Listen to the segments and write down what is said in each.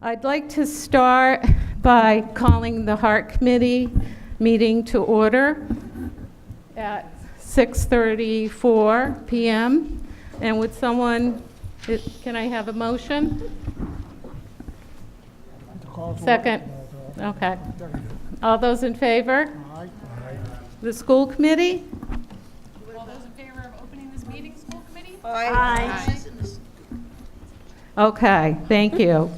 I'd like to start by calling the Heart Committee meeting to order at 6:34 p.m. And would someone, can I have a motion? Second. Okay. All those in favor? Aye. The school committee? All those in favor of opening this meeting, school committee? Aye. Okay, thank you.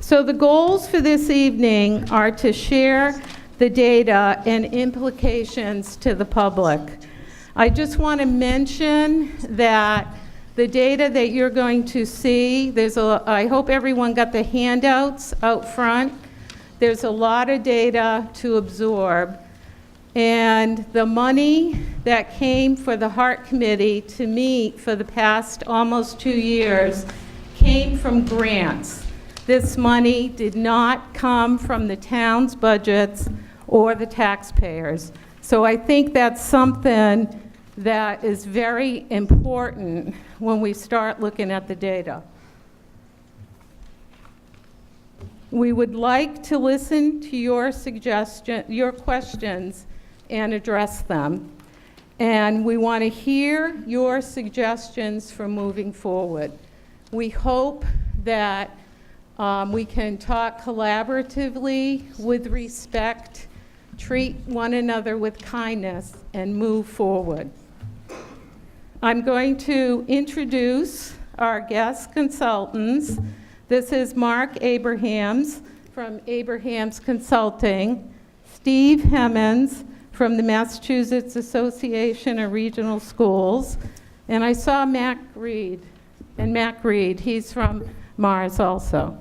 So the goals for this evening are to share the data and implications to the public. I just want to mention that the data that you're going to see, I hope everyone got the handouts out front. There's a lot of data to absorb. And the money that came for the Heart Committee to meet for the past almost 2 years came from grants. This money did not come from the town's budgets or the taxpayers. So I think that's something that is very important when we start looking at the data. We would like to listen to your questions and address them. And we want to hear your suggestions for moving forward. We hope that we can talk collaboratively with respect, treat one another with kindness, and move forward. I'm going to introduce our guest consultants. This is Mark Abrahams from Abrahams Consulting, Steve Hemmons from the Massachusetts Association of Regional Schools, and I saw Mac Reed, he's from Mars also.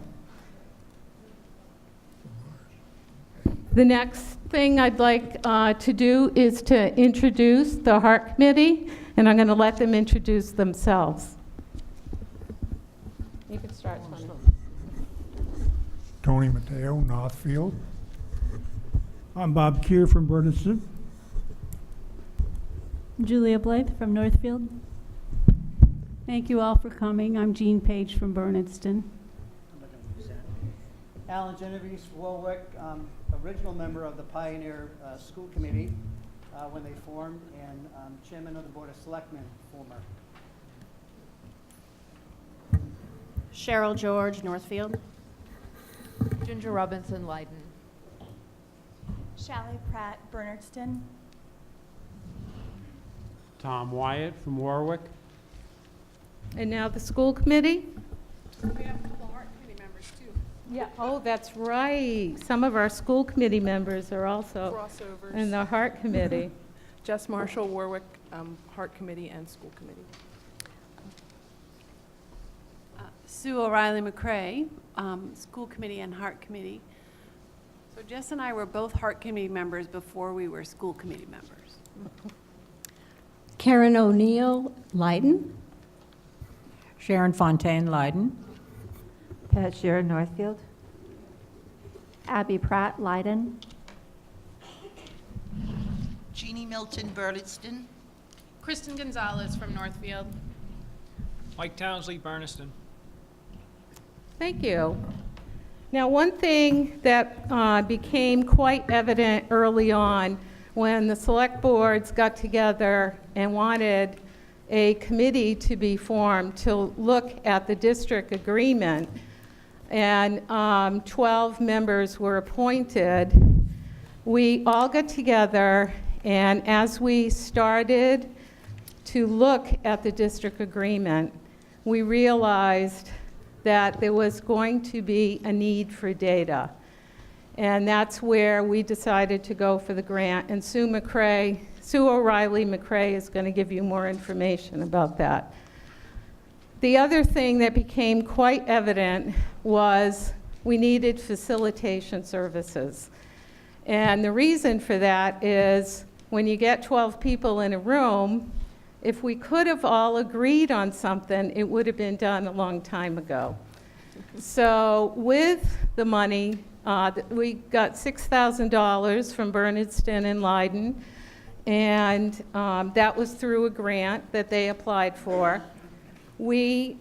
The next thing I'd like to do is to introduce the Heart Committee, and I'm going to let them introduce themselves. You can start, Tony. Tony Mateo, Northfield. I'm Bob Keir from Bernardston. Julia Blythe from Northfield. Thank you all for coming. I'm Jean Page from Bernardston. Alan Genovese, Warwick, original member of the Pioneer School Committee when they formed, and chairman of the Board of Selectmen, former. Cheryl George, Northfield. Ginger Robinson, Leyden. Shalley Pratt, Bernardston. Tom Wyatt from Warwick. And now the school committee? We have a couple Heart Committee members, too. Yeah, oh, that's right. Some of our school committee members are also Crossovers. in the Heart Committee. Jess Marshall, Warwick, Heart Committee and School Committee. Sue O'Reilly McCrae, School Committee and Heart Committee. So Jess and I were both Heart Committee members before we were School Committee members. Karen O'Neill, Leyden. Sharon Fontaine, Leyden. Pat Shearer, Northfield. Abby Pratt, Leyden. Jeannie Milton, Bernardston. Kristen Gonzalez from Northfield. Mike Townsley, Bernardston. Thank you. Now, one thing that became quite evident early on when the select boards got together and wanted a committee to be formed to look at the district agreement, and 12 members were appointed, we all got together, and as we started to look at the district agreement, we realized that there was going to be a need for data. And that's where we decided to go for the grant. And Sue O'Reilly McCrae is going to give you more information about that. The other thing that became quite evident was we needed facilitation services. And the reason for that is when you get 12 people in a room, if we could have all agreed on something, it would have been done a long time ago. So with the money, we got $6,000 from Bernardston and Leyden, and that was through a grant that they applied for. We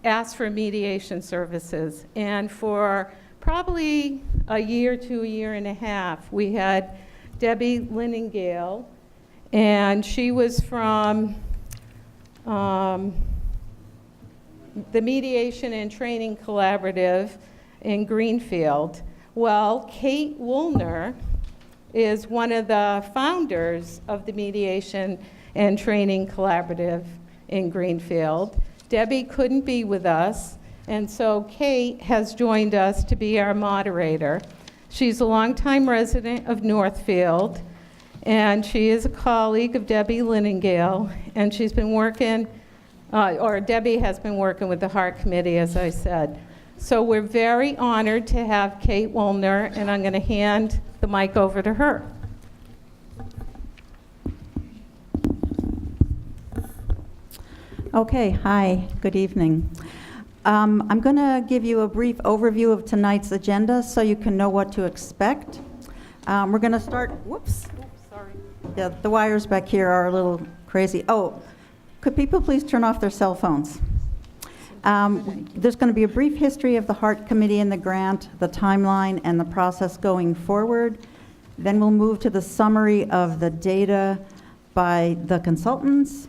asked for mediation services. And for probably a year to a year and a half, we had Debbie Linningale, and she was from the Mediation and Training Collaborative in Greenfield. Well, Kate Woolner is one of the founders of the Mediation and Training Collaborative in Greenfield. Debbie couldn't be with us, and so Kate has joined us to be our moderator. She's a longtime resident of Northfield, and she is a colleague of Debbie Linningale, and she's been working, or Debbie has been working with the Heart Committee, as I said. So we're very honored to have Kate Woolner, and I'm going to hand the mic over to her. Okay, hi, good evening. I'm going to give you a brief overview of tonight's agenda so you can know what to expect. We're going to start, whoops. Sorry. Yeah, the wires back here are a little crazy. Oh, could people please turn off their cell phones? There's going to be a brief history of the Heart Committee and the grant, the timeline, and the process going forward. Then we'll move to the summary of the data by the consultants.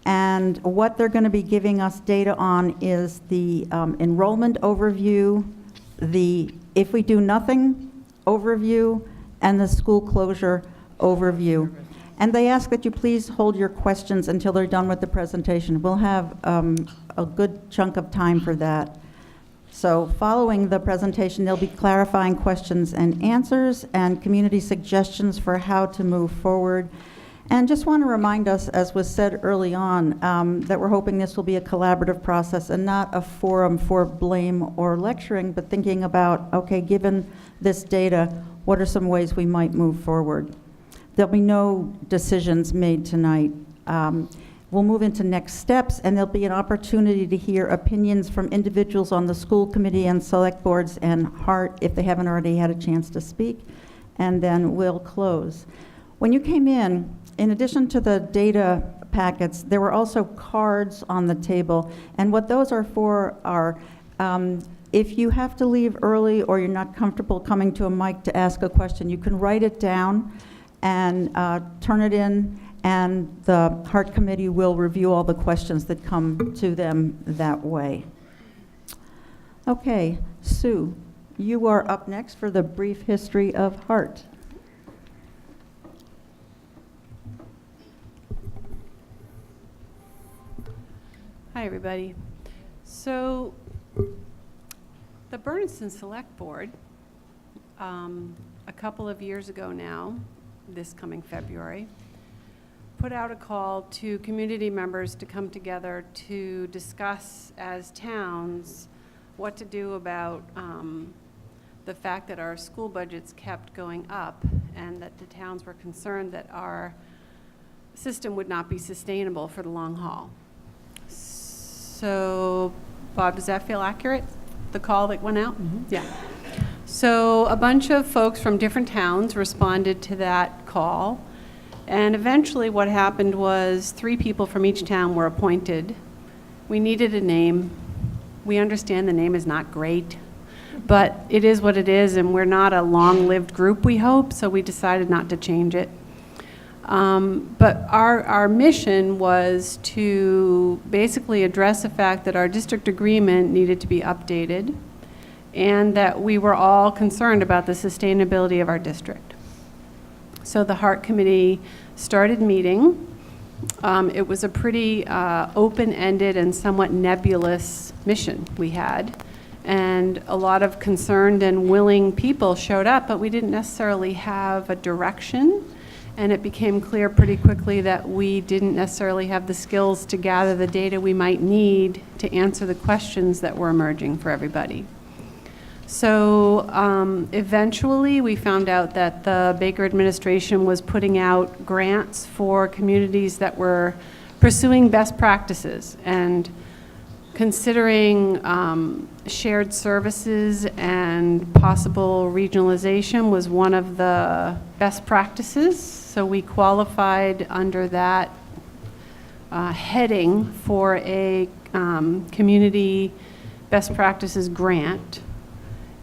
And what they're going to be giving us data on is the enrollment overview, the if we do nothing overview, and the school closure overview. And they ask that you please hold your questions until they're done with the presentation. We'll have a good chunk of time for that. So following the presentation, they'll be clarifying questions and answers and community suggestions for how to move forward. And just want to remind us, as was said early on, that we're hoping this will be a collaborative process and not a forum for blame or lecturing, but thinking about, okay, given this data, what are some ways we might move forward? There'll be no decisions made tonight. We'll move into next steps, and there'll be an opportunity to hear opinions from individuals on the school committee and select boards and Heart if they haven't already had a chance to speak, and then we'll close. When you came in addition to the data packets, there were also cards on the table, and what those are for are if you have to leave early or you're not comfortable coming to a mic to ask a question, you can write it down and turn it in, and the Heart Committee will review all the questions that come to them that way. Okay, Sue, you are up next for the brief history of Heart. Hi, everybody. So the Bernardston Select Board, a couple of years ago now, this coming February, put out a call to community members to come together to discuss as towns what to do about the fact that our school budgets kept going up and that the towns were concerned that our system would not be sustainable for the long haul. So, Bob, does that feel accurate, the call that went out? Mm-hmm. Yeah. So a bunch of folks from different towns responded to that call, and eventually what happened was 3 people from each town were appointed. We needed a name. We understand the name is not great, but it is what it is, and we're not a long-lived group, we hope, so we decided not to change it. But our mission was to basically address the fact that our district agreement needed to be updated and that we were all concerned about the sustainability of our district. So the Heart Committee started meeting. It was a pretty open-ended and somewhat nebulous mission we had. And a lot of concerned and willing people showed up, but we didn't necessarily have a direction. And it became clear pretty quickly that we didn't necessarily have the skills to gather the data we might need to answer the questions that were emerging for everybody. So eventually we found out that the Baker administration was putting out grants for communities that were pursuing best practices, and considering shared services and possible regionalization was one of the best practices. So we qualified under that heading for a community best practices grant.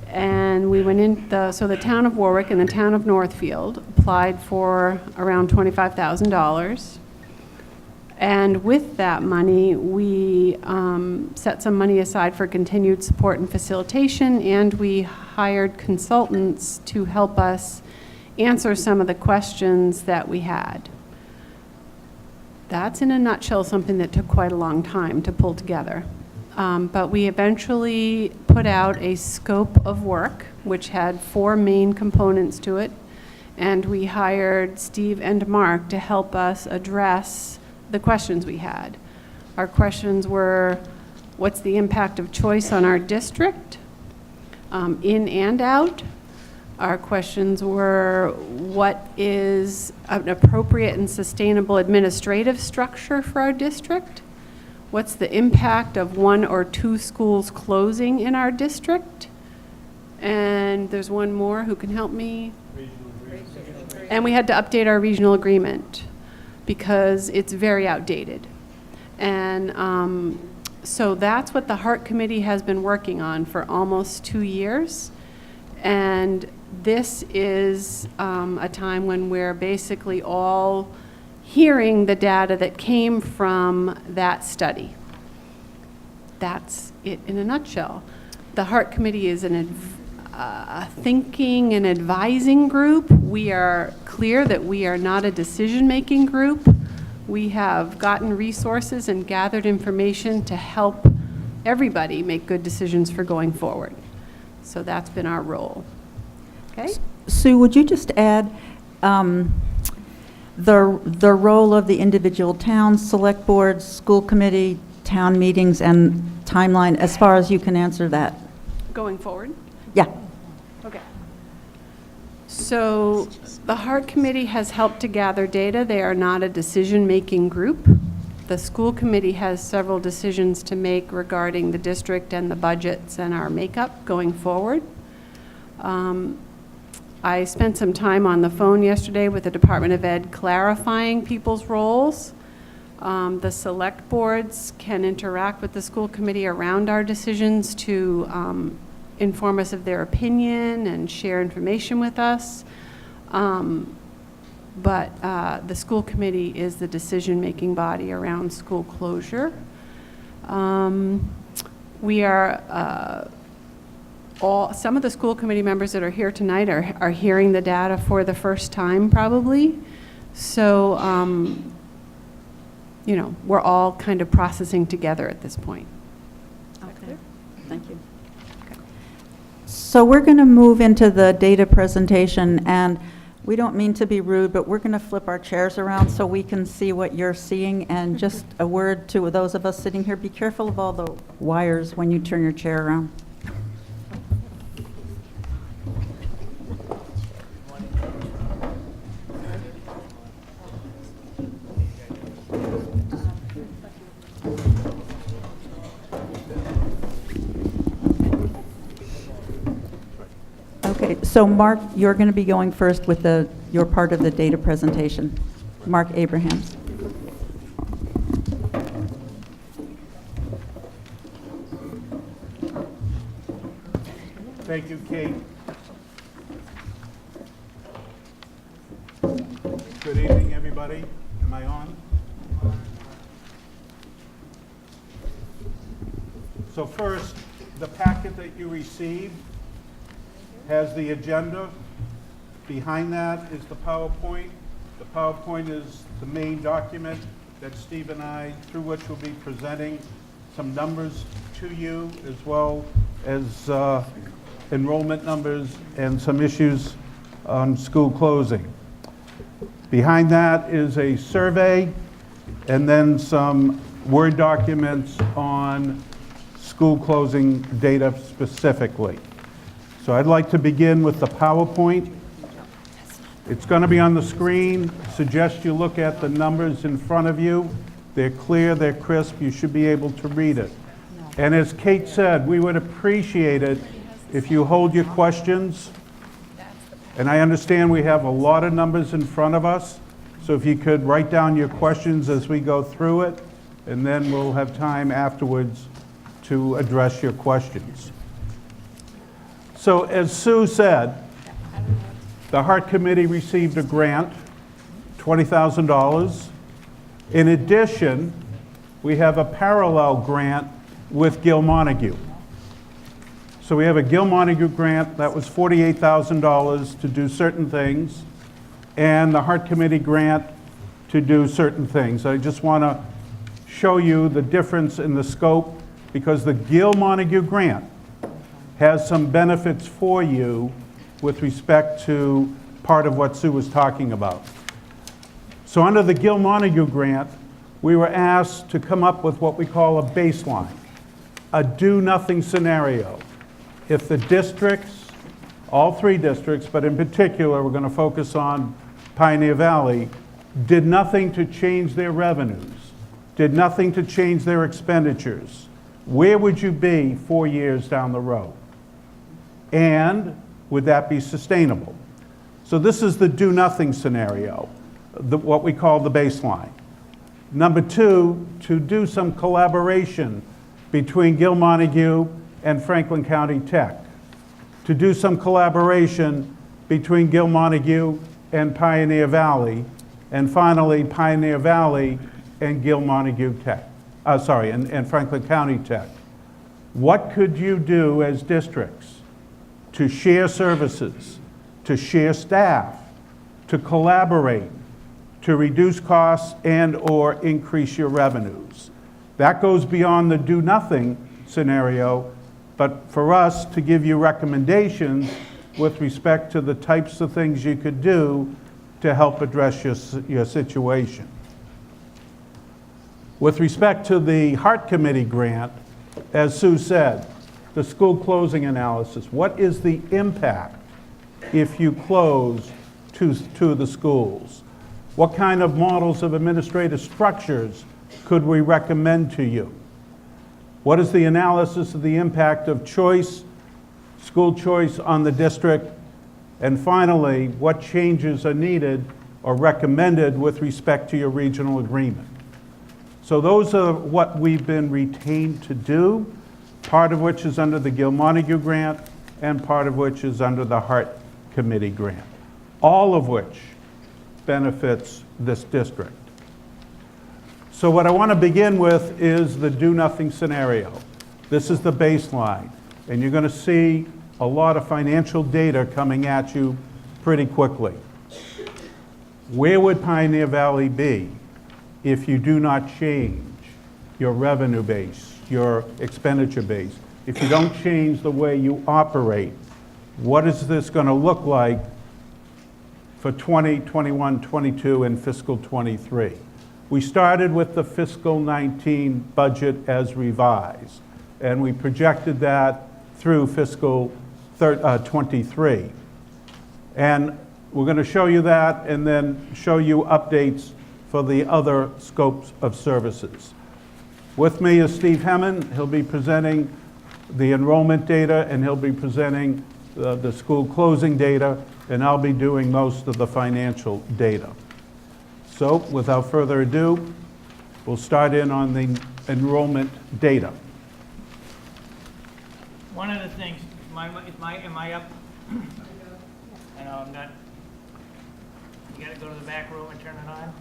And we went in, so the town of Warwick and the town of Northfield applied for around $25,000. And with that money, we set some money aside for continued support and facilitation, and we hired consultants to help us answer some of the questions that we had. That's in a nutshell something that took quite a long time to pull together. But we eventually put out a scope of work, which had 4 main components to it, and we hired Steve and Mark to help us address the questions we had. Our questions were, what's the impact of choice on our district, in and out? Our questions were, what is an appropriate and sustainable administrative structure for our district? What's the impact of 1 or 2 schools closing in our district? And there's one more who can help me. And we had to update our regional agreement because it's very outdated. And so that's what the Heart Committee has been working on for almost 2 years. And this is a time when we're basically all hearing the data that came from that study. That's it in a nutshell. The Heart Committee is a thinking and advising group. We are clear that we are not a decision-making group. We have gotten resources and gathered information to help everybody make good decisions for going forward. So that's been our role. Okay? Sue, would you just add the role of the individual towns, select boards, school committee, town meetings, and timeline, as far as you can answer that? Going forward? Yeah. Okay. So the Heart Committee has helped to gather data. They are not a decision-making group. The school committee has several decisions to make regarding the district and the budgets and our makeup going forward. I spent some time on the phone yesterday with the Department of Ed clarifying people's roles. The select boards can interact with the school committee around our decisions to inform us of their opinion and share information with us. But the school committee is the decision-making body around school closure. We are some of the school committee members that are here tonight are hearing the data for the first time, probably. So, you know, we're all kind of processing together at this point. Okay. Thank you. Okay. So we're going to move into the data presentation, and we don't mean to be rude, but we're going to flip our chairs around so we can see what you're seeing. And just a word to those of us sitting here, be careful of all the wires when you turn your chair around. Okay, so Mark, you're going to be going first with your part of the data presentation. Mark Abrahams. Thank you, Kate. Good evening, everybody. Am I on? So first, the packet that you received has the agenda. Behind that is the PowerPoint. The PowerPoint is the main document that Steve and I, through which we'll be presenting some numbers to you, as well as enrollment numbers and some issues on school closing. Behind that is a survey and then some Word documents on school closing data specifically. So I'd like to begin with the PowerPoint. It's going to be on the screen. Suggest you look at the numbers in front of you. They're clear, they're crisp, you should be able to read it. And as Kate said, we would appreciate it if you hold your questions. And I understand we have a lot of numbers in front of us, So if you could write down your questions as we go through it, and then we'll have time afterwards to address your questions. So as Sue said, the Heart Committee received a grant, $20,000. In addition, we have a parallel grant with Gil Montague. So we have a Gil Montague grant that was $48,000 to do certain things, and the Heart Committee grant to do certain things. I just want to show you the difference in the scope, because the Gil Montague grant has some benefits for you with respect to part of what Sue was talking about. So under the Gil Montague grant, we were asked to come up with what we call a baseline, a do-nothing scenario. If the districts, all three districts, but in particular we're going to focus on Pioneer Valley, did nothing to change their revenues, did nothing to change their expenditures, where would you be 4 years down the road? And would that be sustainable? So this is the do-nothing scenario, what we call the baseline. Number two, to do some collaboration between Gil Montague and Franklin County Tech. To do some collaboration between Gil Montague and Pioneer Valley. And finally, Pioneer Valley and Gil Montague Tech. And Franklin County Tech. What could you do as districts to share services, to share staff, to collaborate, to reduce costs and/or increase your revenues? That goes beyond the do-nothing scenario, but for us to give you recommendations with respect to the types of things you could do to help address your situation. With respect to the Heart Committee grant, as Sue said, the school closing analysis. What is the impact if you close two of the schools? What kind of models of administrative structures could we recommend to you? What is the analysis of the impact of choice, school choice on the district? And finally, what changes are needed or recommended with respect to your regional agreement? So those are what we've been retained to do, part of which is under the Gil Montague grant and part of which is under the Heart Committee grant, all of which benefits this district. So what I want to begin with is the do-nothing scenario. This is the baseline, and you're going to see a lot of financial data coming at you pretty quickly. Where would Pioneer Valley be if you do not change your revenue base, your expenditure base? If you don't change the way you operate, what is this going to look like for 20, 21, 22, and fiscal 23? We started with the fiscal 19 budget as revised, and we projected that through fiscal 23. And we're going to show you that and then show you updates for the other scopes of services. With me is Steve Hemman. He'll be presenting the enrollment data, and he'll be presenting the school closing data, and I'll be doing most of the financial data. So without further ado, we'll start in on the enrollment data. One of the things, am I up? I know I'm not. You gotta go to the back room and turn it on?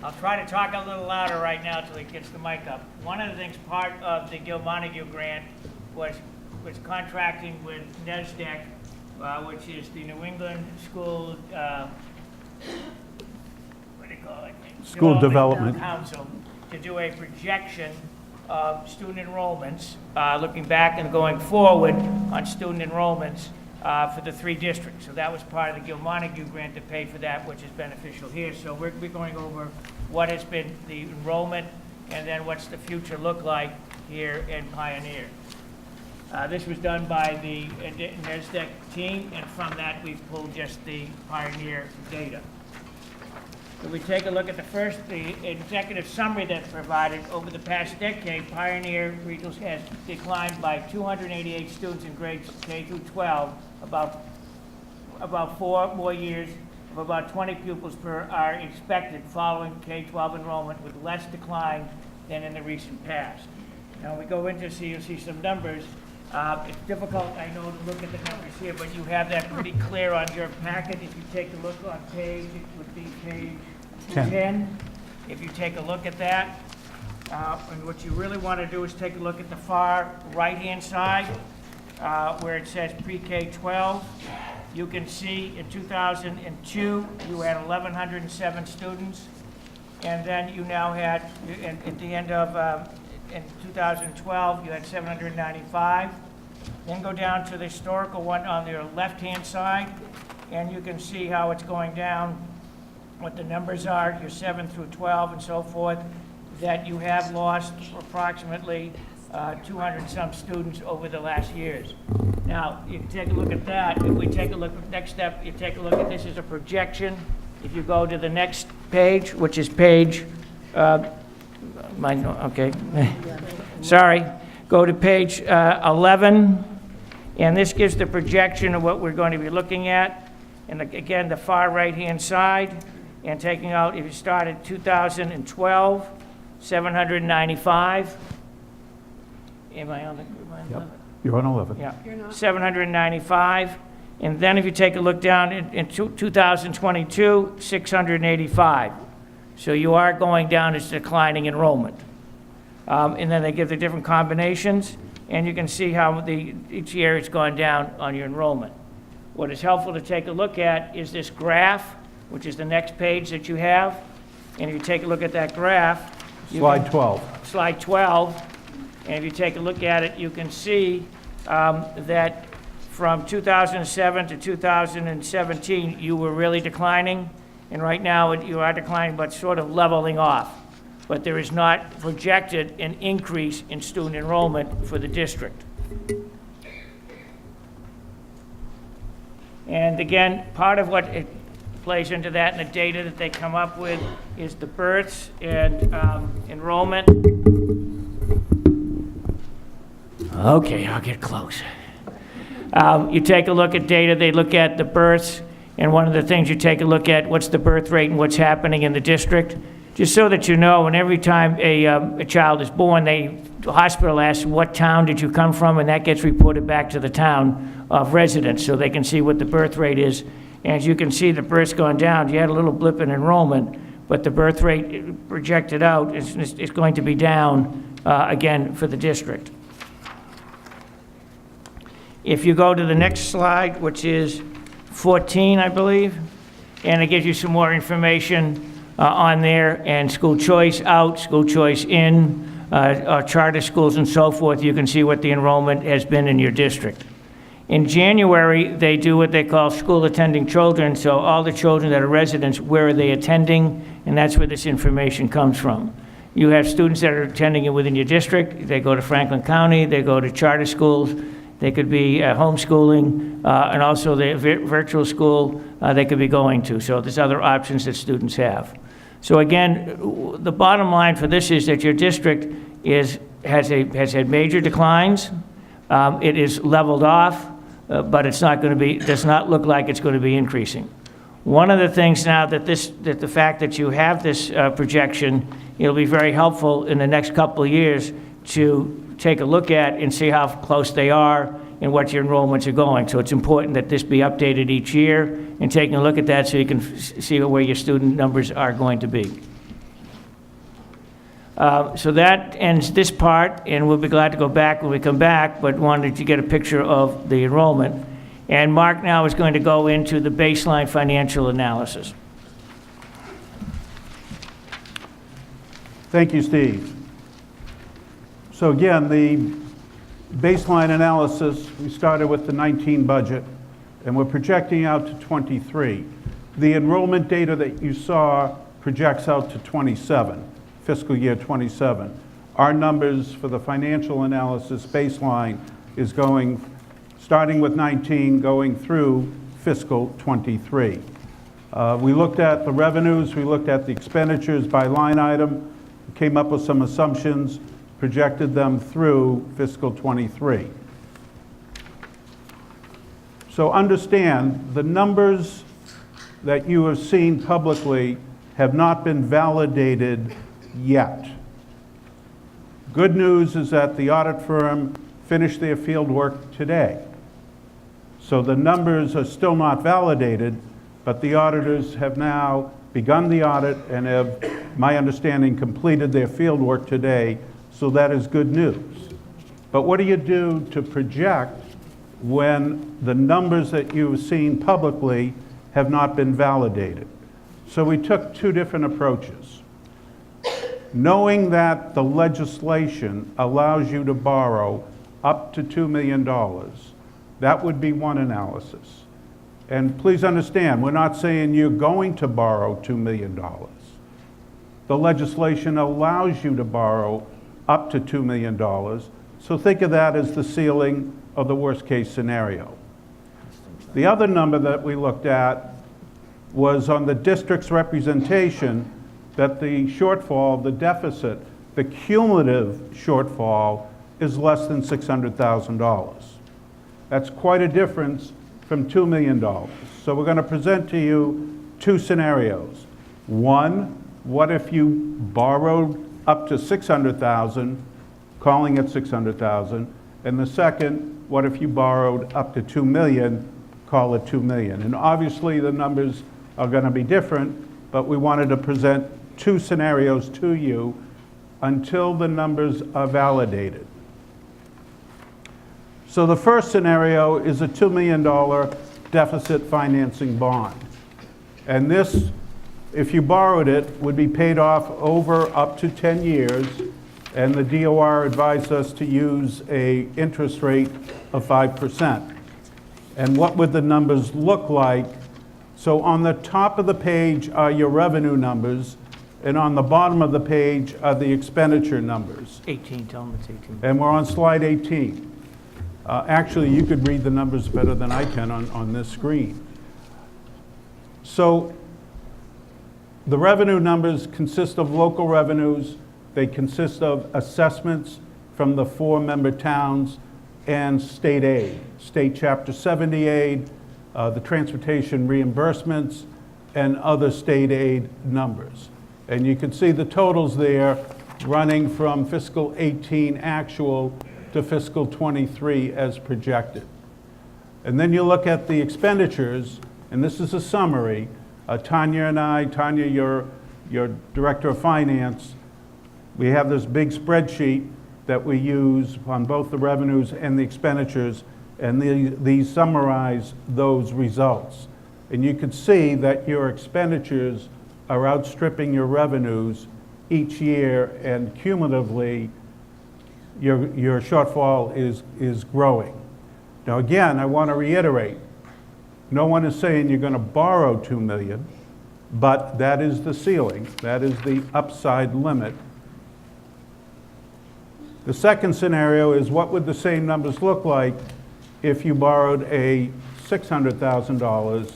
I'll try to talk a little louder right now till it gets the mic up. One of the things, part of the Gil Montague grant was contracting with NESDEC, which is the New England School, what do you call it? School Development Council, to do a projection of student enrollments, looking back and going forward on student enrollments for the three districts. So that was part of the Gil Montague grant to pay for that, which is beneficial here. So we're going over what has been the enrollment and then what's the future look like here in Pioneer. This was done by the NESDEC team, and from that we've pulled just the Pioneer data. If we take a look at the executive summary that's provided, over the past decade, Pioneer Regional has declined by 288 students in grades K through 12, about 4 more years of of about 20 pupils per are expected following K-12 enrollment with less decline than in the recent past. Now, we go into, you'll see some numbers. It's difficult, I know, to look at the numbers here, but you have that pretty clear on your packet. If you take a look on page, it would be page 10. If you take a look at that, and what you really want to do is take a look at the far right-hand side, where it says pre-K-12. You can see in 2002, you had 1,107 students, and then you now had, at the end of, in 2012, you had 795. Then go down to the historical one on the left-hand side, and you can see how it's going down, what the numbers are, your 7 through 12 and so forth, that you have lost approximately 200-some students over the last years. Now, you take a look at that. If we take a look, next step, you take a look at this as a projection. If you go to the next page, which is page, okay, sorry, go to page 11, and this gives the projection of what we're going to be looking at. And again, the far right-hand side, and taking out, if you start at 2012, 795. Am I on the? Yep. You're on 11. Yeah, 795. And then if you take a look down in 2022, 685. So you are going down as declining enrollment. And then they give the different combinations, and you can see how each year it's gone down on your enrollment. What is helpful to take a look at is this graph, which is the next page that you have. And if you take a look at that graph. Slide 12. Slide 12. And if you take a look at it, you can see that from 2007 to 2017, you were really declining. And right now, you are declining, but sort of leveling off. But there is not projected an increase in student enrollment for the district. And again, part of what it plays into that and the data that they come up with is the births and enrollment. Okay, I'll get close. You take a look at data, they look at the births, and one of the things you take a look at, what's the birth rate and what's happening in the district, just so that you know, and every time a child is born, the hospital asks, what town did you come from, and that gets reported back to the town of residence, so they can see what the birth rate is. And as you can see, the birth's gone down. You had a little blip in enrollment, but the birth rate projected out is going to be down again for the district. If you go to the next slide, which is 14, I believe, and it gives you some more information on there, and school choice out, school choice in, charter schools and so forth, you can see what the enrollment has been in your district. In January, they do what they call school attending children, so all the children that are residents, where are they attending, and that's where this information comes from. You have students that are attending it within your district, they go to Franklin County, they go to charter schools, they could be homeschooling, and also the virtual school they could be going to. So there's other options that students have. So again, the bottom line for this is that your district has had major declines. It is leveled off, but it's not going to be, does not look like it's going to be increasing. One of the things now that the fact that you have this projection, it'll be very helpful in the next couple of years to take a look at and see how close they are and what your enrollments are going. So it's important that this be updated each year and taking a look at that so you can see where your student numbers are going to be. So that ends this part, and we'll be glad to go back when we come back, but wanted to get a picture of the enrollment. And Mark now is going to go into the baseline financial analysis. Thank you, Steve. So again, the baseline analysis, we started with the 19 budget, and we're projecting out to 23. The enrollment data that you saw projects out to 27, fiscal year 27. Our numbers for the financial analysis baseline is going, starting with 19, going through fiscal 23. We looked at the revenues, we looked at the expenditures by line item, came up with some assumptions, projected them through fiscal 23. So understand, the numbers that you have seen publicly have not been validated yet. Good news is that the audit firm finished their field work today. So the numbers are still not validated, but the auditors have now begun the audit and have, my understanding, completed their field work today, so that is good news. But what do you do to project when the numbers that you've seen publicly have not been validated? So we took two different approaches. Knowing that the legislation allows you to borrow up to $2 million, that would be one analysis. And please understand, we're not saying you're going to borrow $2 million. The legislation allows you to borrow up to $2 million, so think of that as the ceiling of the worst-case scenario. The other number that we looked at was on the district's representation that the shortfall, the deficit, the cumulative shortfall is less than $600,000. That's quite a difference from $2 million. So we're going to present to you two scenarios. One, what if you borrowed up to $600,000, calling it $600,000, and the second, what if you borrowed up to $2 million, call it $2 million. And obviously the numbers are going to be different, but we wanted to present two scenarios to you until the numbers are validated. So the first scenario is a $2 million deficit financing bond. And this, if you borrowed it, would be paid off over up to 10 years, and the DOR advised us to use an interest rate of 5%. And what would the numbers look like? So on the top of the page are your revenue numbers, and on the bottom of the page are the expenditure numbers. 18, tell them it's 18. And we're on slide 18. Actually, you could read the numbers better than I can on this screen. So the revenue numbers consist of local revenues. They consist of assessments from the 4 member towns and state aid, state Chapter 70 aid, the transportation reimbursements, and other state aid numbers. And you can see the totals there running from fiscal 18 actual to fiscal 23 as projected. And then you look at the expenditures, and this is a summary. Tanya and I, Tanya, your Director of Finance, we have this big spreadsheet that we use on both the revenues and the expenditures, and these summarize those results. And you can see that your expenditures are outstripping your revenues each year, and cumulatively, your shortfall is growing. Now again, I want to reiterate, no one is saying you're going to borrow $2 million, but that is the ceiling, that is the upside limit. The second scenario is, what would the same numbers look like if you borrowed a $600,000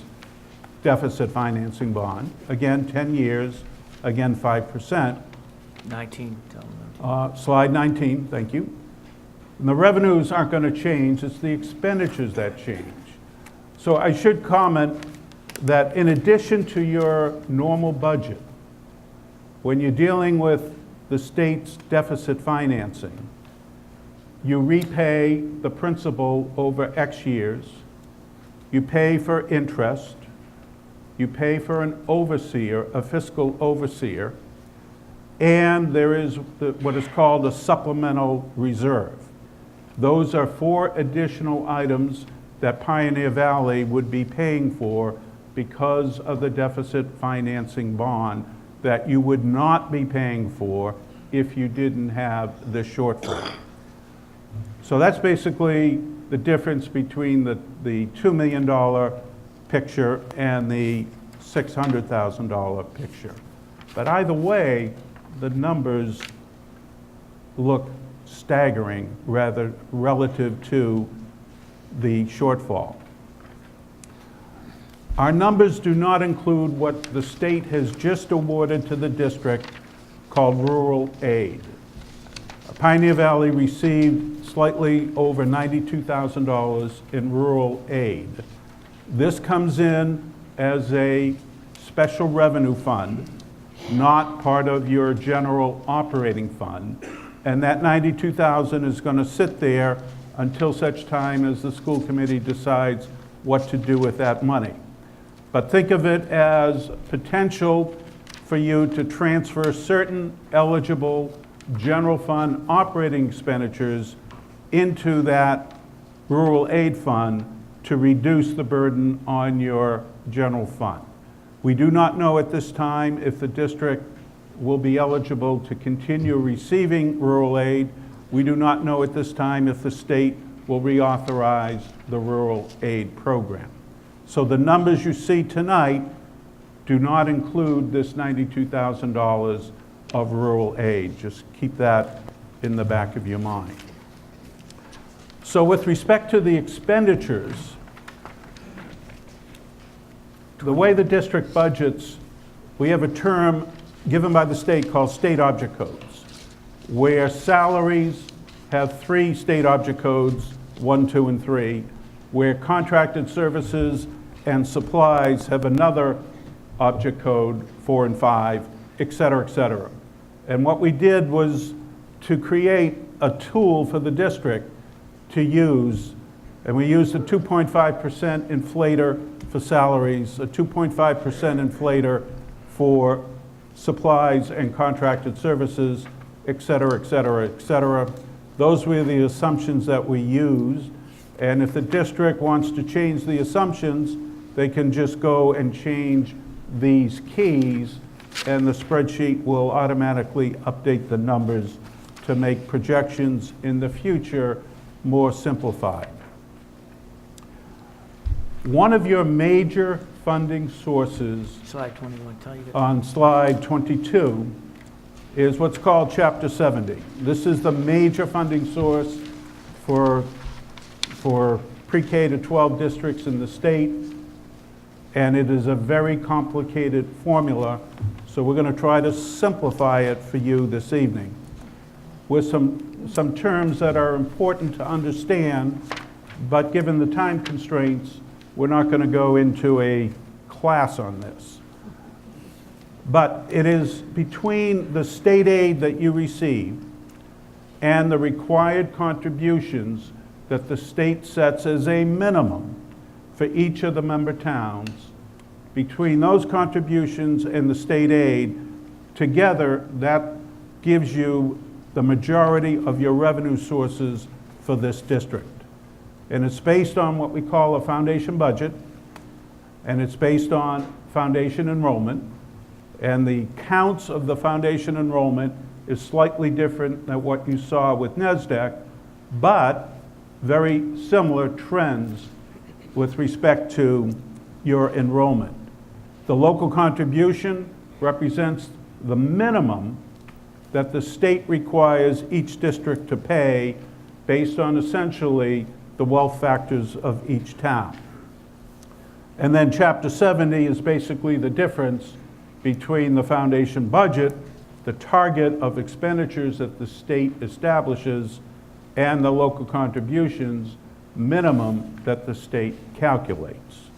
deficit financing bond? Again, 10 years, again, 5%. 19, tell them. Slide 19, thank you. And the revenues aren't going to change, it's the expenditures that change. So I should comment that in addition to your normal budget, when you're dealing with the state's deficit financing, you repay the principal over X years, you pay for interest, you pay for an overseer, a fiscal overseer, and there is what is called a supplemental reserve. Those are 4 additional items that Pioneer Valley would be paying for because of the deficit financing bond that you would not be paying for if you didn't have the shortfall. So that's basically the difference between the $2 million picture and the $600,000 picture. But either way, the numbers look staggering rather relative to the shortfall. Our numbers do not include what the state has just awarded to the district called rural aid. Pioneer Valley received slightly over $92,000 in rural aid. This comes in as a special revenue fund, not part of your general operating fund. And that $92,000 is going to sit there until such time as the school committee decides what to do with that money. But think of it as potential for you to transfer certain eligible general fund operating expenditures into that rural aid fund to reduce the burden on your general fund. We do not know at this time if the district will be eligible to continue receiving rural aid. We do not know at this time if the state will reauthorize the rural aid program. So the numbers you see tonight do not include this $92,000 of rural aid. Just keep that in the back of your mind. So with respect to the expenditures, the way the district budgets, we have a term given by the state called state object codes, where salaries have 3 state object codes, 1, 2, and 3, where contracted services and supplies have another object code, 4 and 5, et cetera, et cetera. And what we did was to create a tool for the district to use, and we used a 2.5% inflator for salaries, a 2.5% inflator for supplies and contracted services, et cetera, et cetera, et cetera. Those were the assumptions that we used. And if the district wants to change the assumptions, they can just go and change these keys, and the spreadsheet will automatically update the numbers to make projections in the future more simplified. One of your major funding sources Slide 21, tell you to. on slide 22 is what's called Chapter 70. This is the major funding source for pre-K to 12 districts in the state, and it is a very complicated formula, so we're going to try to simplify it for you this evening with some terms that are important to understand, but given the time constraints, we're not going to go into a class on this. But it is between the state aid that you receive and the required contributions that the state sets as a minimum for each of the member towns. Between those contributions and the state aid, together, that gives you the majority of your revenue sources for this district. And it's based on what we call a foundation budget, and it's based on foundation enrollment, and the counts of the foundation enrollment is slightly different than what you saw with NESDEC, but very similar trends with respect to your enrollment. The local contribution represents the minimum that the state requires each district to pay based on essentially the wealth factors of each town. And then Chapter 70 is basically the difference between the foundation budget, the target of expenditures that the state establishes, and the local contributions minimum that the state calculates.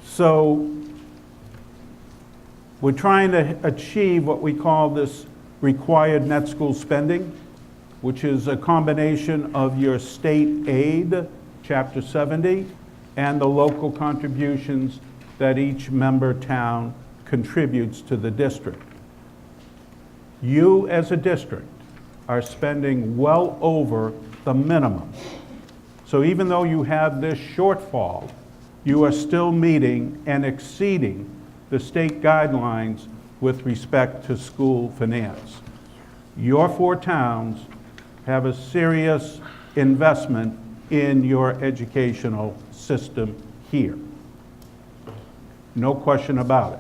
So we're trying to achieve what we call this required net school spending, which is a combination of your state aid, Chapter 70, and the local contributions that each member town contributes to the district. You, as a district, are spending well over the minimum. So even though you have this shortfall, you are still meeting and exceeding the state guidelines with respect to school finance. Your 4 towns have a serious investment in your educational system here. No question about it.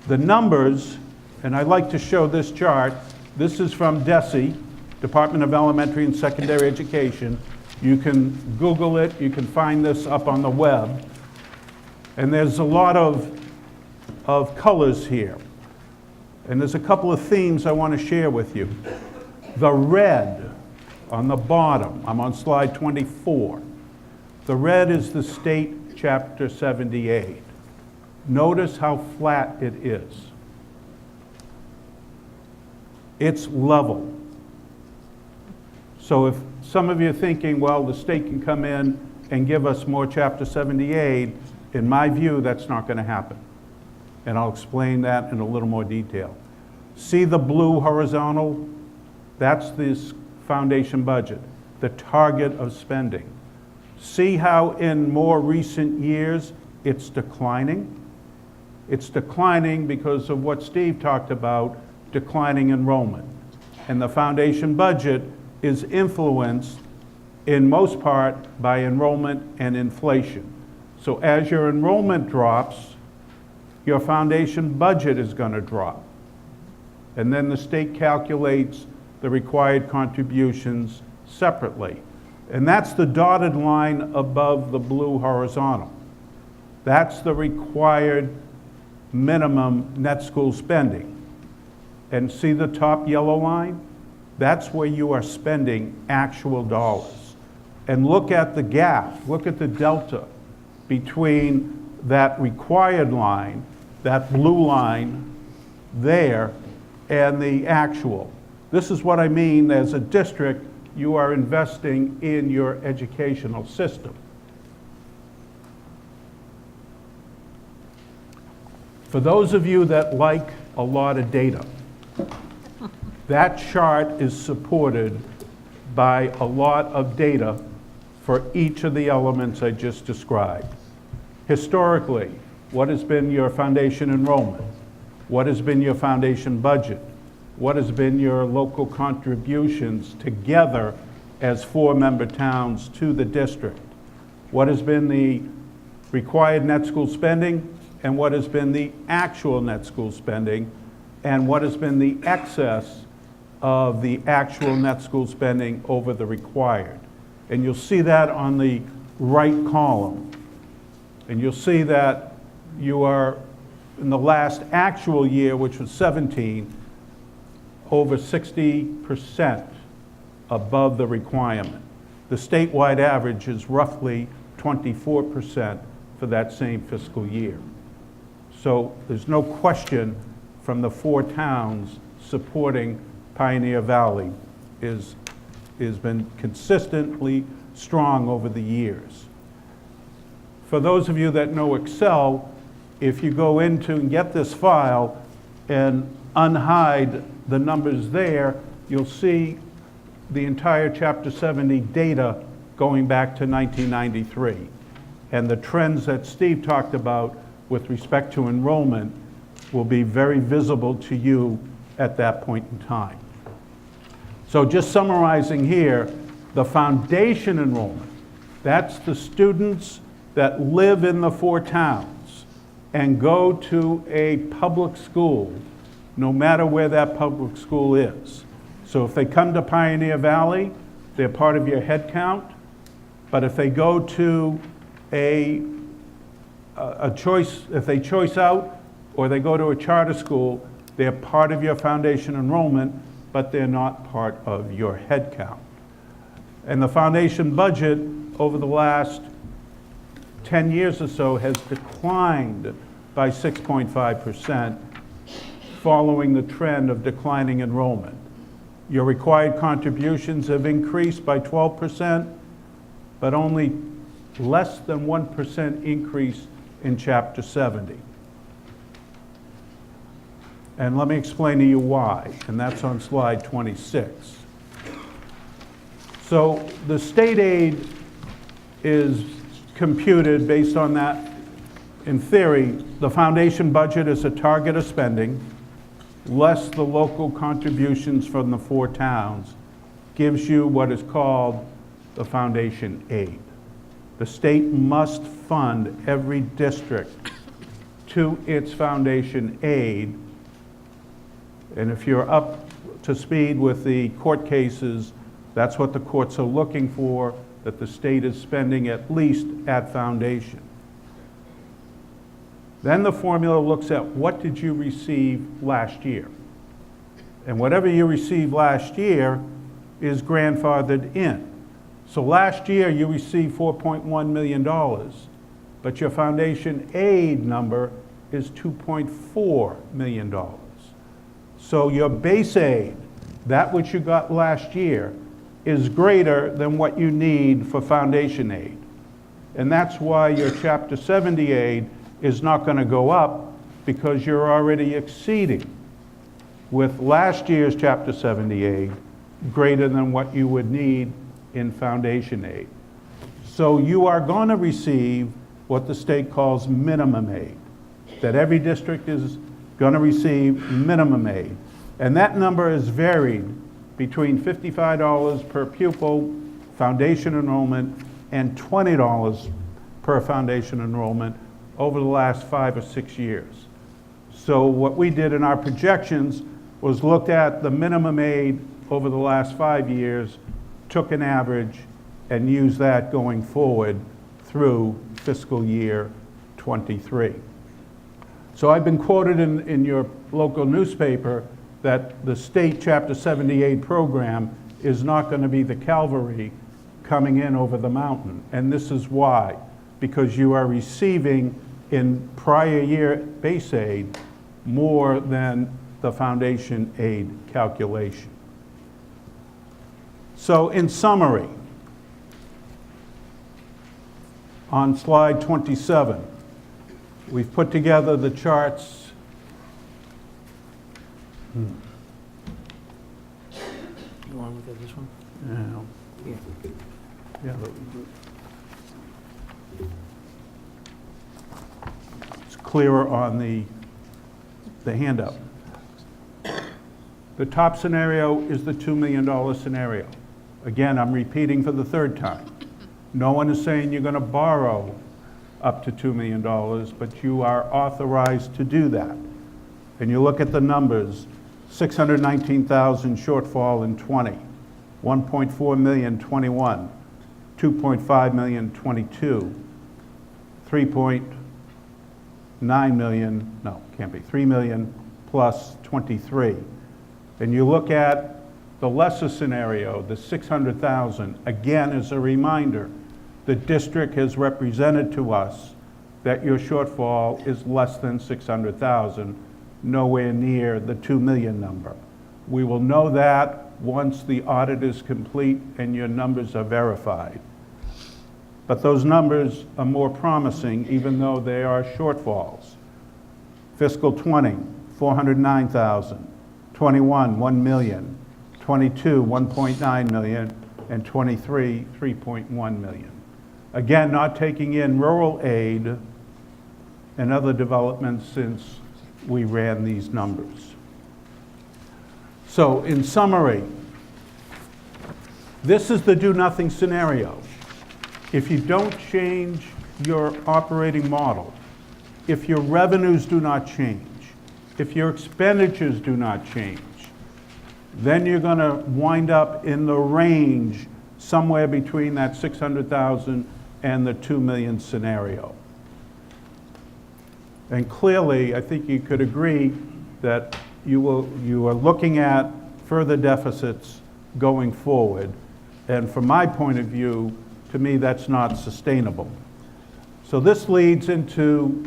The numbers, and I like to show this chart, this is from DESE, Department of Elementary and Secondary Education. You can Google it, you can find this up on the web. And there's a lot of colors here. And there's a couple of themes I want to share with you. The red on the bottom, I'm on slide 24. The red is the state Chapter 70 aid. Notice how flat it is. It's level. So if some of you are thinking, well, the state can come in and give us more Chapter 70 aid, in my view, that's not going to happen. And I'll explain that in a little more detail. See the blue horizontal? That's this foundation budget, the target of spending. See how in more recent years it's declining? It's declining because of what Steve talked about, declining enrollment. And the foundation budget is influenced in most part by enrollment and inflation. So as your enrollment drops, your foundation budget is going to drop. And then the state calculates the required contributions separately. And that's the dotted line above the blue horizontal. That's the required minimum net school spending. And see the top yellow line? That's where you are spending actual dollars. And look at the gap, look at the delta between that required line, that blue line there, and the actual. This is what I mean as a district, you are investing in your educational system. For those of you that like a lot of data, that chart is supported by a lot of data for each of the elements I just described. Historically, what has been your foundation enrollment? What has been your foundation budget? What has been your local contributions together as 4-member towns to the district? What has been the required net school spending? And what has been the actual net school spending? And what has been the excess of the actual net school spending over the required? And you'll see that on the right column. And you'll see that you are, in the last actual year, which was 17, over 60% above the requirement. The statewide average is roughly 24% for that same fiscal year. So there's no question from the 4 towns supporting Pioneer Valley has been consistently strong over the years. For those of you that know Excel, if you go into and get this file and unhide the numbers there, you'll see the entire Chapter 70 data going back to 1993. And the trends that Steve talked about with respect to enrollment will be very visible to you at that point in time. So just summarizing here, the foundation enrollment, that's the students that live in the 4 towns and go to a public school, no matter where that public school is. So if they come to Pioneer Valley, they're part of your head count, but if they go to a choice, if they choice out or they go to a charter school, they're part of your foundation enrollment, but they're not part of your head count. And the foundation budget over the last 10 years or so has declined by 6.5%, following the trend of declining enrollment. Your required contributions have increased by 12%, but only less than 1% increase in Chapter 70. And let me explain to you why, and that's on slide 26. So the state aid is computed based on that. In theory, the foundation budget is a target of spending, less the local contributions from the 4 towns, gives you what is called the foundation aid. The state must fund every district to its foundation aid. And if you're up to speed with the court cases, that's what the courts are looking for, that the state is spending at least at foundation. Then the formula looks at what did you receive last year. And whatever you received last year is grandfathered in. So last year, you received $4.1 million, but your foundation aid number is $2.4 million. So your base aid, that which you got last year, is greater than what you need for foundation aid. And that's why your Chapter 70 aid is not going to go up, because you're already exceeding with last year's Chapter 70 aid greater than what you would need in foundation aid. So you are going to receive what the state calls minimum aid, that every district is going to receive minimum aid. And that number is varied between $55 per pupil foundation enrollment and $20 per foundation enrollment over the last 5 or 6 years. So what we did in our projections was looked at the minimum aid over the last 5 years, took an average, and used that going forward through fiscal year '23. So I've been quoted in your local newspaper that the state Chapter 78 program is not going to be the cavalry coming in over the mountain. And this is why. Because you are receiving in prior year base aid more than the foundation aid calculation. So in summary, on slide 27, we've put together the charts. You want to look at this one? Yeah. Yeah. It's clearer on the handout. The top scenario is the $2 million scenario. Again, I'm repeating for the third time. No one is saying you're going to borrow up to $2 million, but you are authorized to do that. And you look at the numbers, 619,000 shortfall in 20, 1.4 million 21, 2.5 million 22, 3.9 million, no, can't be, 3 million plus 23. And you look at the lesser scenario, the 600,000, again, as a reminder, the district has represented to us that your shortfall is less than 600,000, nowhere near the 2 million number. We will know that once the audit is complete and your numbers are verified. But those numbers are more promising, even though they are shortfalls. Fiscal 20, 409,000, 21, 1 million, 22, 1.9 million, and 23, 3.1 million. Again, not taking in rural aid and other developments since we ran these numbers. So in summary, this is the do-nothing scenario. If you don't change your operating model, if your revenues do not change, if your expenditures do not change, then you're going to wind up in the range somewhere between that 600,000 and the 2 million scenario. And clearly, I think you could agree that you are looking at further deficits going forward. And from my point of view, to me, that's not sustainable. So this leads into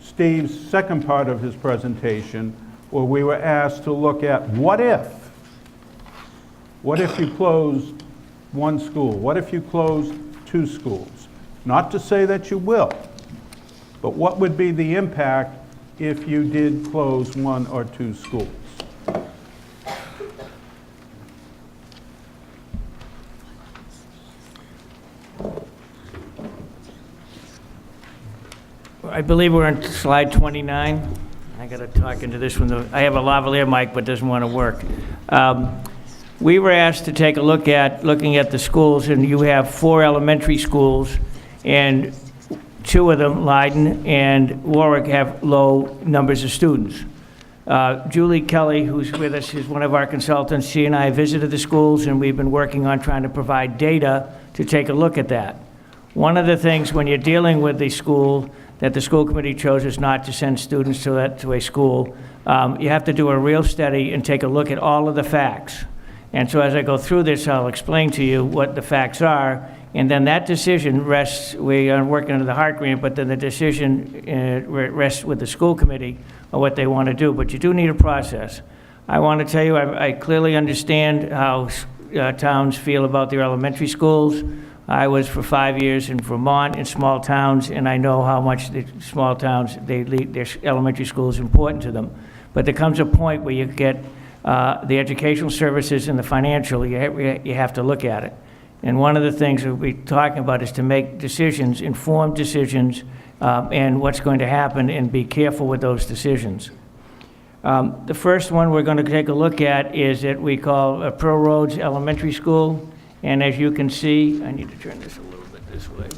Steve's second part of his presentation, where we were asked to look at what if? What if you closed one school? What if you closed 2 schools? Not to say that you will, but what would be the impact if you did close 1 or 2 schools? I believe we're on slide 29. I got to talk into this one. I have a lavalier mic, but it doesn't want to work. We were asked to take a look at the schools, and you have 4 elementary schools, and 2 of them, Leyden and Warwick, have low numbers of students. Julie Kelly, who's with us, is one of our consultants. She and I visited the schools, and we've been working on trying to provide data to take a look at that. One of the things when you're dealing with the school that the school committee chose is not to send students to a school, you have to do a real study and take a look at all of the facts. And so as I go through this, I'll explain to you what the facts are, and then that decision rests, we are working under the Hart Grant, but then the decision rests with the school committee on what they want to do, but you do need a process. I want to tell you, I clearly understand how towns feel about their elementary schools. I was for 5 years in Vermont in small towns, and I know how much the small towns, their elementary school is important to them. But there comes a point where you get the educational services and the financial, you have to look at it. And one of the things that we're talking about is to make decisions, informed decisions, and what's going to happen, and be careful with those decisions. The first one we're going to take a look at is that we call Pearl Roads Elementary School. And as you can see, I need to turn this a little bit this way.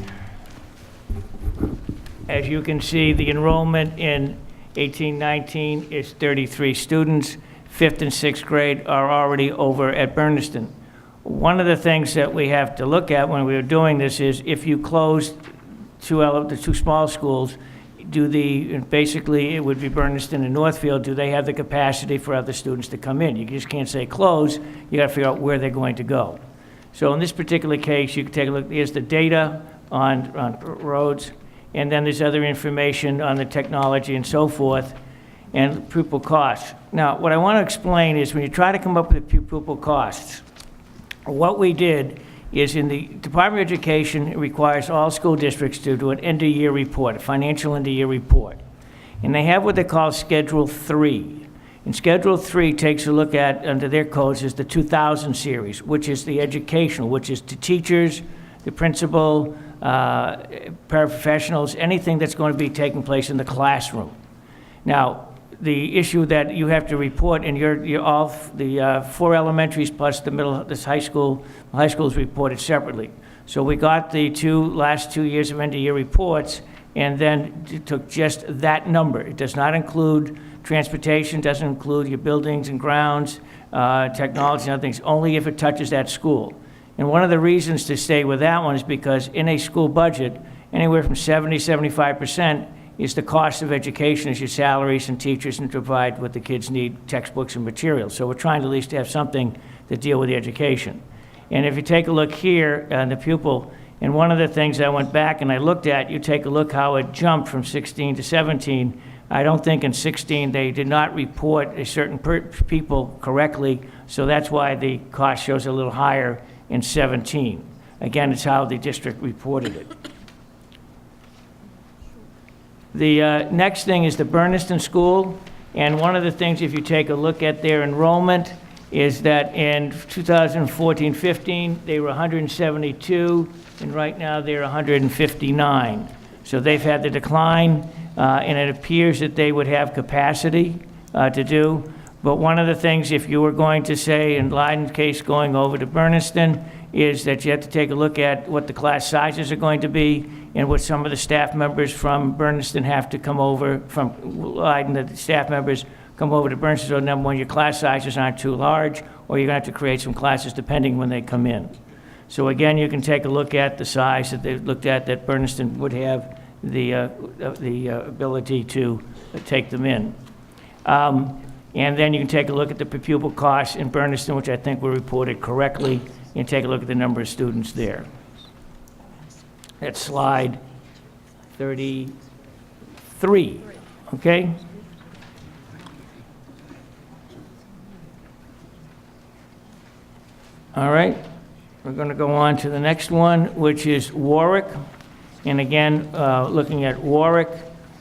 As you can see, the enrollment in 18-19 is 33 students. 5th and 6th grade are already over at Bernardston. One of the things that we have to look at when we were doing this is if you close the two small schools, basically it would be Bernardston and Northfield, do they have the capacity for other students to come in? You just can't say close, you got to figure out where they're going to go. So in this particular case, you can take a look, here's the data on roads, and then there's other information on the technology and so forth, and pupil costs. Now, what I want to explain is when you try to come up with pupil costs, what we did is in the Department of Education, it requires all school districts to do an end-of-year report, a financial end-of-year report. And they have what they call Schedule 3. And Schedule 3 takes a look at, under their codes, is the 2000 series, which is the educational, which is the teachers, the principal, paraprofessionals, anything that's going to be taking place in the classroom. Now, the issue that you have to report, and you're all the 4 elementaries plus this high school is reported separately. So we got the last 2 years of end-of-year reports, and then it took just that number. It does not include transportation, doesn't include your buildings and grounds, technology and other things, only if it touches that school. And one of the reasons to stay with that one is because in a school budget, anywhere from 70–75% is the cost of education, is your salaries and teachers, and to provide what the kids need, textbooks and materials. So we're trying to at least have something to deal with the education. And if you take a look here on the pupil, and one of the things I went back and I looked at, you take a look how it jumped from 16 to 17. I don't think in 16 they did not report a certain people correctly, so that's why the cost shows a little higher in 17. Again, it's how the district reported it. The next thing is the Bernardston School, and one of the things, if you take a look at their enrollment, is that in 2014-15, they were 172, and right now they're 159. So they've had the decline, and it appears that they would have capacity to do. But one of the things, if you were going to say, in Leyden's case, going over to Bernardston, is that you have to take a look at what the class sizes are going to be, and what some of the staff members from Bernardston have to come over, from Leyden, the staff members come over to Bernardston, so number one, your class sizes aren't too large, or you're going to have to create some classes depending when they come in. So again, you can take a look at the size that they looked at, that Bernardston would have the ability to take them in. And then you can take a look at the per pupil costs in Bernardston, which I think were reported correctly, and take a look at the number of students there. That's slide 33, okay? All right, we're going to go on to the next one, which is Warwick. And again, looking at Warwick,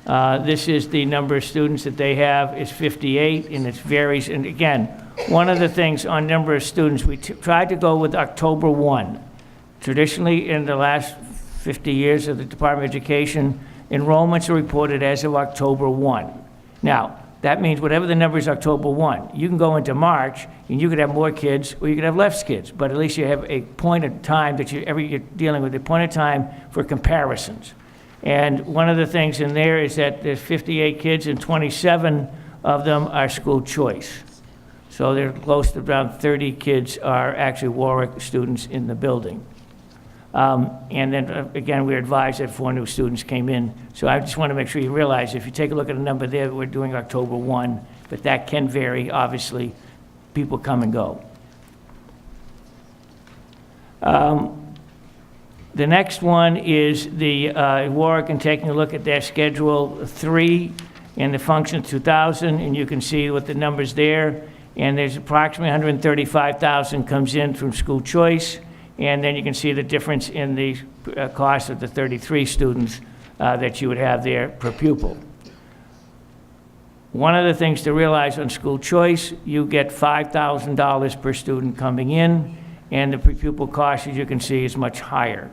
this is the number of students that they have is 58, and it varies. And again, one of the things on number of students, we tried to go with October 1. Traditionally, in the last 50 years of the Department of Education, enrollments are reported as of October 1. Now, that means whatever the number is October 1. You can go into March, and you could have more kids, or you could have less kids, but at least you have a point of time that you're dealing with, a point of time for comparisons. And one of the things in there is that there's 58 kids, and 27 of them are school choice. So they're close to around 30 kids are actually Warwick students in the building. And then, again, we're advised that 4 new students came in. So I just want to make sure you realize, if you take a look at the number there, we're doing October 1, but that can vary, obviously. People come and go. The next one is the Warwick, and taking a look at their Schedule 3 and the Function 2000, and you can see what the numbers there. And there's approximately 135,000 comes in from school choice, and then you can see the difference in the cost of the 33 students that you would have there per pupil. One of the things to realize on school choice, you get $5,000 per student coming in, and the per pupil cost, as you can see, is much higher.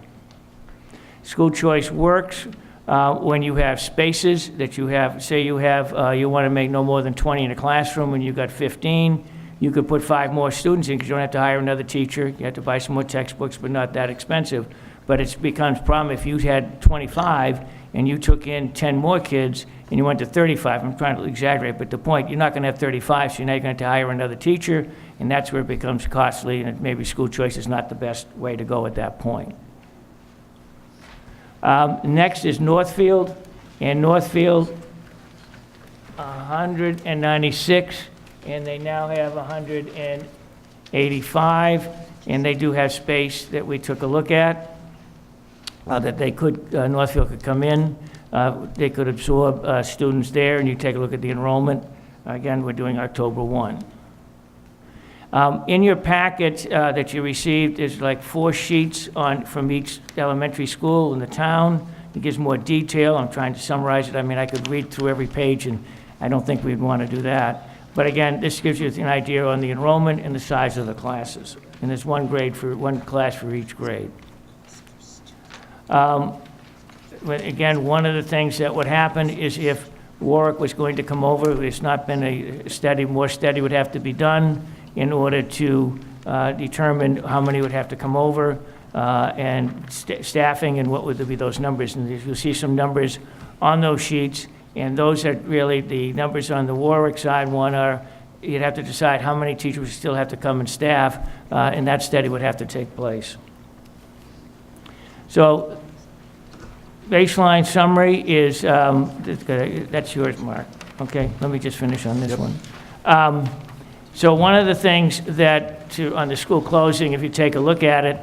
School choice works when you have spaces that you have, say you want to make no more than 20 in a classroom and you've got 15, you could put 5 more students in because you don't have to hire another teacher. You have to buy some more textbooks, but not that expensive. But it becomes a problem if you had 25 and you took in 10 more kids and you went to 35. I'm trying to exaggerate, but the point, you're not going to have 35, so now you're going to have to hire another teacher, and that's where it becomes costly, and maybe school choice is not the best way to go at that point. Next is Northfield, and Northfield, 196, and they now have 185, and they do have space that we took a look at, that they could, Northfield could come in, they could absorb students there, and you take a look at the enrollment. Again, we're doing October 1. In your packet that you received, there's like 4 sheets from each elementary school in the town. It gives more detail. I'm trying to summarize it. I mean, I could read through every page, and I don't think we'd want to do that. But again, this gives you an idea on the enrollment and the size of the classes. And there's one class for each grade. But again, one of the things that would happen is if Warwick was going to come over, there's not been a study, more study would have to be done in order to determine how many would have to come over and staffing and what would be those numbers. And you'll see some numbers on those sheets, and those are really the numbers on the Warwick side. One are, you'd have to decide how many teachers would still have to come and staff, and that study would have to take place. So baseline summary is, that's yours, Mark. Okay, let me just finish on this one. So one of the things that, on the school closing, if you take a look at it,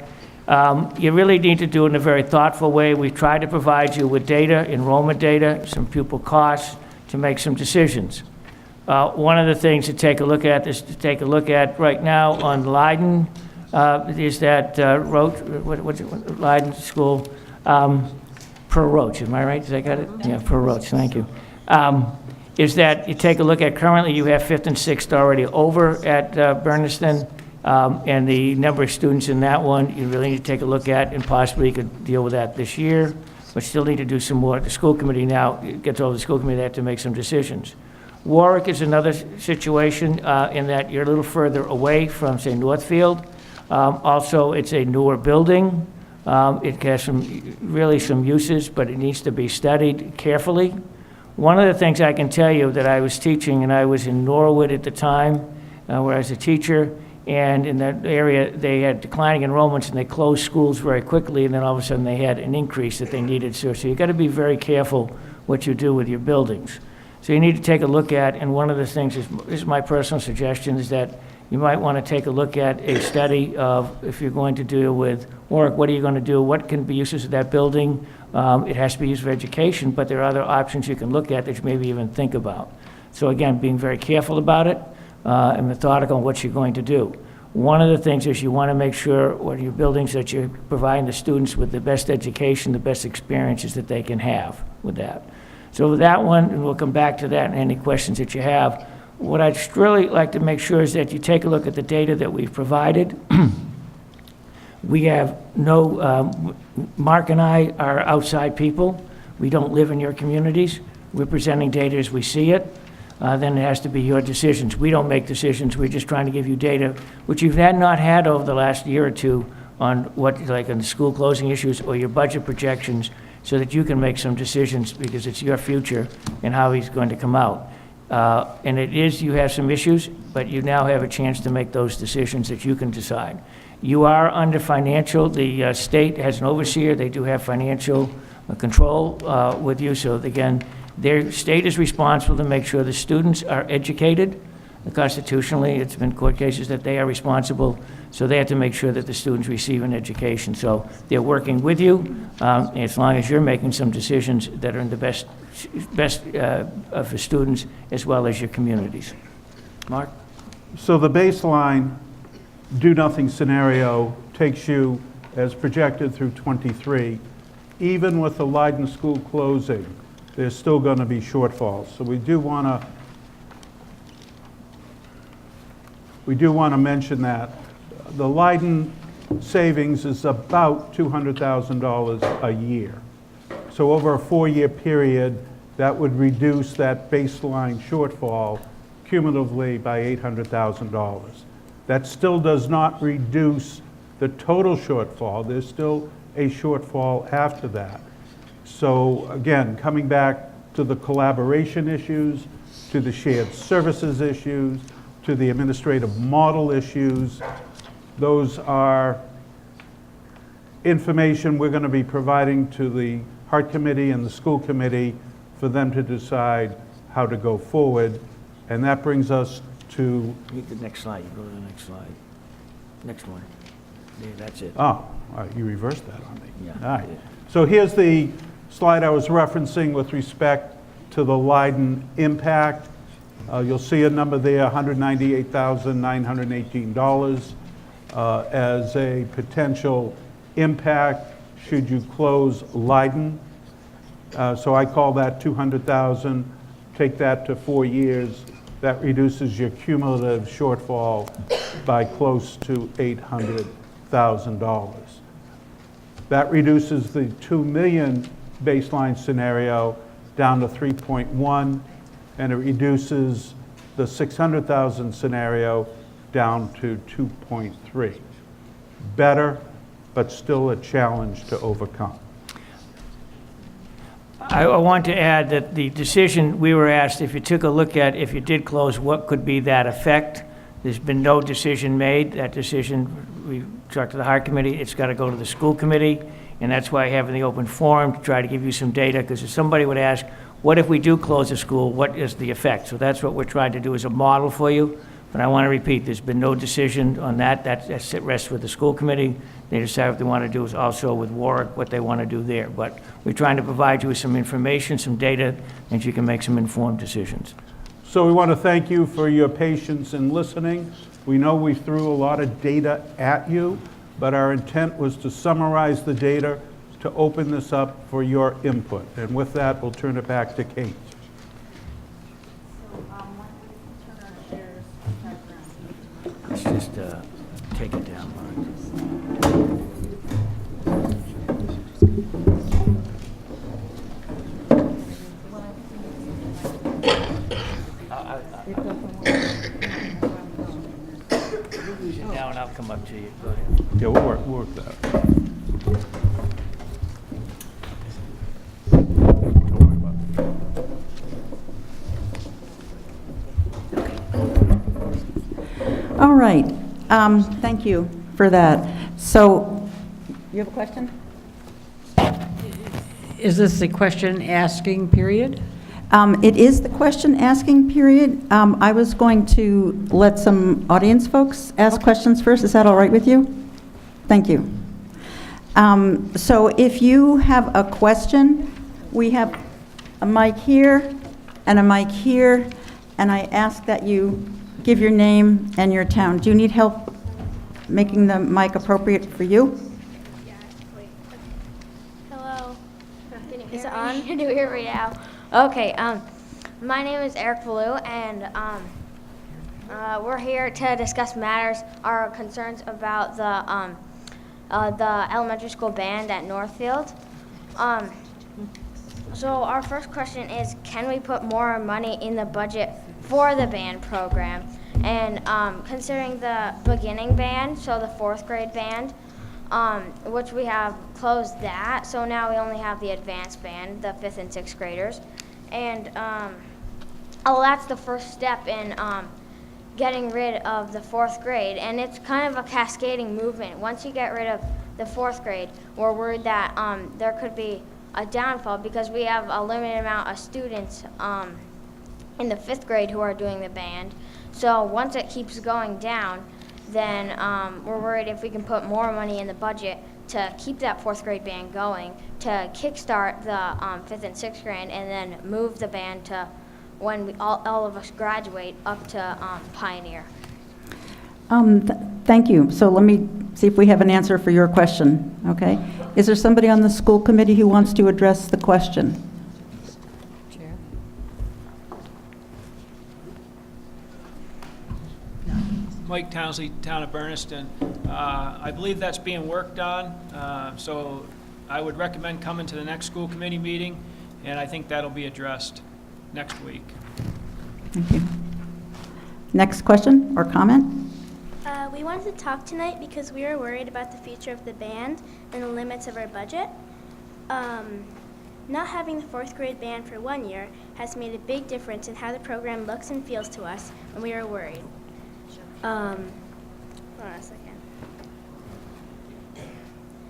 you really need to do it in a very thoughtful way. We've tried to provide you with data, enrollment data, some pupil costs, to make some decisions. One of the things to take a look at is to take a look at right now on Leyden, is that Leyden School, per Roach, am I right? Did I got it? Yeah, per Roach, thank you. Is that you take a look at currently you have 5th and 6th already over at Bernardston, and the number of students in that one you really need to take a look at, and possibly you could deal with that this year, but still need to do some more. The school committee now, it gets over the school committee, they have to make some decisions. Warwick is another situation in that you're a little further away from, say, Northfield. Also, it's a newer building. It has some uses, but it needs to be studied carefully. One of the things I can tell you that I was teaching, and I was in Norwood at the time, where I was a teacher, and in that area they had declining enrollments, and they closed schools very quickly, and then all of a sudden they had an increase that they needed. So you've got to be very careful what you do with your buildings. So you need to take a look at, and one of the things is my personal suggestion, is that you might want to take a look at a study of, if you're going to deal with work, what are you going to do? What can be uses of that building? It has to be used for education, but there are other options you can look at that you maybe even think about. So again, being very careful about it and methodical on what you're going to do. One of the things is you want to make sure what your buildings that you're providing the students with the best education, the best experiences that they can have with that. So with that one, and we'll come back to that and any questions that you have, what I'd really like to make sure is that you take a look at the data that we've provided. We have Mark and I are outside people. We don't live in your communities. We're presenting data as we see it. Then it has to be your decisions. We don't make decisions. We're just trying to give you data, which you've not had over the last year or two on what, like on the school closing issues or your budget projections, so that you can make some decisions because it's your future and how he's going to come out. And it is, you have some issues, but you now have a chance to make those decisions that you can decide. You are under financial, the state has an overseer, they do have financial control with you, so again, their state is responsible to make sure the students are educated, Constitutionally, it's been court cases that they are responsible, so they have to make sure that the students receive an education. So they're working with you, as long as you're making some decisions that are in the best for students as well as your communities. Mark? So the baseline do-nothing scenario takes you, as projected, through '23. Even with the Leyden School closing, there's still going to be shortfalls. So we do want to mention that. The Leyden savings is about $200,000 a year. So over a 4-year period, that would reduce that baseline shortfall cumulatively by $800,000. That still does not reduce the total shortfall. There's still a shortfall after that. So again, coming back to the collaboration issues, to the shared services issues, to the administrative model issues, those are information we're going to be providing to the Heart Committee and the School Committee for them to decide how to go forward. And that brings us to... The next slide. You go to the next slide. Next one. Yeah, that's it. Oh, all right, you reversed that on me. Yeah. All right. So here's the slide I was referencing with respect to the Leyden impact. You'll see a number there, $198,918 as a potential impact should you close Leyden. So I call that 200,000. Take that to 4 years. That reduces your cumulative shortfall by close to $800,000. That reduces the 2 million baseline scenario down to 3.1, and it reduces the 600,000 scenario down to 2.3. Better, but still a challenge to overcome. I want to add that the decision, we were asked if you took a look at, if you did close, what could be that effect? There's been no decision made. That decision, we talked to the Heart Committee, it's got to go to the School Committee, and that's why having the open forum to try to give you some data, because if somebody would ask, what if we do close a school, what is the effect? So that's what we're trying to do as a model for you. But I want to repeat, there's been no decision on that. That rests with the School Committee. They decide what they want to do is also with Warwick, what they want to do there. But we're trying to provide you with some information, some data, and you can make some informed decisions. So we want to thank you for your patience in listening. We know we threw a lot of data at you, but our intent was to summarize the data to open this up for your input. And with that, we'll turn it back to Kate. Let's just take it down, Mark. You lose it now and I'll come up to you. Go ahead. Yeah, we'll work that. All right, thank you for that. So, you have a question? Is this the question asking period? It is the question asking period. I was going to let some audience folks ask questions first. Is that all right with you? Thank you. So if you have a question, we have a mic here and a mic here, and I ask that you give your name and your town. Do you need help making the mic appropriate for you? Hello. Is it on? Do we hear me now? Okay. My name is Eric Ballou, and we're here to discuss our concerns about the elementary school band at Northfield. So our first question is, can we put more money in the budget for the band program? And considering the beginning band, so the 4th grade band, which we have closed that, so now we only have the advanced band, the 5th and 6th graders. And that's the first step in getting rid of the 4th grade, and it's kind of a cascading movement. Once you get rid of the 4th grade, we're worried that there could be a downfall because we have a limited amount of students in the 5th grade who are doing the band. So once it keeps going down, then we're worried if we can put more money in the budget to keep that fourth grade band going, to kickstart the fifth and sixth grade, and then move the band to when we all of us graduate up to Pioneer. Thank you. So let me see if we have an answer for your question, okay? Is there somebody on the school committee who wants to address the question? Mike Townsley, Town of Bernardston. I believe that's being worked on, so I would recommend coming to the next school committee meeting, and I think that'll be addressed next week. Thank you. Next question or comment? We wanted to talk tonight because we were worried about the future of the band and the limits of our budget. Not having the fourth grade band for 1 year has made a big difference in how the program looks and feels to us, and we are worried. Hold on a second.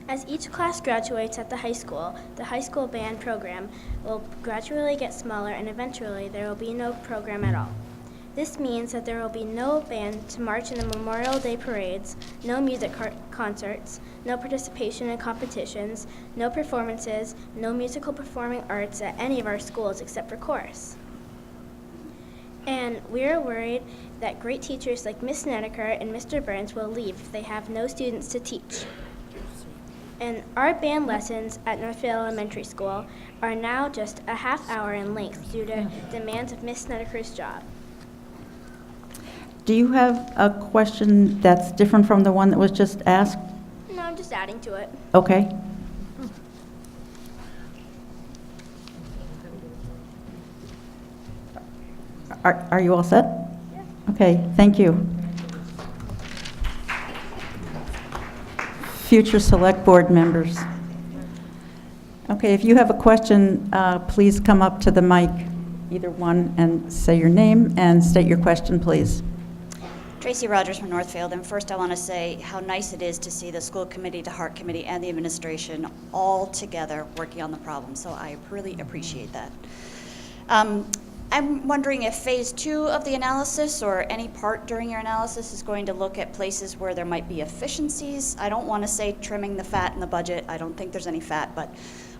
As each class graduates at the high school band program will gradually get smaller, and eventually there will be no program at all. This means that there will be no band to march in the Memorial Day parades, no music concerts, no participation in competitions, no performances, no musical performing arts at any of our schools except for chorus. And we are worried that great teachers like Miss Snedeker and Mr. Burns will leave if they have no students to teach. And our band lessons at Northfield Elementary School are now just a half hour in length due to demands of Miss Snedeker's job. Do you have a question that's different from the one that was just asked? No, I'm just adding to it. Okay. Are you all set? Yeah. Okay, thank you. Future select board members. Okay, if you have a question, please come up to the mic, either one, and say your name and state your question, please. Tracy Rogers from Northfield, and first I want to say how nice it is to see the school committee, the Heart Committee, and the administration all together working on the problem, so I really appreciate that. I'm wondering if phase 2 of the analysis or any part during your analysis is going to look at places where there might be efficiencies. I don't want to say trimming the fat in the budget. I don't think there's any fat, but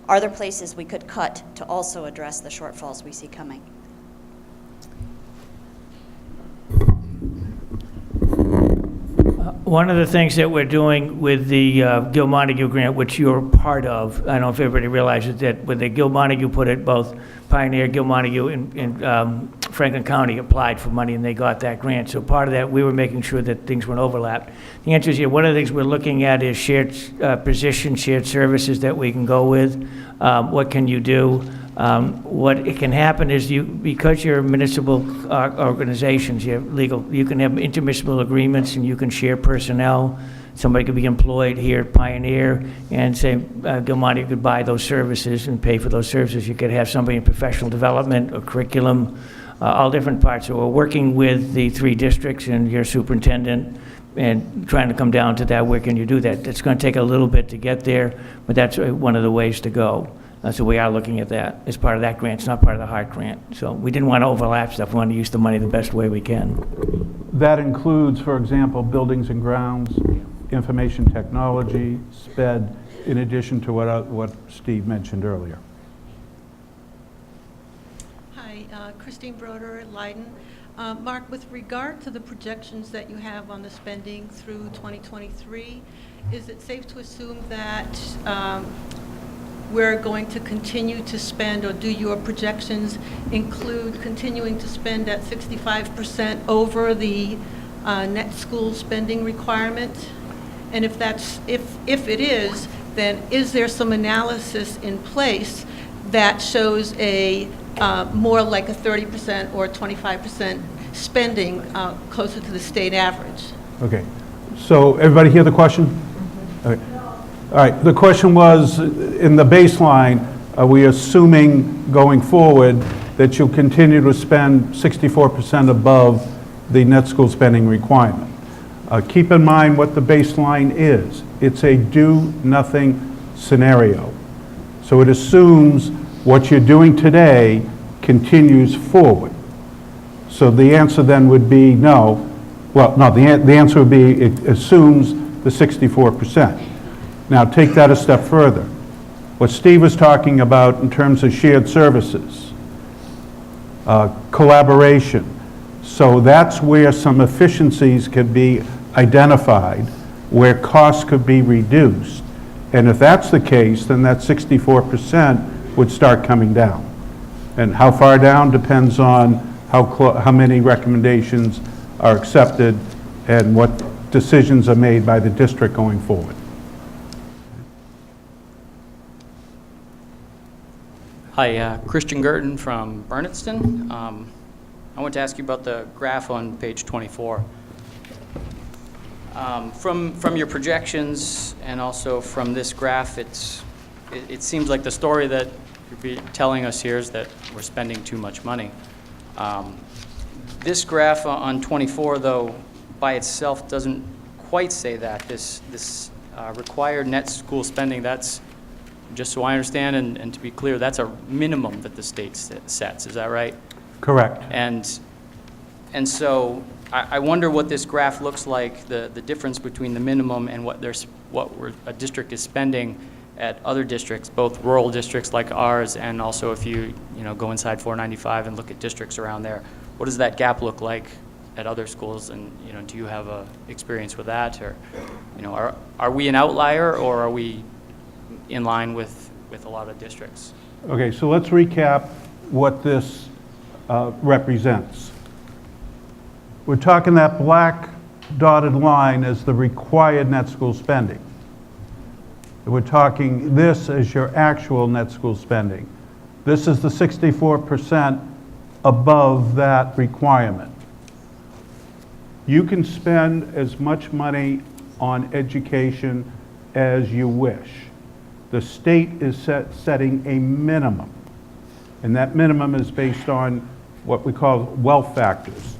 are there places we could cut to also address the shortfalls we see coming? One of the things that we're doing with the Gil Montague grant, which you're part of, I don't know if everybody realizes that when the Gil Montague put it, both Pioneer, Gil Montague, and Franklin County applied for money and they got that grant. So part of that, we were making sure that things weren't overlapped. The answer is, yeah, one of the things we're looking at is shared positions, shared services that we can go with. What can you do? What it can happen is because you're municipal organizations, you have you can have intermunicipal agreements and you can share personnel. Somebody could be employed here at Pioneer and say, Gil Montague could buy those services and pay for those services. You could have somebody in professional development or curriculum, all different parts. So we're working with the 3 districts and your superintendent and trying to come down to that. Where can you do that? It's going to take a little bit to get there, but that's one of the ways to go. So we are looking at that as part of that grant. It's not part of the Heart grant. So we didn't want to overlap stuff. We want to use the money the best way we can. That includes, for example, buildings and grounds, information technology, SPED, in addition to what Steve mentioned earlier. Hi, Christine Broder, Leyden. Mark, with regard to the projections that you have on the spending through 2023, is it safe to assume that we're going to continue to spend, or do your projections include continuing to spend at 65% over the net school spending requirement? And if it is, then is there some analysis in place that shows a more like a 30% or 25% spending closer to the state average? Okay. So everybody hear the question? Okay. All right. The question was, in the baseline, are we assuming going forward that you'll continue to spend 64% above the net school spending requirement? Keep in mind what the baseline is. It's a do-nothing scenario. So it assumes what you're doing today continues forward. So the answer then would be no. Well, no, the answer would be it assumes the 64%. Now, take that a step further. What Steve was talking about in terms of shared services, collaboration. So that's where some efficiencies could be identified, where costs could be reduced. And if that's the case, then that 64% would start coming down. And how far down depends on how many recommendations are accepted and what decisions are made by the district going forward. Hi, Christian Gerton from Bernardston. I want to ask you about the graph on page 24. From your projections and also from this graph, it seems like the story that you're telling us here is that we're spending too much money. This graph on 24, though, by itself doesn't quite say that. This required net school spending, that's, just so I understand and to be clear, that's a minimum that the state sets. Is that right? Correct. And so I wonder what this graph looks like, the difference between the minimum and what a district is spending at other districts, both rural districts like ours, and also if you go inside 495 and look at districts around there. What does that gap look like at other schools? And do you have experience with that, or are we an outlier, or are we in line with a lot of districts? Okay, so let's recap what this represents. We're talking that black dotted line as the required net school spending. We're talking this as your actual net school spending. This is the 64% above that requirement. You can spend as much money on education as you wish. The state is setting a minimum, and that minimum is based on what we call wealth factors.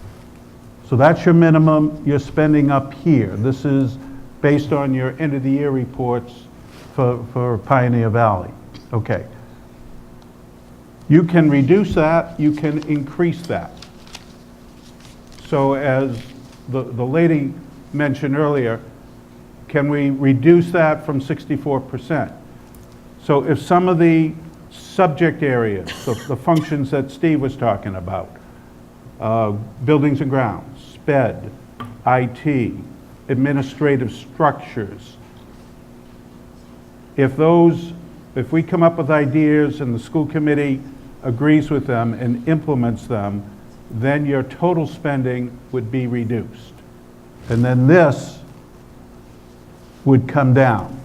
So that's your minimum you're spending up here. This is based on your end of the year reports for Pioneer Valley. Okay. You can reduce that, you can increase that. So as the lady mentioned earlier, can we reduce that from 64%? So if some of the subject areas, the functions that Steve was talking about, buildings and grounds, SPED, IT, administrative structures, if we come up with ideas and the school committee agrees with them and implements them, then your total spending would be reduced. And then this would come down.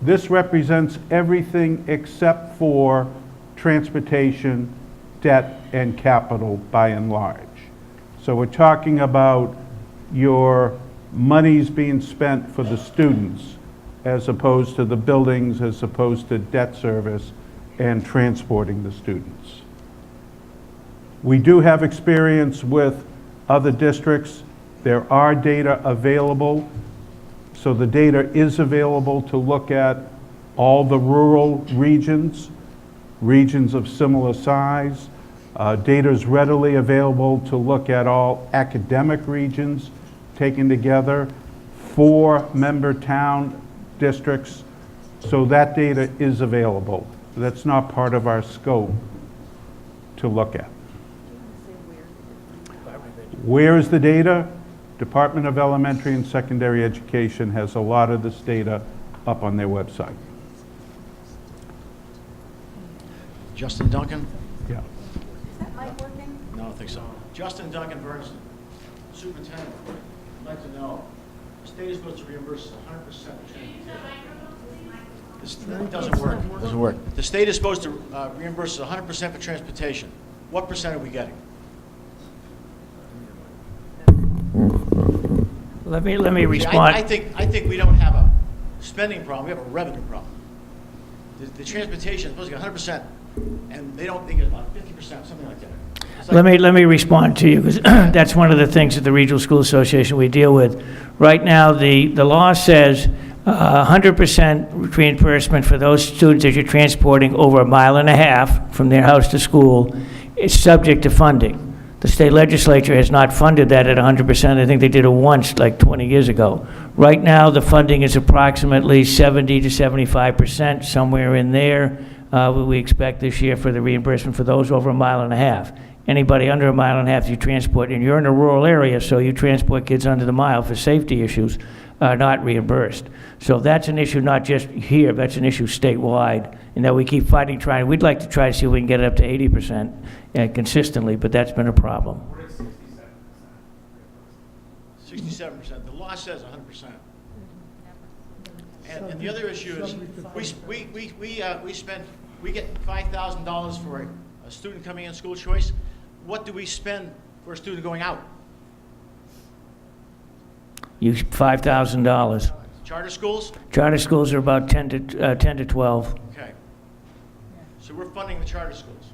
This represents everything except for transportation, debt, and capital by and large. So we're talking about your monies being spent for the students as opposed to the buildings, as opposed to debt service and transporting the students. We do have experience with other districts. There are data available. So the data is available to look at all the rural regions, regions of similar size. Data is readily available to look at all academic regions taken together, 4 member town districts. So that data is available. That's not part of our scope to look at. Where is the data? Department of Elementary and Secondary Education has a lot of this data up on their website. Justin Duncan? Yeah. Is that mic working? No, I don't think so. Justin Duncan, Bernardston, Superintendent. I'd like to know, the state is supposed to reimburse us 100% of transportation. It doesn't work. It doesn't work. The state is supposed to reimburse us 100% for transportation. What percent are we getting? Let me respond. I think we don't have a spending problem. We have a revenue problem. The transportation is supposed to get 100%, and they don't think it's about 50%, something like that. Let me respond to you, because that's one of the things at the Regional School Association we deal with. Right now, the law says 100% reimbursement for those students that you're transporting over 1.5 miles from their house to school is subject to funding. The state legislature has not funded that at 100%. I think they did it once, like 20 years ago. Right now, the funding is approximately 70 to 75%, somewhere in there. We expect this year for the reimbursement for those over 1.5 miles. Anybody under 1.5 miles you transport, and you're in a rural area, so you transport kids under the mile for safety issues, are not reimbursed. So that's an issue not just here, that's an issue statewide, and that we keep fighting, trying. We'd like to try to see if we can get it up to 80% consistently, but that's been a problem. We're at 67%. The law says 100%. And the other issue is, we get $5,000 for a student coming in school choice. What do we spend for a student going out? $5,000. Charter schools? Charter schools are about 10 to 12. Okay. So we're funding the charter schools.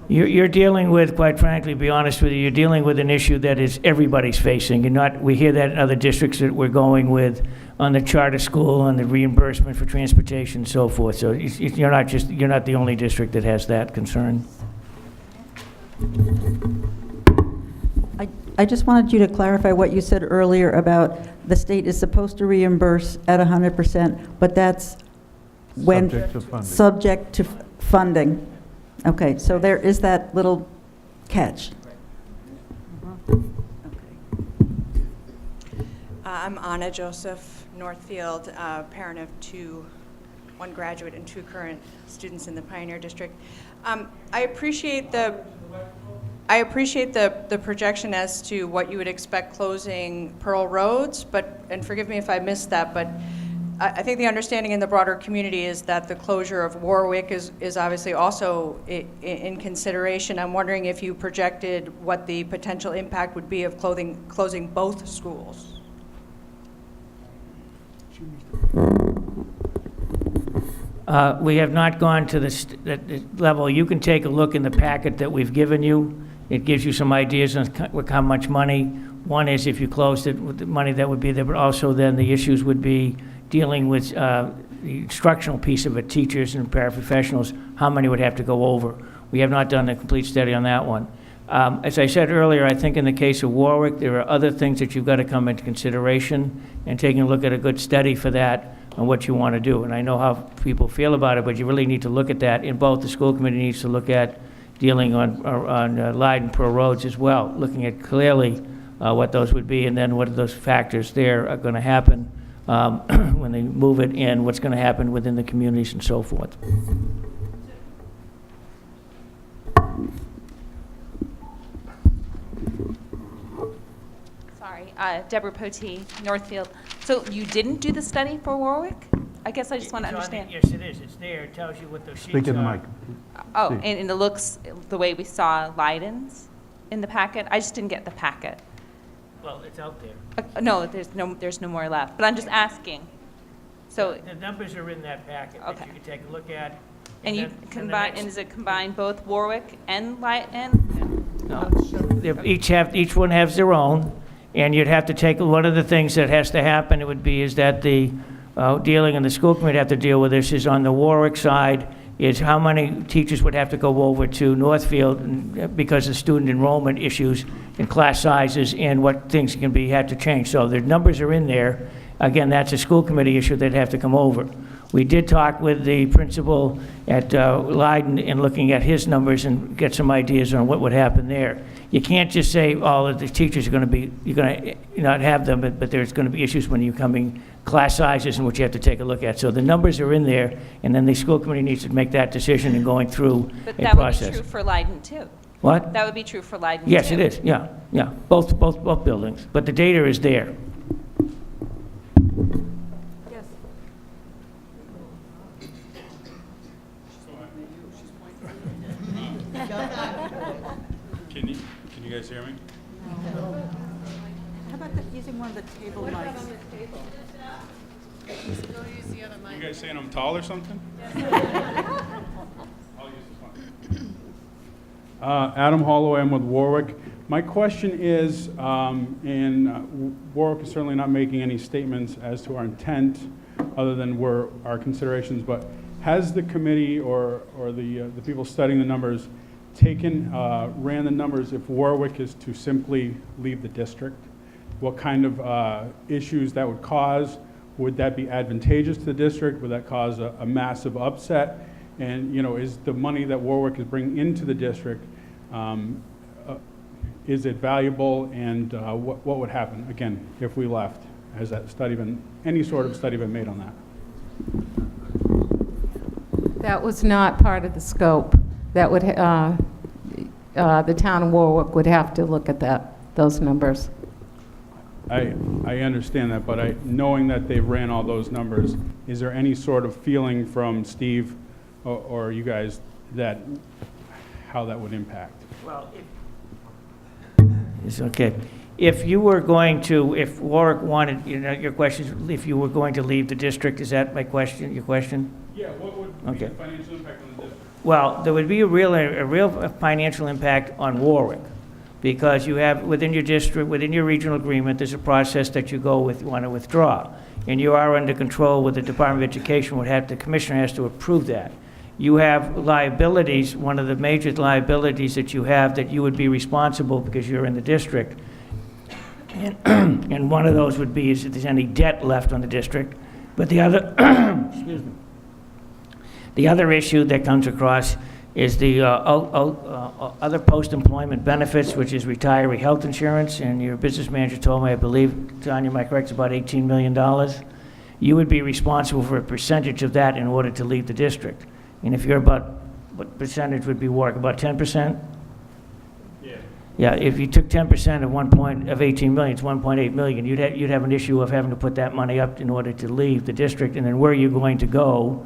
You're dealing with, quite frankly, to be honest with you, you're dealing with an issue that is everybody's facing. We hear that in other districts that we're going with on the charter school, on the reimbursement for transportation and so forth. So you're not the only district that has that concern. I just wanted you to clarify what you said earlier about the state is supposed to reimburse at 100%, but that's when subject to funding. Okay, so there is that little catch. I'm Anna Joseph, Northfield, parent of one graduate and 2 current students in the Pioneer District. I appreciate the projection as to what you would expect closing Pearl Roads, and forgive me if I missed that, but I think the understanding in the broader community is that the closure of Warwick is obviously also in consideration. I'm wondering if you projected what the potential impact would be of closing both schools. We have not gone to the level. You can take a look in the packet that we've given you. It gives you some ideas on how much money. One is if you closed it with the money that would be there, but also then the issues would be dealing with the instructional piece of it, teachers and paraprofessionals, how many would have to go over. We have not done a complete study on that one. As I said earlier, I think in the case of Warwick, there are other things that you've got to come into consideration, and taking a look at a good study for that and what you want to do. And I know how people feel about it, but you really need to look at that. In both, the school committee needs to look at dealing on Leyden Pearl Roads as well, looking at clearly what those would be, and then what are those factors there are going to happen when they move it, and what's going to happen within the communities and so forth. Sorry, Deborah Potee, Northfield. So you didn't do the study for Warwick? I guess I just want to understand. Yes, it is. It's there. It tells you what those sheets are. Speak in the mic. Oh, and it looks the way we saw Leyden's in the packet. I just didn't get the packet. Well, it's out there. No, there's no more left. But I'm just asking. So The numbers are in that packet that you can take a look at. and you then- and the combine, next- and does it combine both Warwick and Leyden? No. Each one has their own, and you'd have to take, one of the things that has to happen, it would be, is that the dealing, and the school committee have to deal with this, is on the Warwick side, is how many teachers would have to go over to Northfield because of student enrollment issues and class sizes and what things had to change. So the numbers are in there. Again, that's a school committee issue that'd have to come over. We did talk with the principal at Leyden in looking at his numbers and get some ideas on what would happen there. You can't just say all of the teachers are going to be, you're going to not have them, but there's going to be issues when you're coming, class sizes and what you have to take a look at. So the numbers are in there, and then the school committee needs to make that decision in going through But a that process. would be true for Leyden too. What? That would be true for Leyden too. Yes, it is, yeah, both buildings, but the data is there. Can you guys hear me? How about using one of the table mics? You guys saying I'm tall or something? I'll use this one. Adam Holloway, I'm with Warwick. My question is, Warwick is certainly not making any statements as to our intent other than our considerations, but has the committee or the people studying the numbers ran the numbers, if Warwick is to simply leave the district, what kind of issues that would cause? Would that be advantageous to the district? Would that cause a massive upset? And, you know, is the money that Warwick is bringing into the district, is it valuable? And what would happen, again, if we left? Has that study been, any sort of study been made on that? That was not part of the scope. That would, the town of Warwick would have to look at those numbers. I understand that, but knowing that they ran all those numbers, is there any sort of feeling from Steve or you guys that how that would impact? Well, it's okay. If you were going to, if Warwick wanted, you know, your question is if you were going to leave the district, is that my question, your question? Yeah, what would be the financial impact on the district? Well, there would be a real financial impact on Warwick, because you have, within your district, within your regional agreement, there's a process that you want to withdraw. And you are under control with the Department of Education, the commissioner has to approve that. You have liabilities, one of the major liabilities that you have that you would be responsible because you're in the district. And one of those would be is if there's any debt left on the district. But the other, excuse me, the other issue that comes across is the other post-employment benefits, which is retiree health insurance, and your business manager told me, I believe, Tanya, am I correct, it's about $18 million. You would be responsible for a percentage of that in order to leave the district. And if you're what percentage would be work, about 10%? Yeah. Yeah, if you took 10% of 18 million, it's 1.8 million. You'd have an issue of having to put that money up in order to leave the district, and then where are you going to go?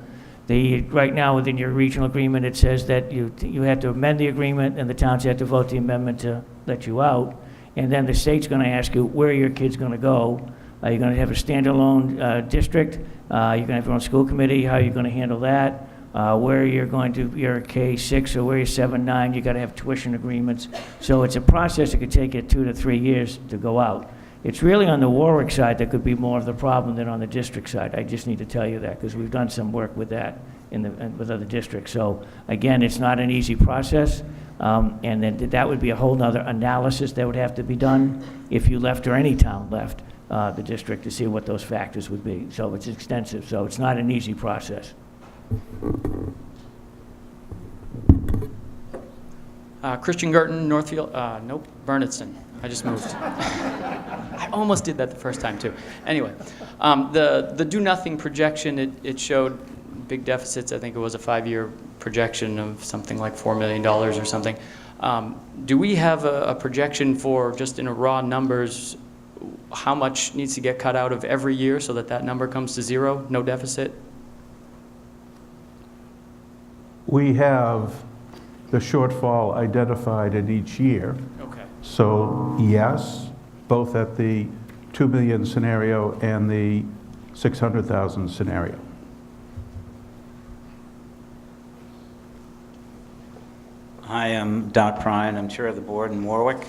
Right now, within your regional agreement, it says that you have to amend the agreement, and the towns have to vote the amendment to let you out. And then the state's going to ask you, where are your kids going to go? Are you going to have a standalone district? You're going to have your own school committee? How are you going to handle that? Where you're going to, you're K-6 or where you're 7-9, you got to have tuition agreements. So it's a process that could take you 2 to 3 years to go out. It's really on the Warwick side that could be more of the problem than on the district side. I just need to tell you that because we've done some work with that with other districts. So again, it's not an easy process, and then that would be a whole nother analysis that would have to be done if you left or any town left the district to see what those factors would be. So it's extensive. So it's not an easy process. Christian Girton, Northfield, nope, Bernardston. I just moved. I almost did that the first time too. Anyway, the do-nothing projection, it showed big deficits. I think it was a 5-year projection of something like $4 million or something. Do we have a projection for, just in a raw numbers, how much needs to get cut out of every year so that number comes to zero, no deficit? We have the shortfall identified in each year. Okay. So yes, both at the 2 million scenario and the 600,000 scenario. Hi, I'm Dot Prine. I'm chair of the board in Warwick.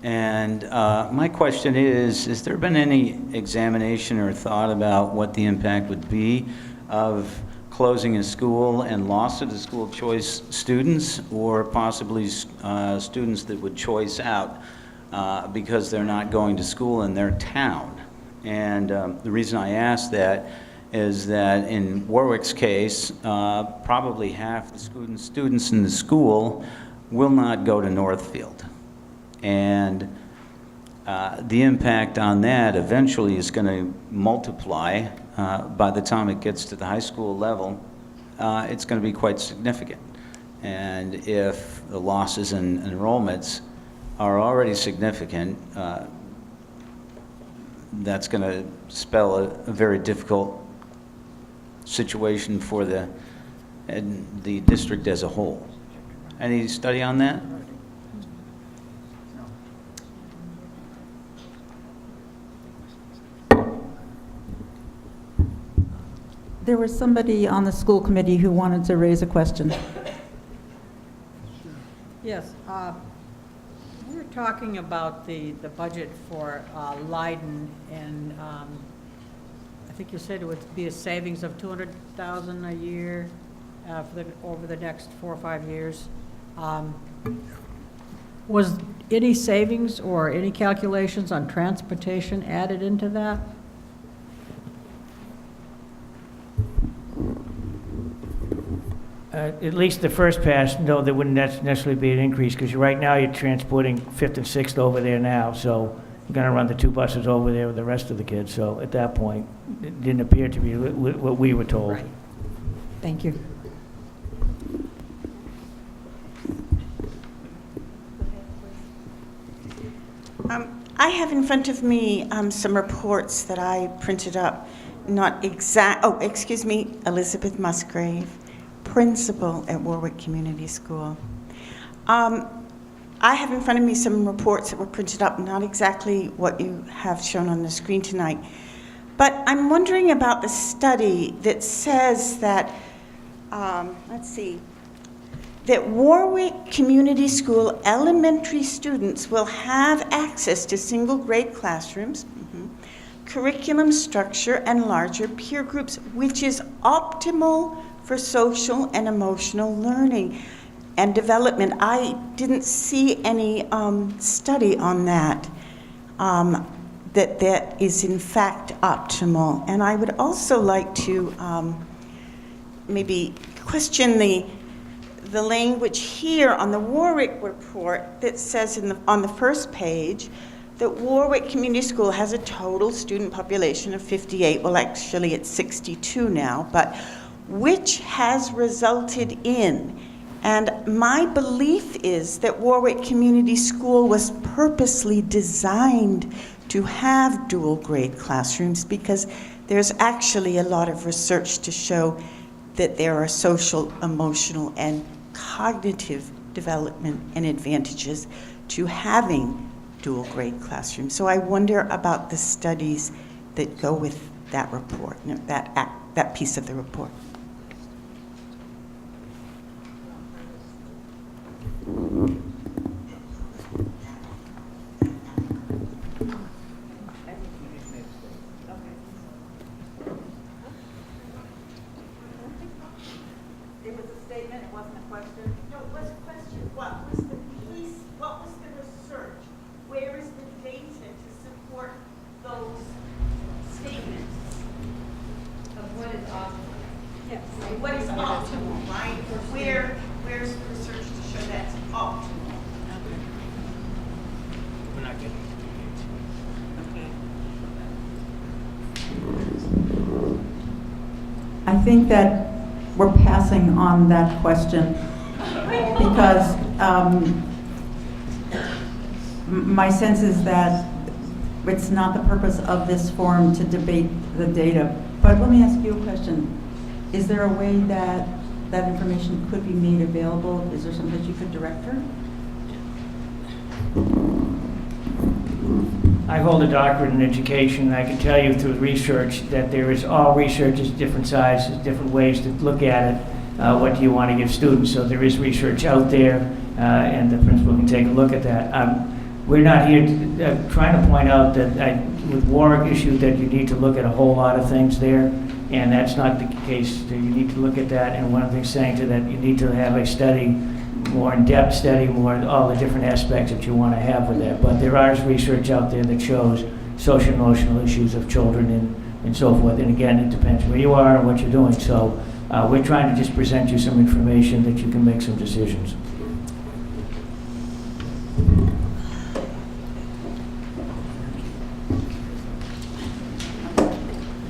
And my question is there been any examination or thought about what the impact would be of closing a school and loss of the school choice students, or possibly students that would choice out because they're not going to school in their town? And the reason I ask that is that in Warwick's case, probably half the students in the school will not go to Northfield. And the impact on that eventually is going to multiply. By the time it gets to the high school level, it's going to be quite significant. And if the losses in enrollments are already significant, that's going to spell a very difficult situation for the district as a whole. Any study on that? There was somebody on the school committee who wanted to raise a question. Yes. We were talking about the budget for Leyden, and I think you said it would be a savings of $200,000 a year over the next 4 or 5 years. Was any savings or any calculations on transportation added into that? At least the first pass, no, there wouldn't necessarily be an increase, because right now you're transporting 5th and 6th over there now, so you're going to run the 2 buses over there with the rest of the kids. So at that point, it didn't appear to be what we were told. Right. Thank you. I have in front of me some reports that I printed up. Not exact, oh, excuse me, Elizabeth Musgrave, principal at Warwick Community School. I have in front of me some reports that were printed up, not exactly what you have shown on the screen tonight. But I'm wondering about the study that says that, that Warwick Community School elementary students will have access to single grade classrooms, curriculum structure, and larger peer groups, which is optimal for social and emotional learning and development. I didn't see any study on that, that is in fact optimal. And I would also like to maybe question the language here on the Warwick report that says on the first page that Warwick Community School has a total student population of 58. Well, actually it's 62 now, but which has resulted in, and my belief is that Warwick Community School was purposely designed to have dual grade classrooms, because there's actually a lot of research to show that there are social, emotional, and cognitive development and advantages to having dual grade classrooms. So I wonder about the studies that go with that report, that piece of the report. It was a statement, it wasn't a question? No, it was a question. What was the piece, what was the research? Where is the data to support those statements? Of what is optimal? Yes. What is optimal, right? Where's the research to show that's optimal? We're not getting I think that we're passing on that question because my sense is that it's not the purpose of this forum to debate the data. But let me ask you a question. Is there a way that that information could be made available? Is there something that you could direct her? I hold a doctorate in education, and I can tell you through research that there is, all research is different sizes, different ways to look at it. What do you want to give students? So there is research out there, and the principal can take a look at that. We're not here trying to point out that with Warwick issue that you need to look at a whole lot of things there, and that's not the case. You need to look at that, and one of the things saying to that, you need to have a study, more in-depth study, more all the different aspects that you want to have with that. But there is research out there that shows social emotional issues of children and so forth. And again, it depends where you are and what you're doing. So we're trying to just present you some information that you can make some decisions.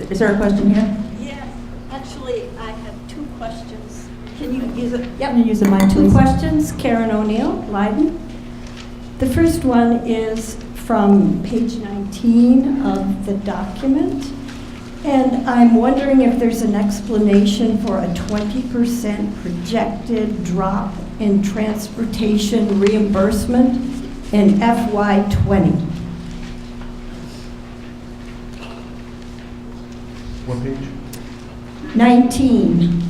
Is there a question here? Yes, actually, I have two questions. Can you use it? Yep. Can you use the mic, Two please? questions, Karen O'Neill, Leyden. The first one is from page 19 of the document. And I'm wondering if there's an explanation for a 20% projected drop in transportation reimbursement in FY20. What page? 19.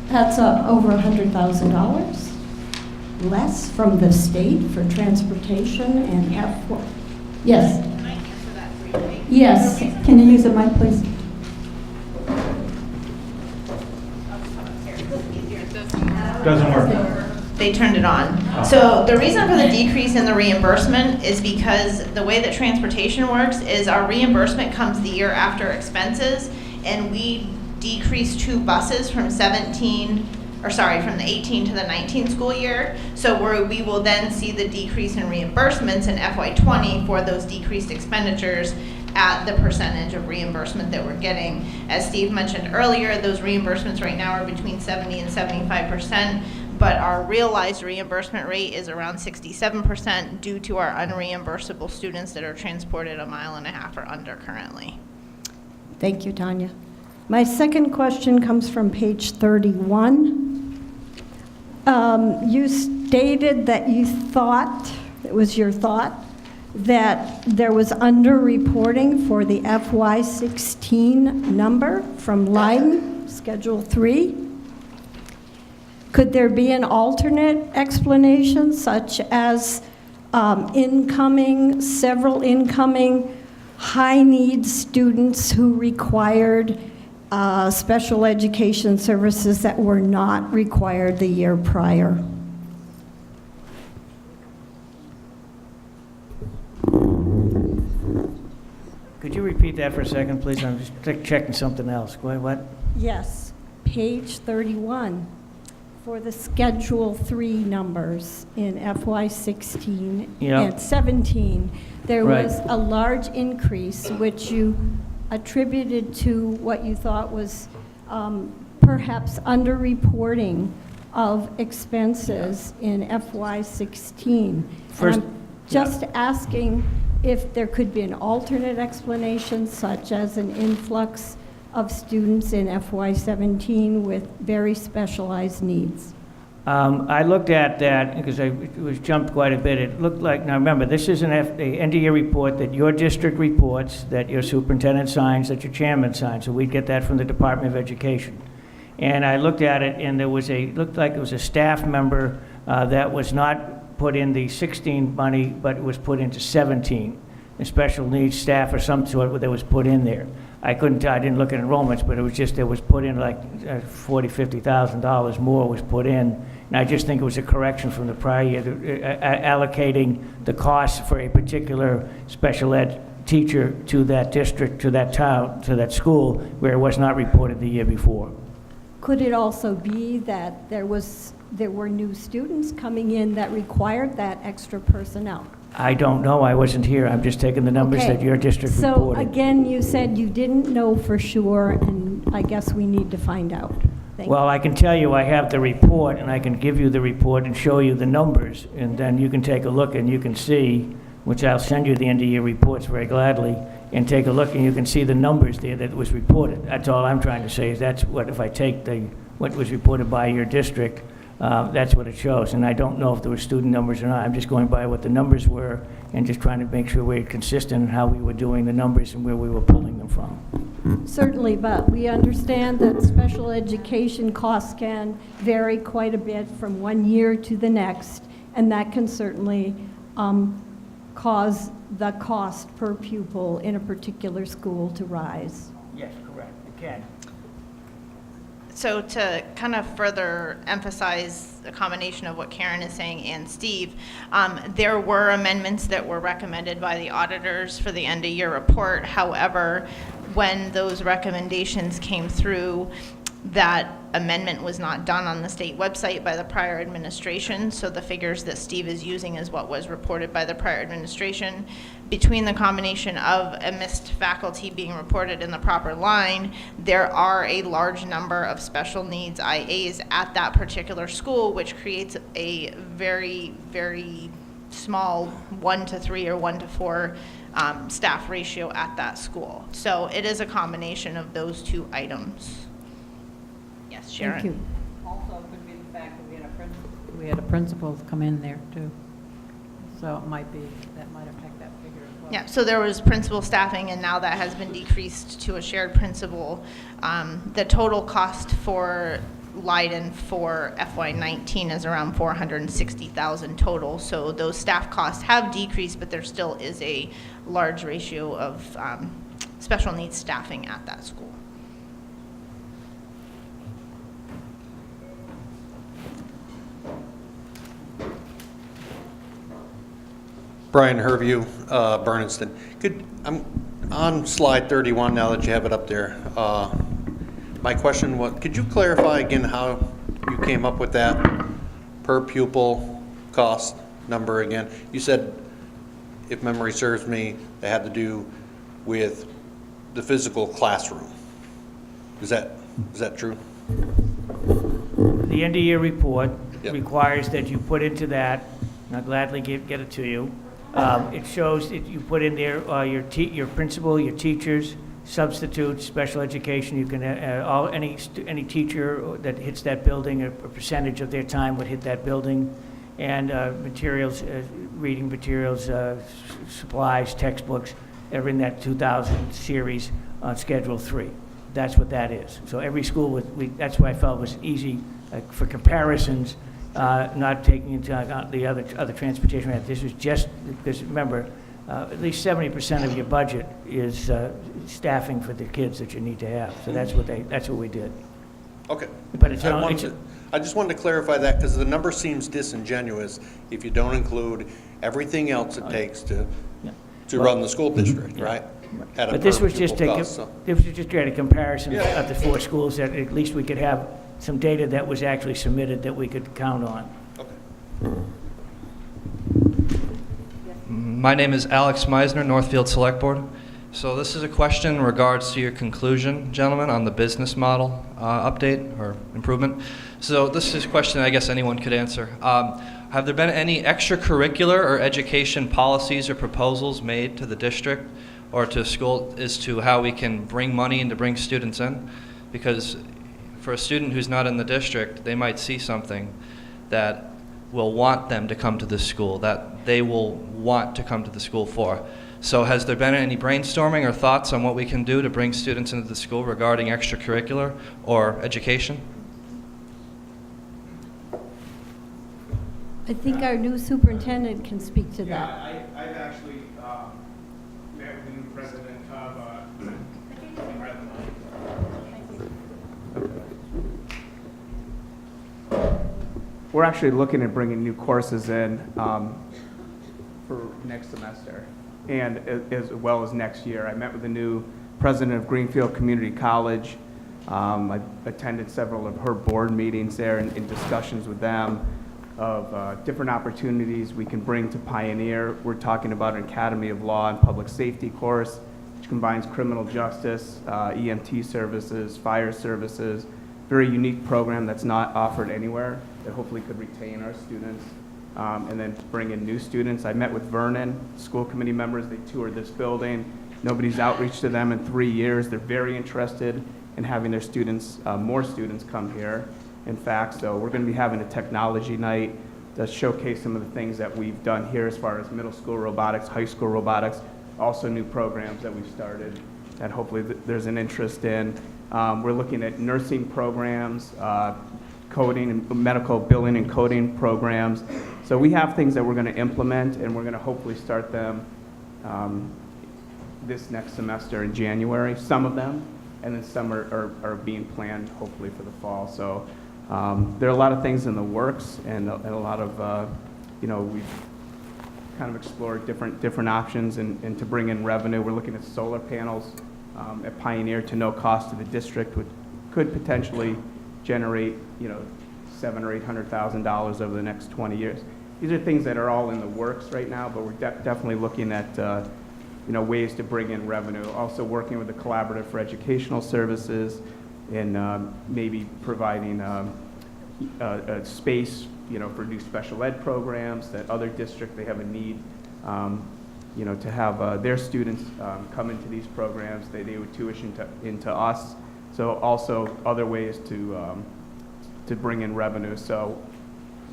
That's over $100,000 less from the state for transportation and yes. Yes. Can you use the mic, please? Doesn't work. They turned it on. So the reason for the decrease in the reimbursement is because the way that transportation works is our reimbursement comes the year after expenses, and we decreased 2 buses from from the 18 to the 19 school year. So we will then see the decrease in reimbursements in FY20 for those decreased expenditures at the percentage of reimbursement that we're getting. As Steve mentioned earlier, those reimbursements right now are between 70 and 75%, but our realized reimbursement rate is around 67% due to our unreimbursable students that are transported 1.5 miles or under currently. Thank you, Tanya. My second question comes from page 31. You stated that you thought, it was your thought, that there was underreporting for the FY16 number from Leyden, Schedule 3. Could there be an alternate explanation, such as several incoming high-needs students who required special education services that were not required the year prior? Could you repeat that for a second, please? I'm just checking something else. Go ahead, what? Yes, page 31. For the Schedule 3 numbers in FY16 and 17, there was a large increase, which you attributed to what you thought was perhaps underreporting of expenses in FY16. First, I'm just asking if there could be an alternate explanation, such as an influx of students in FY17 with very specialized needs. I looked at that because it was jumped quite a bit. It looked like, now remember, this is an end-of-year report that your district reports, that your superintendent signs, that your chairman signs. So we get that from the Department of Education. And I looked at it, and there was looked like it was a staff member that was not put in the 16 money, but it was put into 17. A special needs staff or some sort that was put in there. I didn't look at enrollments, but it was just, it was put in like $40,000, $50,000 more was put in. And I just think it was a correction from the prior year, allocating the cost for a particular special ed teacher to that district, to that town, to that school, where it was not reported the year before. Could it also be that there were new students coming in that required that extra personnel? I don't know. I wasn't here. I'm just taking the numbers that your district reported. So again, you said you didn't know for sure, and I guess we need to find out. Well, I can tell you I have the report, and I can give you the report and show you the numbers, and then you can take a look and you can see, which I'll send you the end-of-year reports very gladly, and take a look and you can see the numbers there that was reported. That's all I'm trying to say, is that's what, if I take what was reported by your district, that's what it shows. And I don't know if there were student numbers or not. I'm just going by what the numbers were and just trying to make sure we're consistent in how we were doing the numbers and where we were pulling them from. Certainly, but we understand that special education costs can vary quite a bit from one year to the next, and that can certainly cause the cost per pupil in a particular school to rise. Yes, correct. It can. So to kind of further emphasize a combination of what Karen is saying and Steve, there were amendments that were recommended by the auditors for the end-of-year report. However, when those recommendations came through, that amendment was not done on the state website by the prior administration, so the figures that Steve is using is what was reported by the prior administration. Between the combination of a missed faculty being reported in the proper line, there are a large number of special needs IAs at that particular school, which creates a very, very small 1 to 3 or 1 to 4 staff ratio at that school. So it is a combination of those two items. Yes, Sharon. Thank you. Also, it could be the fact that we had a principal come in there too. So it might be, that might affect that figure as well. Yeah, so there was principal staffing, and now that has been decreased to a shared principal. The total cost for Leyden for FY19 is around $460,000 total. So those staff costs have decreased, but there still is a large ratio of special needs staffing at that school. Brian Herview, Bernardston. I'm on slide 31 now that you have it up there. My question was, could you clarify again how you came up with that per pupil cost number again? You said, if memory serves me, they had to do with the physical classroom. Is that true? The end-of-year report requires that you put into that, and I'll gladly get it to you. It shows that you put in there your principal, your teachers, substitutes, special education. You can any teacher that hits that building, a percentage of their time would hit that building, and materials, reading materials, supplies, textbooks, are in that 2000 series on Schedule 3. That's what that is. So every school that's why I felt it was easy for comparisons, not taking into account the other transportation. This is just because remember, at least 70% of your budget is staffing for the kids that you need to have. So that's what we did. Okay. But it's I just wanted to clarify that because the number seems disingenuous if you don't include everything else it takes to run the school district, right? But this was just a comparison of the 4 schools that at least we could have some data that was actually submitted that we could count on. My name is Alex Meisner, Northfield Select Board. So this is a question in regards to your conclusion, gentlemen, on the business model update or improvement. So this is a question I guess anyone could answer. Have there been any extracurricular or education policies or proposals made to the district or to school as to how we can bring money in to bring students in? Because for a student who's not in the district, they might see something that will want them to come to this school, that they will want to come to the school for. So has there been any brainstorming or thoughts on what we can do to bring students into the school regarding extracurricular or education? I think our new superintendent can speak to that. Yeah, I've actually met with the new president of, we're actually looking at bringing new courses in for next semester and as well as next year. I met with the new president of Greenfield Community College. I attended several of her board meetings there and in discussions with them of different opportunities we can bring to Pioneer. We're talking about an Academy of Law and Public Safety course, which combines criminal justice, EMT services, fire services, very unique program that's not offered anywhere that hopefully could retain our students and then bring in new students. I met with Vernon, school committee members. They toured this building. Nobody's outreached to them in 3 years. They're very interested in having their students, more students come here. In fact, so we're going to be having a technology night to showcase some of the things that we've done here as far as middle school robotics, high school robotics, also new programs that we've started that hopefully there's an interest in. We're looking at nursing programs, coding and medical billing and coding programs. So we have things that we're going to implement and we're going to hopefully start them this next semester in January, some of them, and then some are being planned hopefully for the fall. So there are a lot of things in the works and a lot of, we've kind of explored different options and to bring in revenue. We're looking at solar panels at Pioneer to no cost to the district, which could potentially generate, $700,000 or $800,000 over the next 20 years. These are things that are all in the works right now, but we're definitely looking at, ways to bring in revenue. Also working with the Collaborative for Educational Services and maybe providing a space, for new special ed programs that other districts, they have a need, to have their students come into these programs. They would tuition into us. So also other ways to bring in revenue. So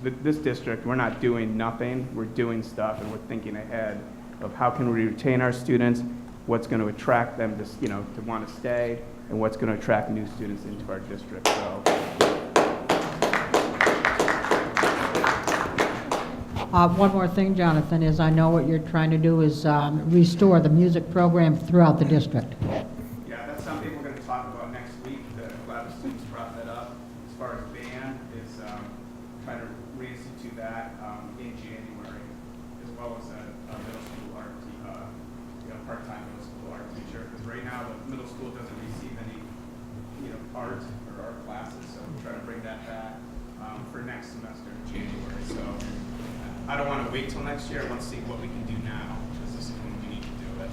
this district, we're not doing nothing. We're doing stuff, and we're thinking ahead of how can we retain our students, what's going to attract them to want to stay, and what's going to attract new students into our district. So. One more thing, Jonathan, is I know what you're trying to do is restore the music program throughout the district. Yeah, that's something we're going to talk about next week. A lot of students brought that up. As far as band, is trying to reinstitute that in January, as well as a wait till next year? I want to see what we can do now. Is this when we need to do it?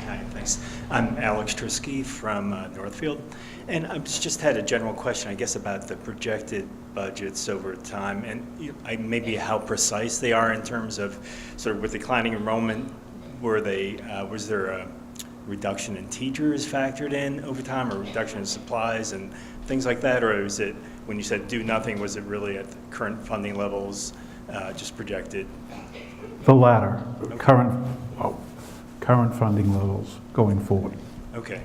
Hi, thanks. I'm Alex Trisky from Northfield, and I just had a general question, I guess, about the projected budgets over time, and maybe how precise they are in terms of sort of with declining enrollment. Was there a reduction in teachers factored in over time, or reduction in supplies and things like that, or was it, when you said do nothing, was it really at the current funding levels, just projected? The latter, current funding levels going forward. Okay.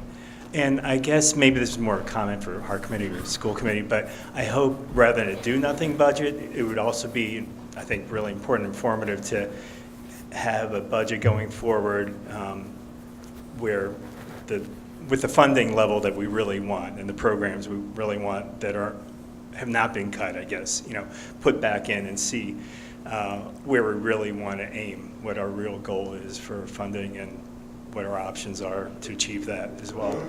And I guess maybe this is more a comment for our committee or school committee, but I hope rather than a do-nothing budget, it would also be, I think, really important and informative to have a budget going forward where with the funding level that we really want and the programs we really want that have not been cut, I guess, put back in and see where we really want to aim, what our real goal is for funding and what our options are to achieve that as well.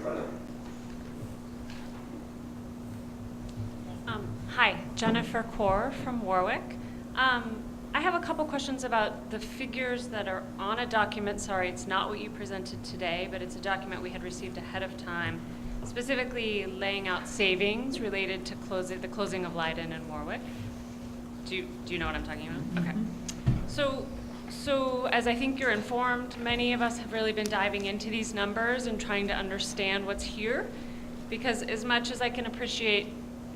Hi, Jennifer Kaur from Warwick. I have a couple questions about the figures that are on a document. Sorry, it's not what you presented today, but it's a document we had received ahead of time, specifically laying out savings related to the closing of Leyden and Warwick. Do you know what I'm talking about? Okay. So as I think you're informed, many of us have really been diving into these numbers and trying to understand what's here, because as much as I can appreciate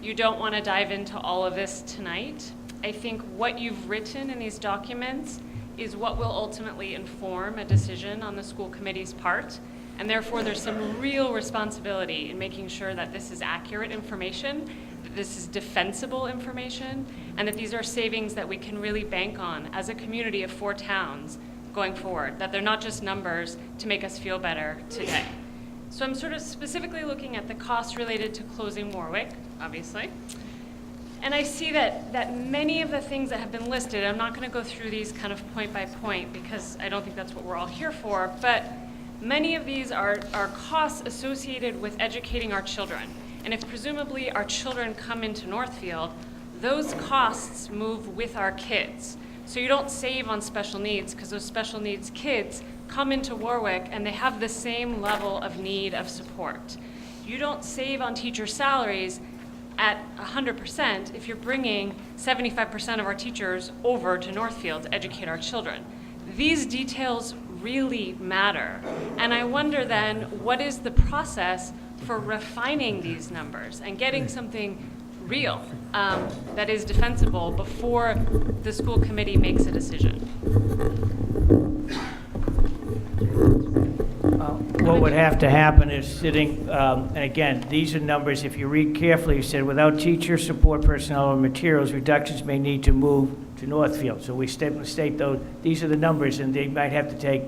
you don't want to dive into all of this tonight, I think what you've written in these documents is what will ultimately inform a decision on the school committee's part, and therefore there's some real responsibility in making sure that this is accurate information, that this is defensible information, and that these are savings that we can really bank on as a community of 4 towns going forward, that they're not just numbers to make us feel better today. So I'm sort of specifically looking at the costs related to closing Warwick, obviously. And I see that many of the things that have been listed, I'm not going to go through these kind of point by point because I don't think that's what we're all here for, but many of these are costs associated with educating our children. And if presumably our children come into Northfield, those costs move with our kids. So you don't save on special needs because those special needs kids come into Warwick and they have the same level of need of support. You don't save on teacher salaries at 100% if you're bringing 75% of our teachers over to Northfield to educate our children. These details really matter. And I wonder then, what is the process for refining these numbers and getting something real that is defensible before the school committee makes a decision? What would have to happen is sitting, and again, these are numbers, if you read carefully, you said, without teacher, support personnel, or materials, reductions may need to move to Northfield. So we state those, these are the numbers, and they might have to take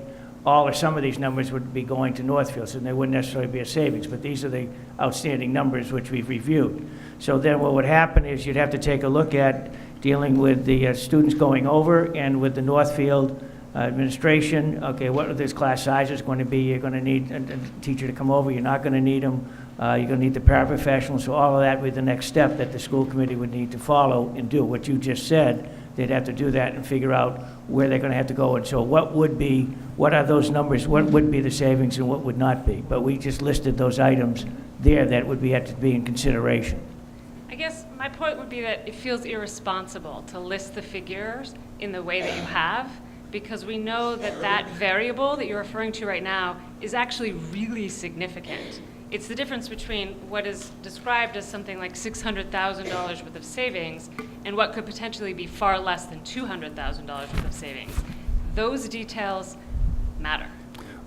all or some of these numbers would be going to Northfield, so there wouldn't necessarily be a savings, but these are the outstanding numbers which we've reviewed. So then what would happen is you'd have to take a look at dealing with the students going over and with the Northfield administration. Okay, what are these class sizes going to be? You're going to need a teacher to come over. You're not going to need them. You're going to need the paraprofessionals. So all of that would be the next step that the school committee would need to follow and do. What you just said, they'd have to do that and figure out where they're going to have to go. And so what are those numbers? What would be the savings and what would not be? But we just listed those items there that would have to be in consideration. I guess my point would be that it feels irresponsible to list the figures in the way that you have, because we know that that variable that you're referring to right now is actually really significant. It's the difference between what is described as something like $600,000 worth of savings and what could potentially be far less than $200,000 worth of savings. Those details matter.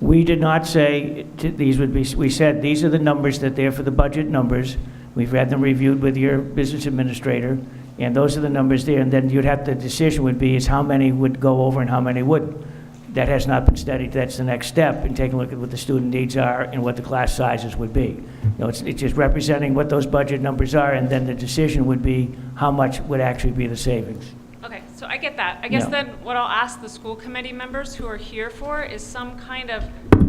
We did not say these would be, we said these are the numbers that they're for the budget numbers. We've had them reviewed with your business administrator, and those are the numbers there. And then the decision would be is how many would go over and how many wouldn't. That has not been studied. That's the next step in taking a look at what the student needs are and what the class sizes would be. It's just representing what those budget numbers are, and then the decision would be how much would actually be the savings. Okay, so I get that. I guess then what I'll ask the school committee members who are here for is some kind of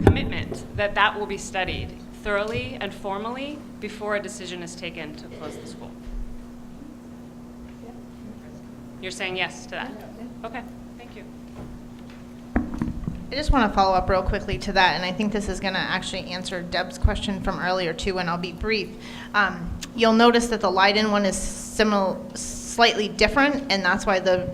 commitment that that will be studied thoroughly and formally before a decision is taken to close the school. You're saying yes to that? Okay, thank you. I just want to follow up real quickly to that, and I think this is going to actually answer Deb's question from earlier too, and I'll be brief. You'll notice that the Leyden one is slightly different, and that's why the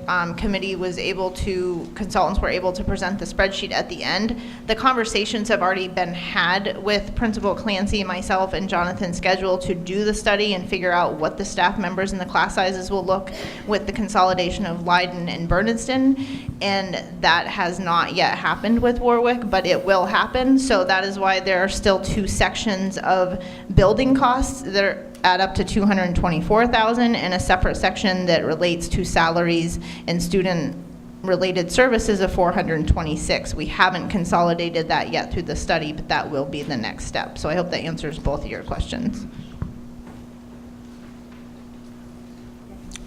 consultants were able to present the spreadsheet at the end. The conversations have already been had with Principal Clancy, myself, and Jonathan Schedule to do the study and figure out what the staff members and the class sizes will look with the consolidation of Leyden and Bernardston, and that has not yet happened with Warwick, but it will happen. So that is why there are still two sections of building costs that add up to $224,000, and a separate section that relates to salaries and student-related services of $426,000. We haven't consolidated that yet through the study, but that will be the next step. So I hope that answers both of your questions.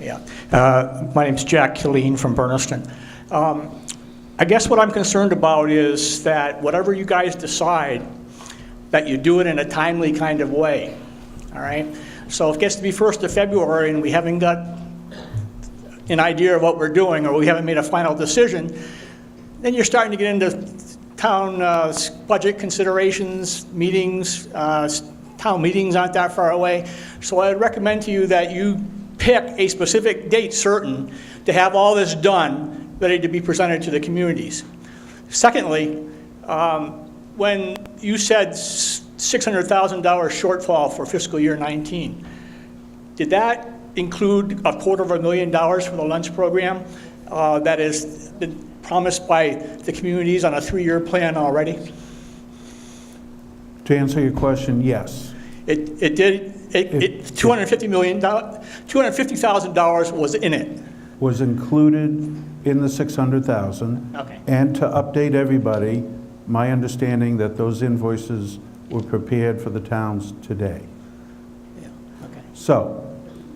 Yeah. My name's Jack Killeen from Bernardston. I guess what I'm concerned about is that whatever you guys decide, that you do it in a timely kind of way. All right? So if it gets to be 1st of February and we haven't got an idea of what we're doing, or we haven't made a final decision, then you're starting to get into town budget considerations, meetings. Town meetings aren't that far away. So I'd recommend to you that you pick a specific date certain to have all this done, ready to be presented to the communities. Secondly, when you said $600,000 shortfall for fiscal year 19. Did that include $250,000 for the lunch program that has been promised by the communities on a 3-year plan already? To answer your question, yes. It did. $250,000 was in it. Was included in the 600,000. Okay. And to update everybody, my understanding that those invoices were prepared for the towns today. Yeah. Okay. So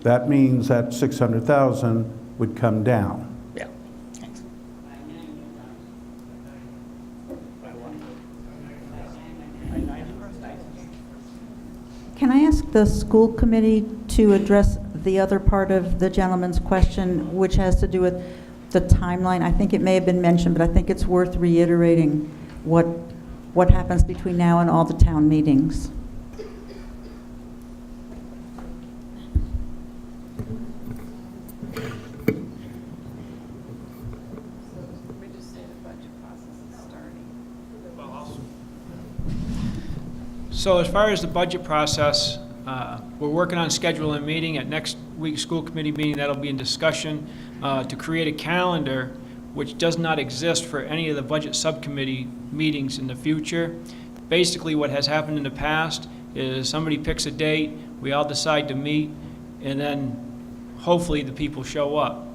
that means that 600,000 would come down. Yeah. Thanks. Can I ask the school committee to address the other part of the gentleman's question, which has to do with the timeline? I think it may have been mentioned, but I think it's worth reiterating what happens between now and all the town meetings. So as far as the budget process, we're working on scheduling a meeting at next week's school committee meeting. That'll be in discussion to create a calendar which does not exist for any of the budget subcommittee meetings in the future. Basically, what has happened in the past is somebody picks a date, we all decide to meet, and then hopefully the people show up.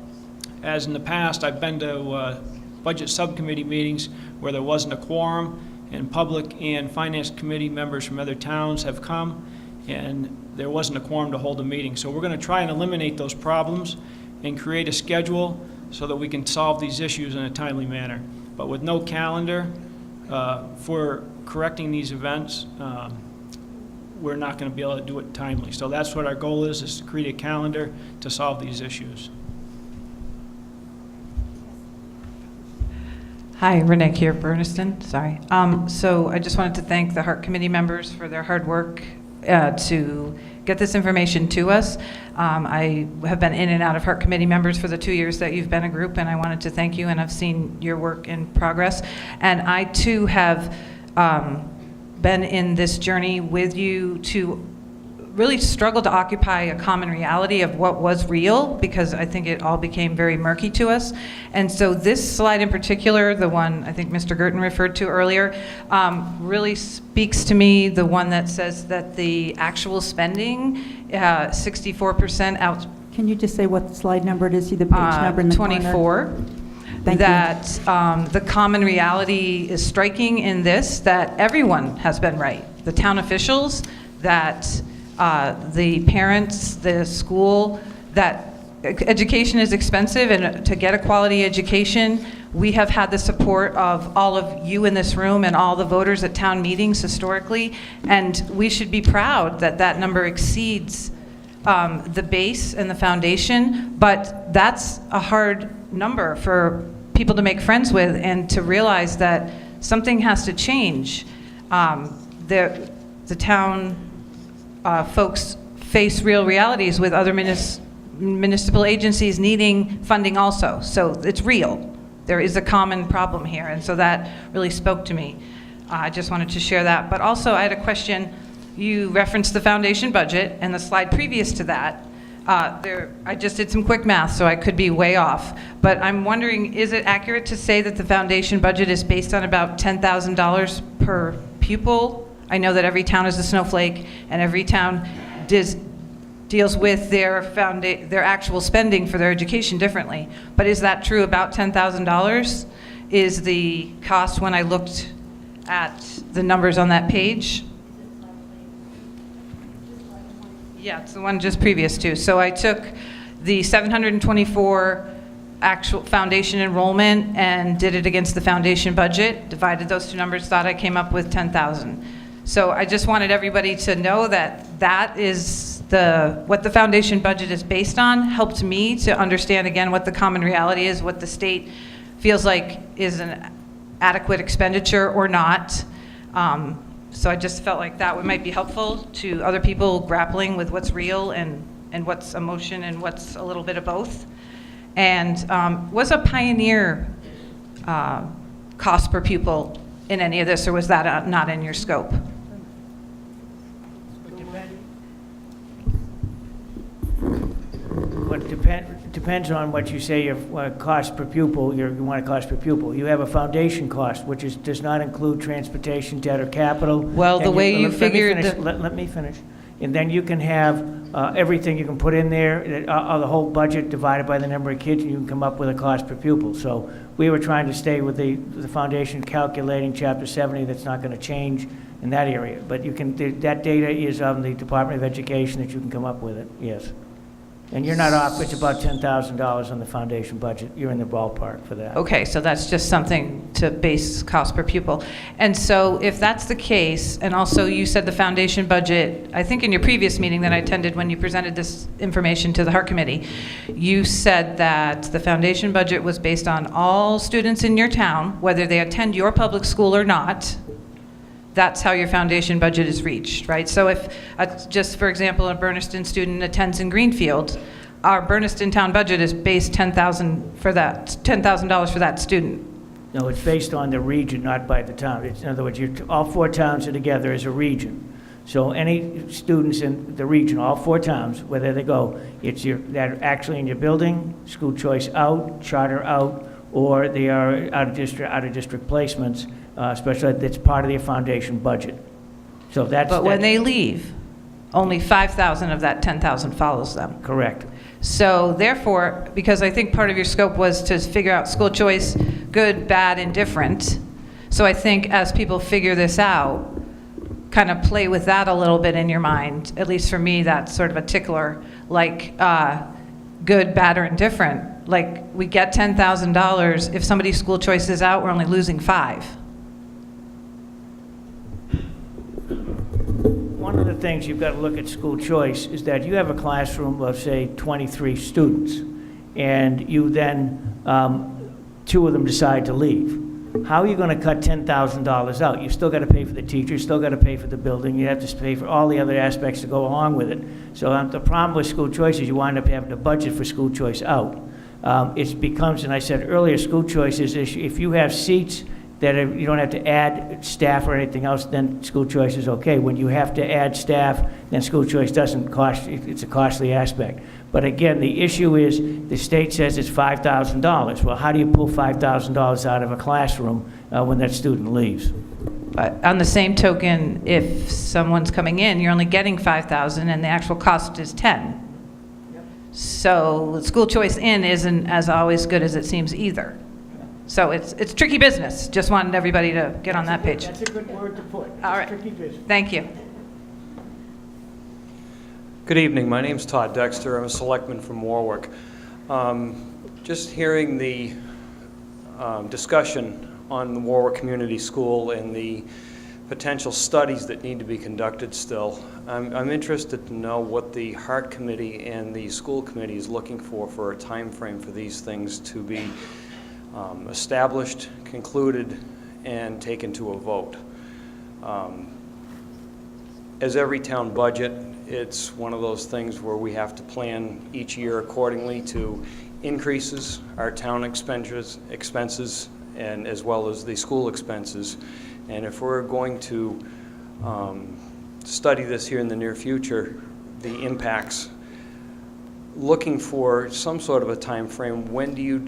As in the past, I've been to budget subcommittee meetings where there wasn't a quorum, and public and finance committee members from other towns have come, and there wasn't a quorum to hold a meeting. So we're going to try and eliminate those problems and create a schedule so that we can solve these issues in a timely manner. But with no calendar for correcting these events, we're not going to be able to do it timely. So that's what our goal is to create a calendar to solve these issues. Hi, Renee here, Bernardston, sorry. So I just wanted to thank the HART committee members for their hard work to get this information to us. I have been in and out of HART committee members for the 2 years that you've been a group, and I wanted to thank you, and I've seen your work in progress. And I too have been in this journey with you to really struggle to occupy a common reality of what was real, because I think it all became very murky to us. And so this slide in particular, the one I think Mr. Gerten referred to earlier, really speaks to me, the one that says that the actual spending, 64% out. Can you just say what slide number it is, see the page number in the 24. corner? Thank that the common reality is striking in this, that everyone has been right. The town officials, that the parents, the school, that education is expensive, and to get a quality education, we have had the support of all of you in this room and all the voters at town meetings historically, and we should be proud that that number exceeds the base and the foundation, but that's a hard number for people to make friends with and to realize that something has to change. The town folks face real realities with other municipal agencies needing funding also. So it's real. There is a common problem here, and so that really spoke to me. I just wanted to share that. But also, I had a question. You referenced the foundation budget, and the slide previous to that, I just did some quick math, so I could be way off. But I'm wondering, is it accurate to say that the foundation budget is based on about $10,000 per pupil? I know that every town is a snowflake, and every town deals with their actual spending for their education differently. But is that true, about $10,000 is the cost when I looked at the numbers on that page? Yeah, it's the one just previous to. So I took the 724 actual foundation enrollment and did it against the foundation budget, divided those two numbers, thought I came up with 10,000. So I just wanted everybody to know that that is what the foundation budget is based on. Helped me to understand again what the common reality is, what the state feels like is an adequate expenditure or not. So I just felt like that might be helpful to other people grappling with what's real and what's emotion and what's a little bit of both. And was a pioneer cost per pupil in any of this, or was that not in your scope? Depends on what you say your cost per pupil, you want a cost per pupil. You have a foundation cost, which does not include transportation, debt, or capital. Well, the way you figured... Let me finish. And then you can have everything you can put in there, the whole budget divided by the number of kids, and you can come up with a cost per pupil. So we were trying to stay with the foundation calculating Chapter 70. That's not going to change in that area. But that data is on the Department of Education that you can come up with it, yes. And you're not off, it's about $10,000 on the foundation budget. You're in the ballpark for that. Okay, so that's just something to base cost per pupil. And so if that's the case, and also you said the foundation budget, I think in your previous meeting that I attended when you presented this information to the Heart Committee, you said that the foundation budget was based on all students in your town, whether they attend your public school or not. That's how your foundation budget is reached, right? So if, just for example, a Bernardston student attends in Greenfield, our Bernardston town budget is based $10,000 for that student. No, it's based on the region, not by the town. In other words, all four towns are together as a region. So any students in the region, all four towns, whether they go, that are actually in your building, school choice out, charter out, or they are out of district placements, especially that's part of their foundation budget. So But when they leave, only 5,000 of that 10,000 follows them. Correct. So therefore, because I think part of your scope was to figure out school choice, good, bad, indifferent. So I think as people figure this out, kind of play with that a little bit in your mind. At least for me, that's sort of a tickler, like good, bad, or indifferent. Like we get $10,000. If somebody's school choice is out, we're only losing 5. One of the things you've got to look at school choice is that you have a classroom of, say, 23 students, and you then, 2 of them decide to leave. How are you going to cut $10,000 out? You still got to pay for the teacher, you still got to pay for the building, you have to pay for all the other aspects to go along with it. So the problem with school choice is you wind up having to budget for school choice out. It becomes, and I said earlier, school choice is if you have seats that you don't have to add staff or anything else, then school choice is okay. When you have to add staff, then school choice doesn't cost, it's a costly aspect. But again, the issue is the state says it's $5,000. Well, how do you pull $5,000 out of a classroom when that student leaves? But on the same token, if someone's coming in, you're only getting 5,000 and the actual cost is 10. So school choice in isn't as always good as it seems either. So it's tricky business. Just wanted everybody to get on that page. That's a good word to put. All right. Tricky business. Thank you. Good evening. My name's Todd Dexter. I'm a selectman from Warwick. Just hearing the discussion on the Warwick Community School and the potential studies that need to be conducted still. I'm interested to know what the Heart Committee and the school committee is looking for a time frame for these things to be established, concluded, and taken to a vote. As every town budget, it's one of those things where we have to plan each year accordingly to increases our town expenses and as well as the school expenses. And if we're going to study this here in the near future, the impacts, looking for some sort of a time frame. When are you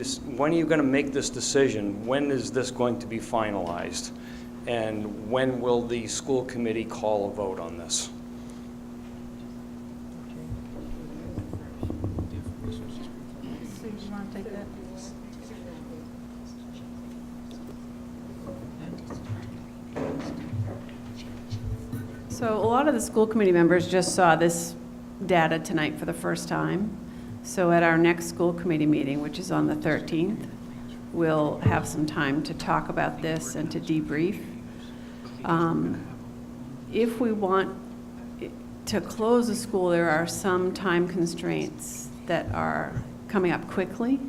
going to make this decision? When is this going to be finalized? And when will the school committee call a vote on this? Sue, you want to take that? So a lot of the school committee members just saw this data tonight for the first time. So at our next school committee meeting, which is on the 13th, we'll have some time to talk about this and to debrief. If we want to close the school, there are some time constraints that are coming up quickly.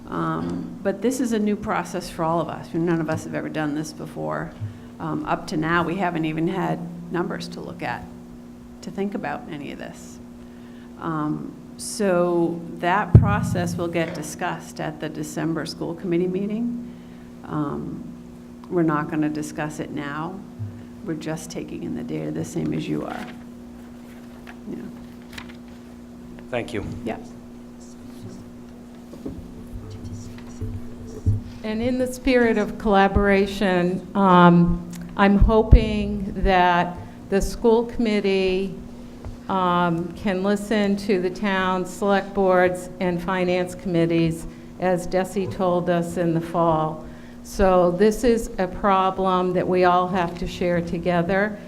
But this is a new process for all of us. None of us have ever done this before. Up to now, we haven't even had numbers to look at, to think about any of this. So that process will get discussed at the December school committee meeting. We're not going to discuss it now. We're just taking in the data the same as you are. Yeah. Thank you. Yeah. And in the spirit of collaboration, I'm hoping that the school committee can listen to the town select boards and finance committees, as Desi told us in the fall. So this is a problem that we all have to share together,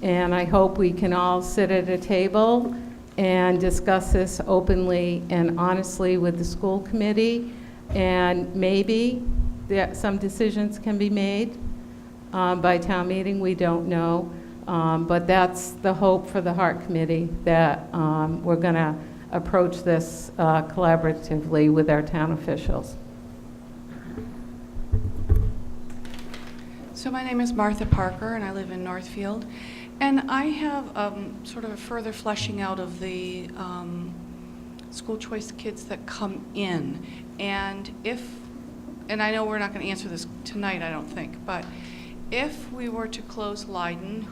and I hope we can all sit at a table and discuss this openly and honestly with the school committee, and maybe some decisions can be made by town meeting. We don't know. But that's the hope for the Heart Committee, that we're going to approach this collaboratively with our town officials. So my name is Martha Parker, and I live in Northfield. And I have sort of a further fleshing out of the school choice kids that come in. And I know we're not going to answer this tonight, I don't think, but if we were to close Leyden,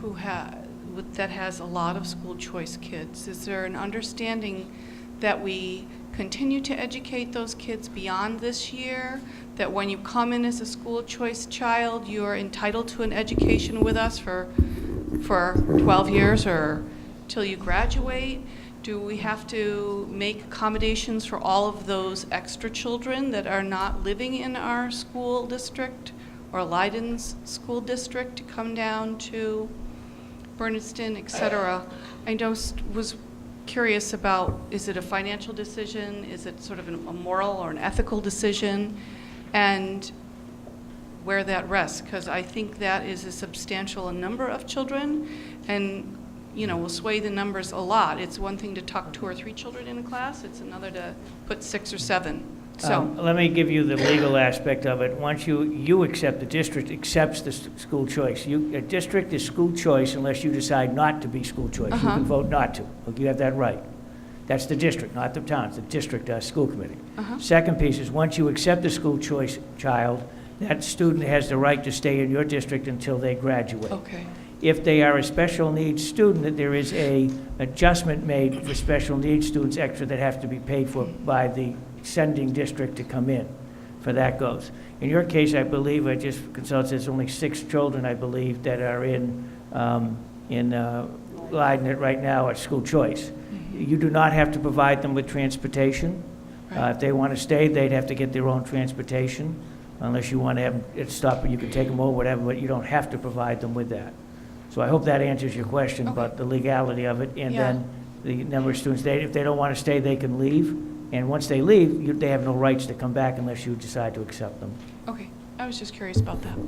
that has a lot of school choice kids, is there an understanding that we continue to educate those kids beyond this year? That when you come in as a school choice child, you're entitled to an education with us for 12 years or till you graduate? Do we have to make accommodations for all of those extra children that are not living in our school district or Leyden's school district to come down to Bernardston, et cetera? I just was curious about, is it a financial decision? Is it sort of a moral or an ethical decision? And where that rests, because I think that is a substantial number of children and, will sway the numbers a lot. It's one thing to tuck 2 or 3 children in a class. It's another to put 6 or 7. So let me give you the legal aspect of it. Once you accept, the district accepts the school choice. A district is school choice unless you decide not to be school choice. You can vote not to. You have that right. That's the district, not the town. It's the district school committee. Second piece is once you accept the school choice child, that student has the right to stay in your district until they graduate. Okay. If they are a special needs student, there is a adjustment made for special needs students extra that have to be paid for by the sending district to come in. For that goes. In your case, I believe, I just consulted, there's only 6 children, I believe, that are in Leyden right now at school choice. You do not have to provide them with transportation. If they want to stay, they'd have to get their own transportation, unless you want to have it stop, you can take them over, whatever, but you don't have to provide them with that. So I hope that answers your question about the legality of it, and then the number of students. If they don't want to stay, they can leave, and once they leave, they have no rights to come back unless you decide to accept them. Okay, I was just curious about that.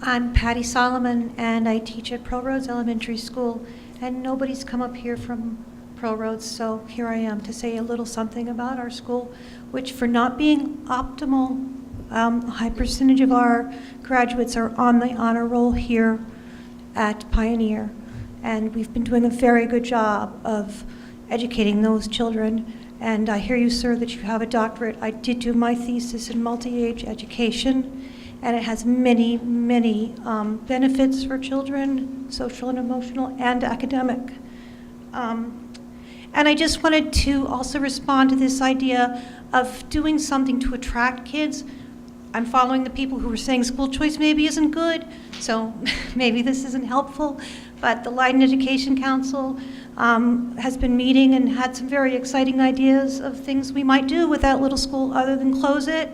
I'm Patty Solomon, and I teach at Pearl Roads Elementary School, and nobody's come up here from Pearl Roads, so here I am to say a little something about our school, which for not being optimal, a high percentage of our graduates are on the honor roll here at Pioneer, and we've been doing a very good job of educating those children. And I hear you, sir, that you have a doctorate. I did do my thesis in multi-age education, and it has many, many benefits for children, social and emotional and academic. And I just wanted to also respond to this idea of doing something to attract kids. I'm following the people who were saying school choice maybe isn't good, so maybe this isn't helpful, but the Leyden Education Council has been meeting and had some very exciting ideas of things we might do with that little school other than close it.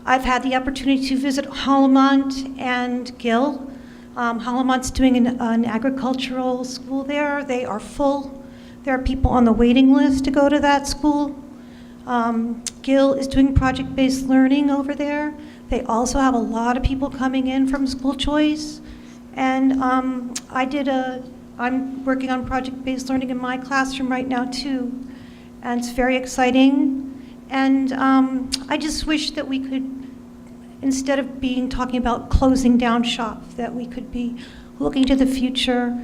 I've had the opportunity to visit Hollamont and Gill. Hollamont's doing an agricultural school there. They are full. There are people on the waiting list to go to that school. Gill is doing project-based learning over there. They also have a lot of people coming in from school choice. And I'm working on project-based learning in my classroom right now too. And it's very exciting. And I just wish that we could, instead of talking about closing down shop, that we could be looking to the future,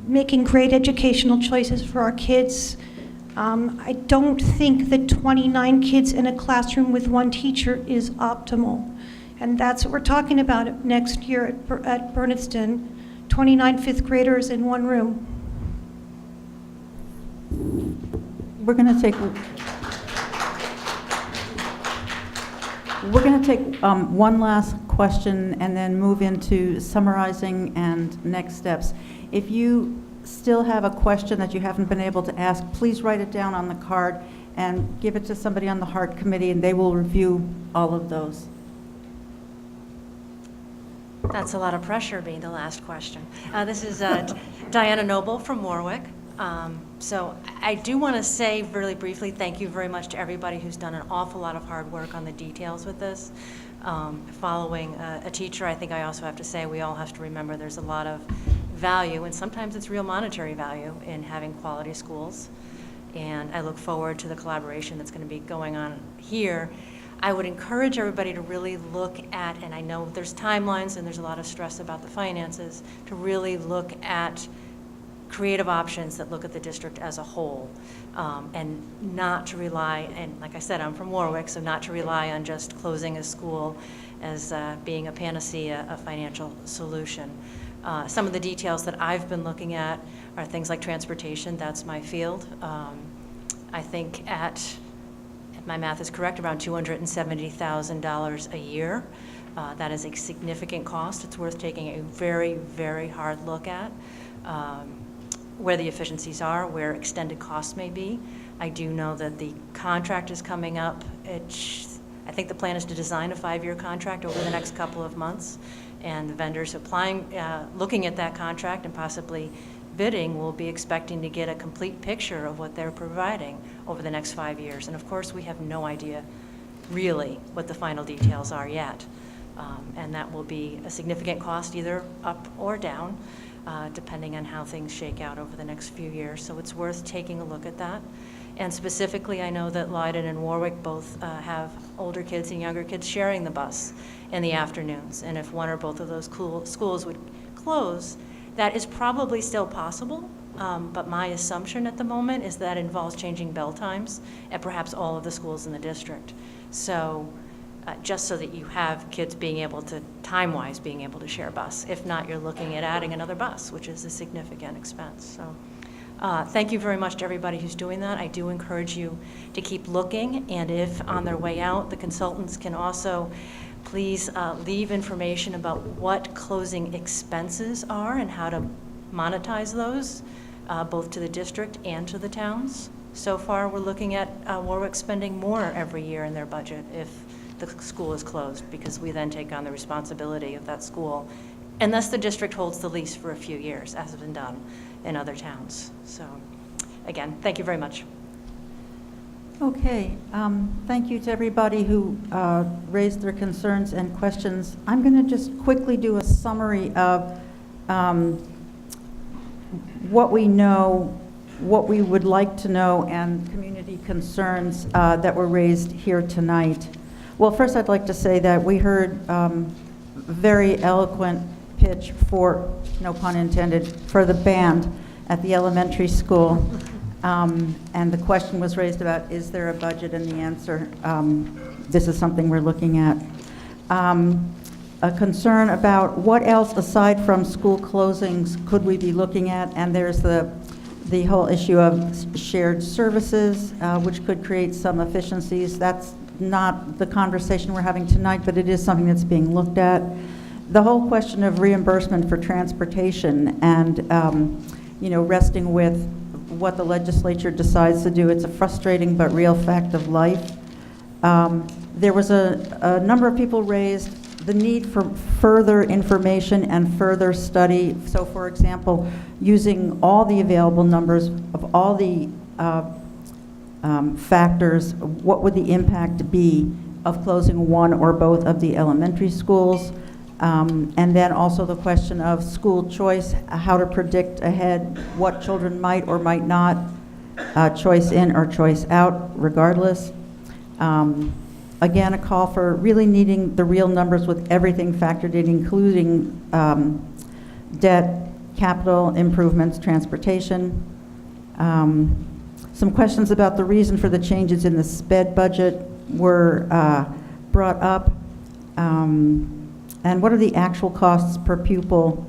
making great educational choices for our kids. I don't think that 29 kids in a classroom with one teacher is optimal. And that's what we're talking about next year at Bernardston, 29 fifth graders in one room. We're going to take one last question and then move into summarizing and next steps. If you still have a question that you haven't been able to ask, please write it down on the card and give it to somebody on the Heart Committee, and they will review all of those. That's a lot of pressure, being the last question. This is Diana Noble from Warwick. So I do want to say really briefly, thank you very much to everybody who's done an awful lot of hard work on the details with this. Following a teacher, I think I also have to say we all have to remember there's a lot of value, and sometimes it's real monetary value, in having quality schools. And I look forward to the collaboration that's going to be going on here. I would encourage everybody to really look at, and I know there's timelines and there's a lot of stress about the finances, to really look at creative options that look at the district as a whole, and not to rely, and like I said, I'm from Warwick, so not to rely on just closing a school as being a panacea, a financial solution. Some of the details that I've been looking at are things like transportation. That's my field. I think if my math is correct, around $270,000 a year. That is a significant cost. It's worth taking a very, very hard look at. Where the efficiencies are, where extended costs may be. I do know that the contract is coming up. I think the plan is to design a 5-year contract over the next couple of months, and the vendors looking at that contract and possibly bidding will be expecting to get a complete picture of what they're providing over the next 5 years. And of course, we have no idea really what the final details are yet. And that will be a significant cost, either up or down, depending on how things shake out over the next few years. So it's worth taking a look at that. And specifically, I know that Leyden and Warwick both have older kids and younger kids sharing the bus in the afternoons. And if one or both of those schools would close, that is probably still possible. But my assumption at the moment is that involves changing bell times at perhaps all of the schools in the district. So just so that you have kids being able to, time-wise, being able to share a bus. If not, you're looking at adding another bus, which is a significant expense. So thank you very much to everybody who's doing that. I do encourage you to keep looking, and if on their way out, the consultants can also please leave information about what closing expenses are and how to monetize those, both to the district and to the towns. So far, we're looking at Warwick spending more every year in their budget if the school is closed, because we then take on the responsibility of that school, unless the district holds the lease for a few years, as has been done in other towns. So, again, thank you very much. Okay, thank you to everybody who raised their concerns and questions. I'm going to just quickly do a summary of what we know, what we would like to know, and community concerns that were raised here tonight. Well, first I'd like to say that we heard very eloquent pitch for, no pun intended, for the band at the elementary school. And the question was raised about, is there a budget? And the answer, this is something we're looking at. A concern about what else aside from school closings could we be looking at? And there's the whole issue of shared services, which could create some efficiencies. That's not the conversation we're having tonight, but it is something that's being looked at. The whole question of reimbursement for transportation and, resting with what the legislature decides to do. It's a frustrating but real fact of life. There was a number of people raised the need for further information and further study. So, for example, using all the available numbers of all the factors, what would the impact be of closing one or both of the elementary schools? And then also the question of school choice, how to predict ahead what children might or might not choice in or choice out, regardless. Again, a call for really needing the real numbers with everything factored in, including debt, capital improvements, transportation. Some questions about the reason for the changes in the SPED budget were brought up. And what are the actual costs per pupil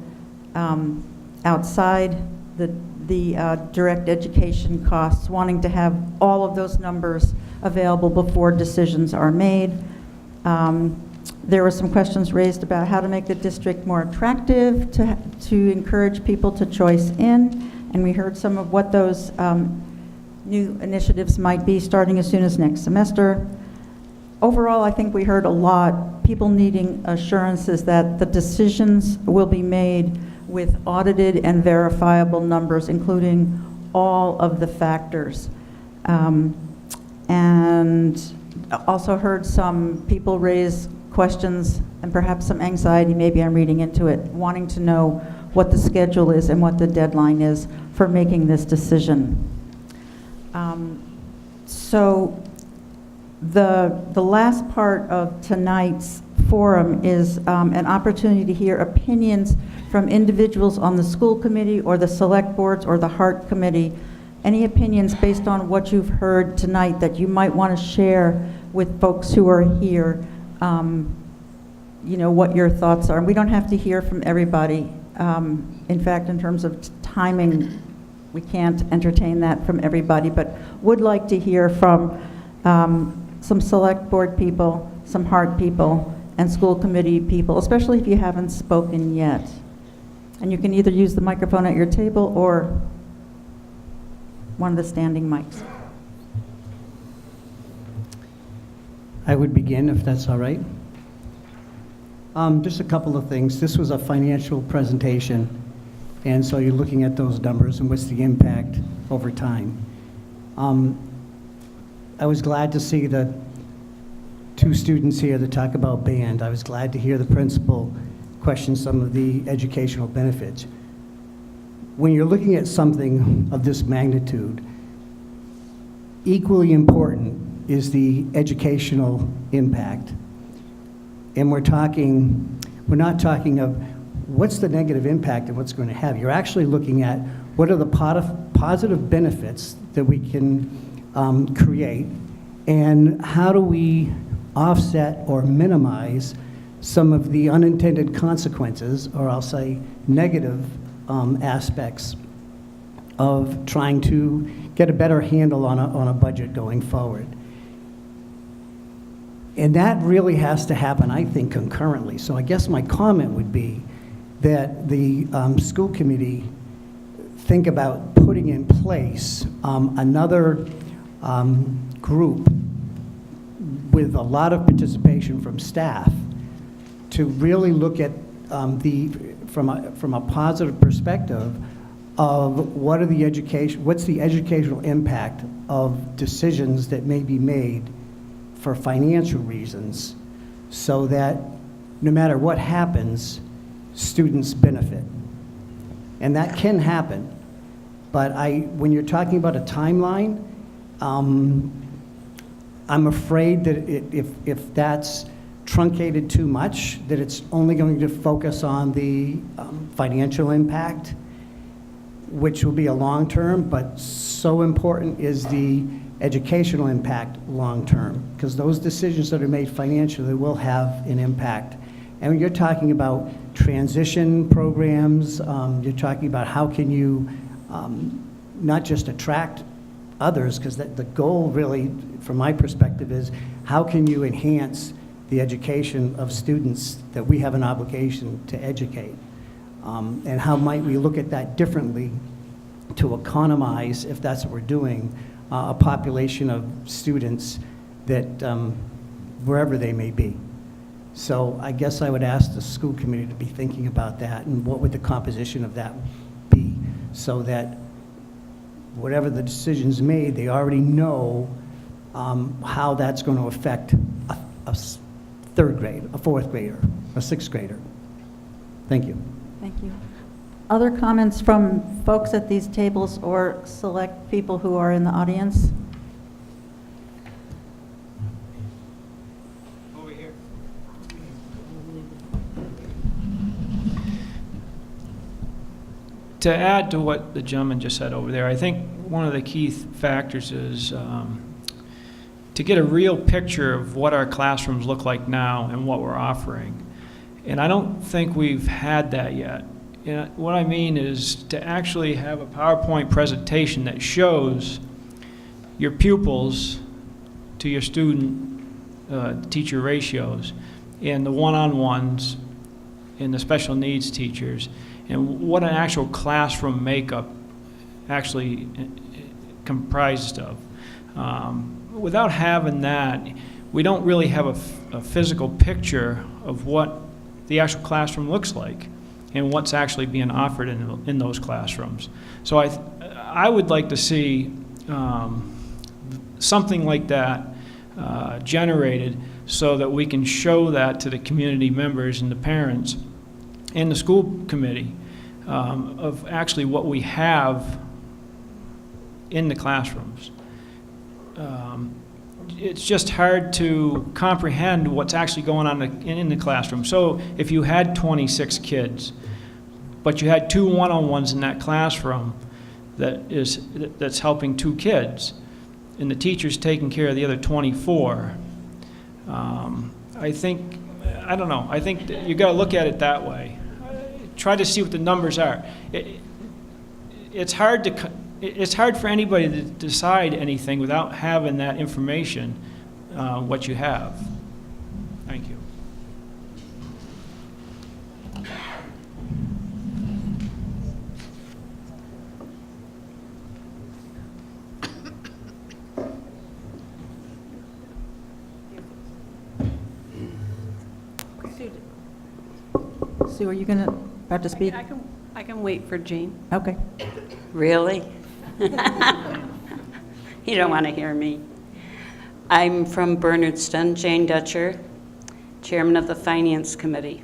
outside the direct education costs, wanting to have all of those numbers available before decisions are made. There were some questions raised about how to make the district more attractive to encourage people to choice in, and we heard some of what those new initiatives might be starting as soon as next semester. Overall, I think we heard a lot, people needing assurances that the decisions will be made with audited and verifiable numbers, including all of the factors. And also heard some people raise questions and perhaps some anxiety, maybe I'm reading into it, wanting to know what the schedule is and what the deadline is for making this decision. So the last part of tonight's forum is an opportunity to hear opinions from individuals on the school committee or the select boards or the HART committee. Any opinions based on what you've heard tonight that you might want to share with folks who are here, what your thoughts are. And we don't have to hear from everybody. In fact, in terms of timing, we can't entertain that from everybody, but would like to hear from some select board people, some HART people, and school committee people, especially if you haven't spoken yet. And you can either use the microphone at your table or one of the standing mics. I would begin, if that's all right. Just a couple of things. This was a financial presentation, and so you're looking at those numbers and what's the impact over time. I was glad to see the two students here that talk about band. I was glad to hear the principal question some of the educational benefits. When you're looking at something of this magnitude, equally important is the educational impact. And we're not talking of what's the negative impact and what's going to have. You're actually looking at what are the positive benefits that we can create, and how do we offset or minimize some of the unintended consequences, or I'll say negative aspects of trying to get a better handle on a budget going forward. And that really has to happen, I think, concurrently. So I guess my comment would be that the school committee think about putting in place another group with a lot of participation from staff to really look at from a positive perspective of what's the educational impact of decisions that may be made for financial reasons, so that no matter what happens, students benefit. And that can happen. But when you're talking about a timeline, I'm afraid that if that's truncated too much, that it's only going to focus on the financial impact, which will be a long term, but so important is the educational impact long term, because those decisions that are made financially will have an impact. And when you're talking about transition programs, you're talking about how can you not just attract others, because the goal really, from my perspective, is how can you enhance the education of students that we have an obligation to educate? And how might we look at that differently to economize, if that's what we're doing, a population of students that, wherever they may be. So I guess I would ask the school committee to be thinking about that, and what would the composition of that be, so that whatever the decision's made, they already know how that's going to affect a third grade, a fourth grader, a sixth grader. Thank you. Thank you. Other comments from folks at these tables or select people who are in the audience? Over here. To add to what the gentleman just said over there, I think one of the key factors is to get a real picture of what our classrooms look like now and what we're offering. And I don't think we've had that yet. And what I mean is to actually have a PowerPoint presentation that shows your pupils to your student-teacher ratios, and the one-on-ones and the special needs teachers, and what an actual classroom makeup actually comprised of. Without having that, we don't really have a physical picture of what the actual classroom looks like and what's actually being offered in those classrooms. So I would like to see something like that generated, so that we can show that to the community members and the parents and the school committee of actually what we have in the classrooms. It's just hard to comprehend what's actually going on in the classroom. So if you had 26 kids, but you had 2 one-on-ones in that classroom that's helping 2 kids, and the teacher's taking care of the other 24, I think that you got to look at it that way. Try to see what the numbers are. It's hard for anybody to decide anything without having that information, what you have. Thank you. Sue, are you about to speak? I can wait for Jane. Okay. Really? You don't want to hear me. I'm from Bernardston, Jane Dutcher, Chairman of the Finance Committee.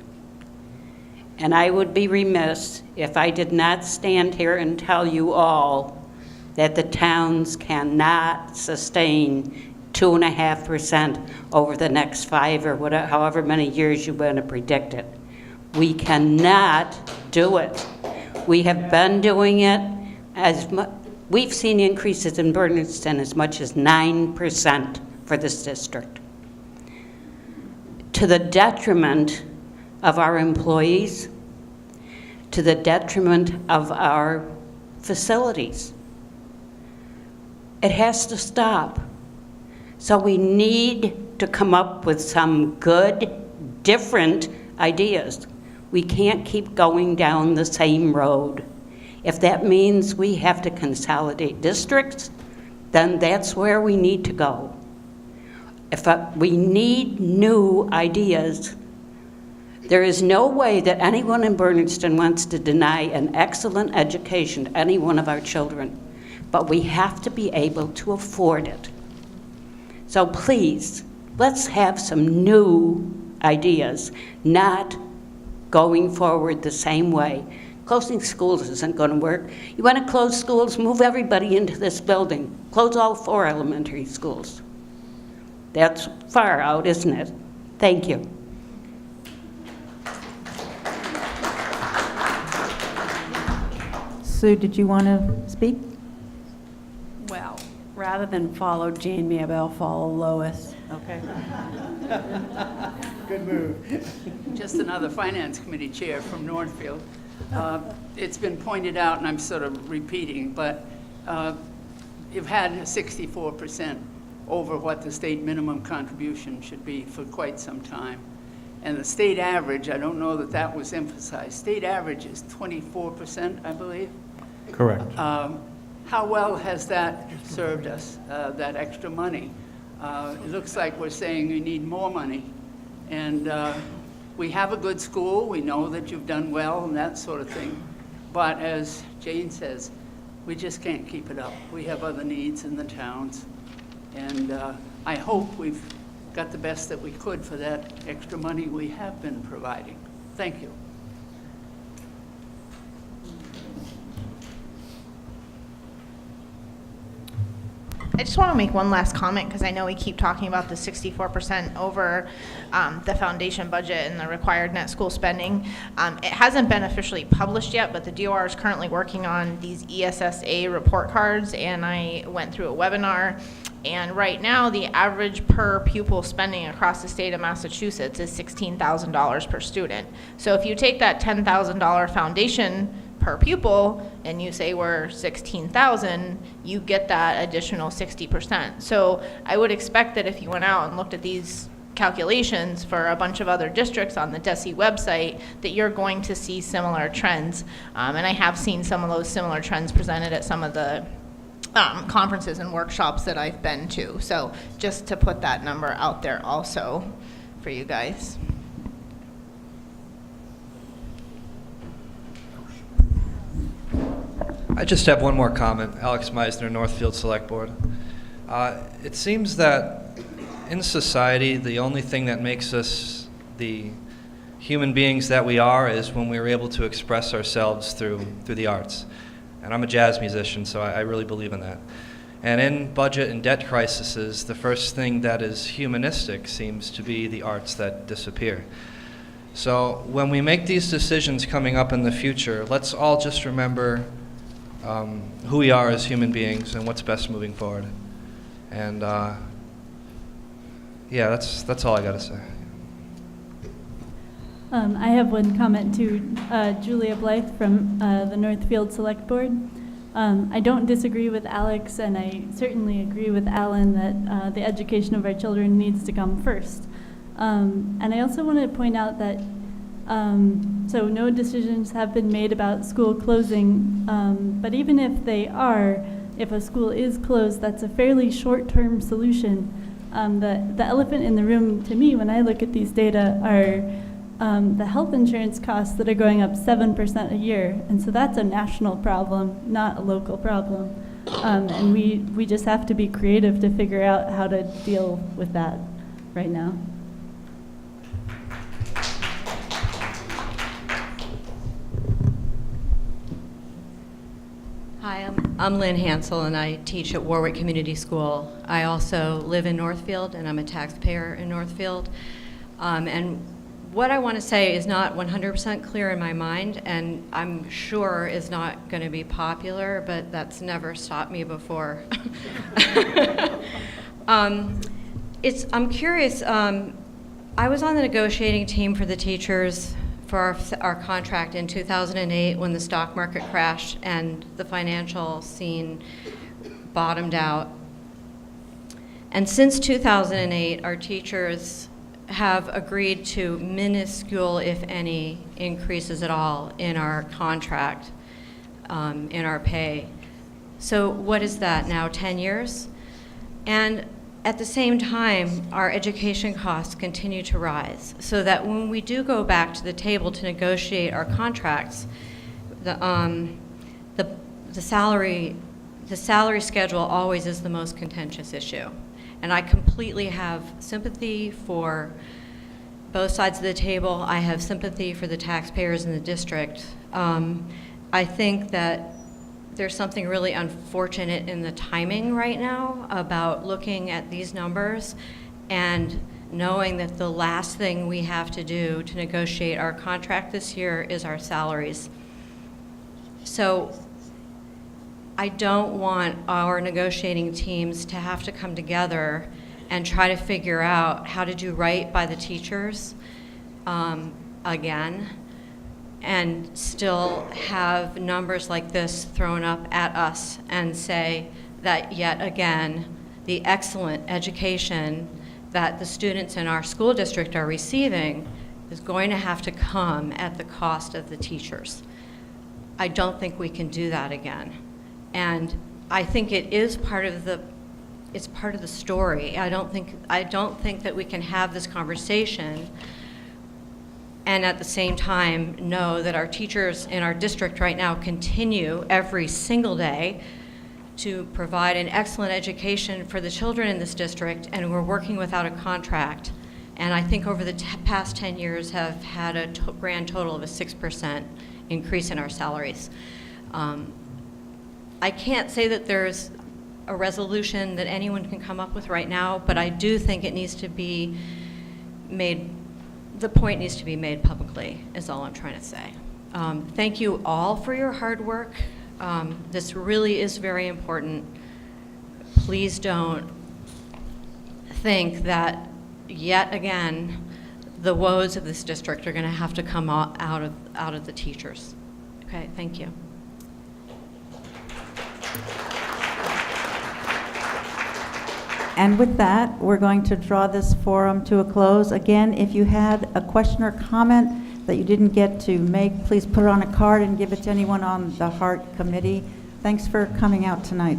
And I would be remiss if I did not stand here and tell you all that the towns cannot sustain 2.5% over the next 5 or whatever, however many years you want to predict it. We cannot do it. We have been doing it we've seen increases in Bernardston as much as 9% for this district, to the detriment of our employees, to the detriment of our facilities. It has to stop. So we need to come up with some good, different ideas. We can't keep going down the same road. If that means we have to consolidate districts, then that's where we need to go. We need new ideas There is no way that anyone in Bernardston wants to deny an excellent education to any one of our children, but we have to be able to afford it. So please, let's have some new ideas, not going forward the same way. Closing schools isn't going to work. You want to close schools, move everybody into this building. Close all 4 elementary schools. That's far out, isn't it? Thank you. Sue, did you want to speak? Well, rather than follow Jane, maybe I'll follow Lois, okay? Good move. Just another Finance Committee chair from Northfield. It's been pointed out, and I'm sort of repeating, but you've had 64% over what the state minimum contribution should be for quite some time. And the state average, I don't know that that was emphasized, state average is 24%, I believe. Correct. How well has that served us, that extra money? It looks like we're saying we need more money. And we have a good school. We know that you've done well and that sort of thing. But as Jane says, we just can't keep it up. We have other needs in the towns. And I hope we've got the best that we could for that extra money we have been providing. Thank you. I just want to make one last comment because I know we keep talking about the 64% over the foundation budget and the required net school spending. It hasn't been officially published yet, but the DOR is currently working on these ESSA report cards, and I went through a webinar. And right now, the average per pupil spending across the state of Massachusetts is $16,000 per student. So if you take that $10,000 foundation per pupil and you say we're 16,000, you get that additional 60%. So I would expect that if you went out and looked at these calculations for a bunch of other districts on the DESE website, that you're going to see similar trends. And I have seen some of those similar trends presented at some of the conferences and workshops that I've been to. So just to put that number out there also for you guys. I just have one more comment. Alex Meisner, Northfield Select Board. It seems that in society, the only thing that makes us the human beings that we are is when we're able to express ourselves through the arts. And I'm a jazz musician, so I really believe in that. And in budget and debt crises, the first thing that is humanistic seems to be the arts that disappear. So when we make these decisions coming up in the future, let's all just remember who we are as human beings and what's best moving forward. And yeah, that's all I got to say. I have one comment to Julia Blythe from the Northfield Select Board. I don't disagree with Alex, and I certainly agree with Alan that the education of our children needs to come first. And I also want to point out that so no decisions have been made about school closing, but even if they are, if a school is closed, that's a fairly short-term solution. The elephant in the room to me when I look at these data are the health insurance costs that are going up 7% a year, and so that's a national problem, not a local problem. And we just have to be creative to figure out how to deal with that right now. Hi, I'm Lynn Hansel, and I teach at Warwick Community School. I also live in Northfield, and I'm a taxpayer in Northfield. And what I want to say is not 100% clear in my mind, and I'm sure is not going to be popular, but that's never stopped me before. I'm curious, I was on the negotiating team for the teachers for our contract in 2008 when the stock market crashed and the financial scene bottomed out. And since 2008, our teachers have agreed to minuscule, if any, increases at all in our contract, in our pay. So what is that now, 10 years? And At the same time, our education costs continue to rise, so that when we do go back to the table to negotiate our contracts, the salary schedule always is the most contentious issue. And I completely have sympathy for both sides of the table. I have sympathy for the taxpayers in the district. I think that there's something really unfortunate in the timing right now about looking at these numbers and knowing that the last thing we have to do to negotiate our contract this year is our salaries. So I don't want our negotiating teams to have to come together and try to figure out how to do right by the teachers again, and still have numbers like this thrown up at us and say that yet again, the excellent education that the students in our school district are receiving is going to have to come at the cost of the teachers. I don't think we can do that again. And I think it is part of the story. I don't think that we can have this conversation and at the same time know that our teachers in our district right now continue every single day to provide an excellent education for the children in this district, and we're working without a contract. And I think over the past 10 years have had a grand total of a 6% increase in our salaries. I can't say that there's a resolution that anyone can come up with right now, but I do think it needs to be made, the point needs to be made publicly, is all I'm trying to say. Thank you all for your hard work. This really is very important. Please don't think that yet again the woes of this district are going to have to come out of the teachers. Okay, thank you. And with that, we're going to draw this forum to a close. Again, if you had a question or comment that you didn't get to make, please put it on a card and give it to anyone on the Heart Committee. Thanks for coming out tonight.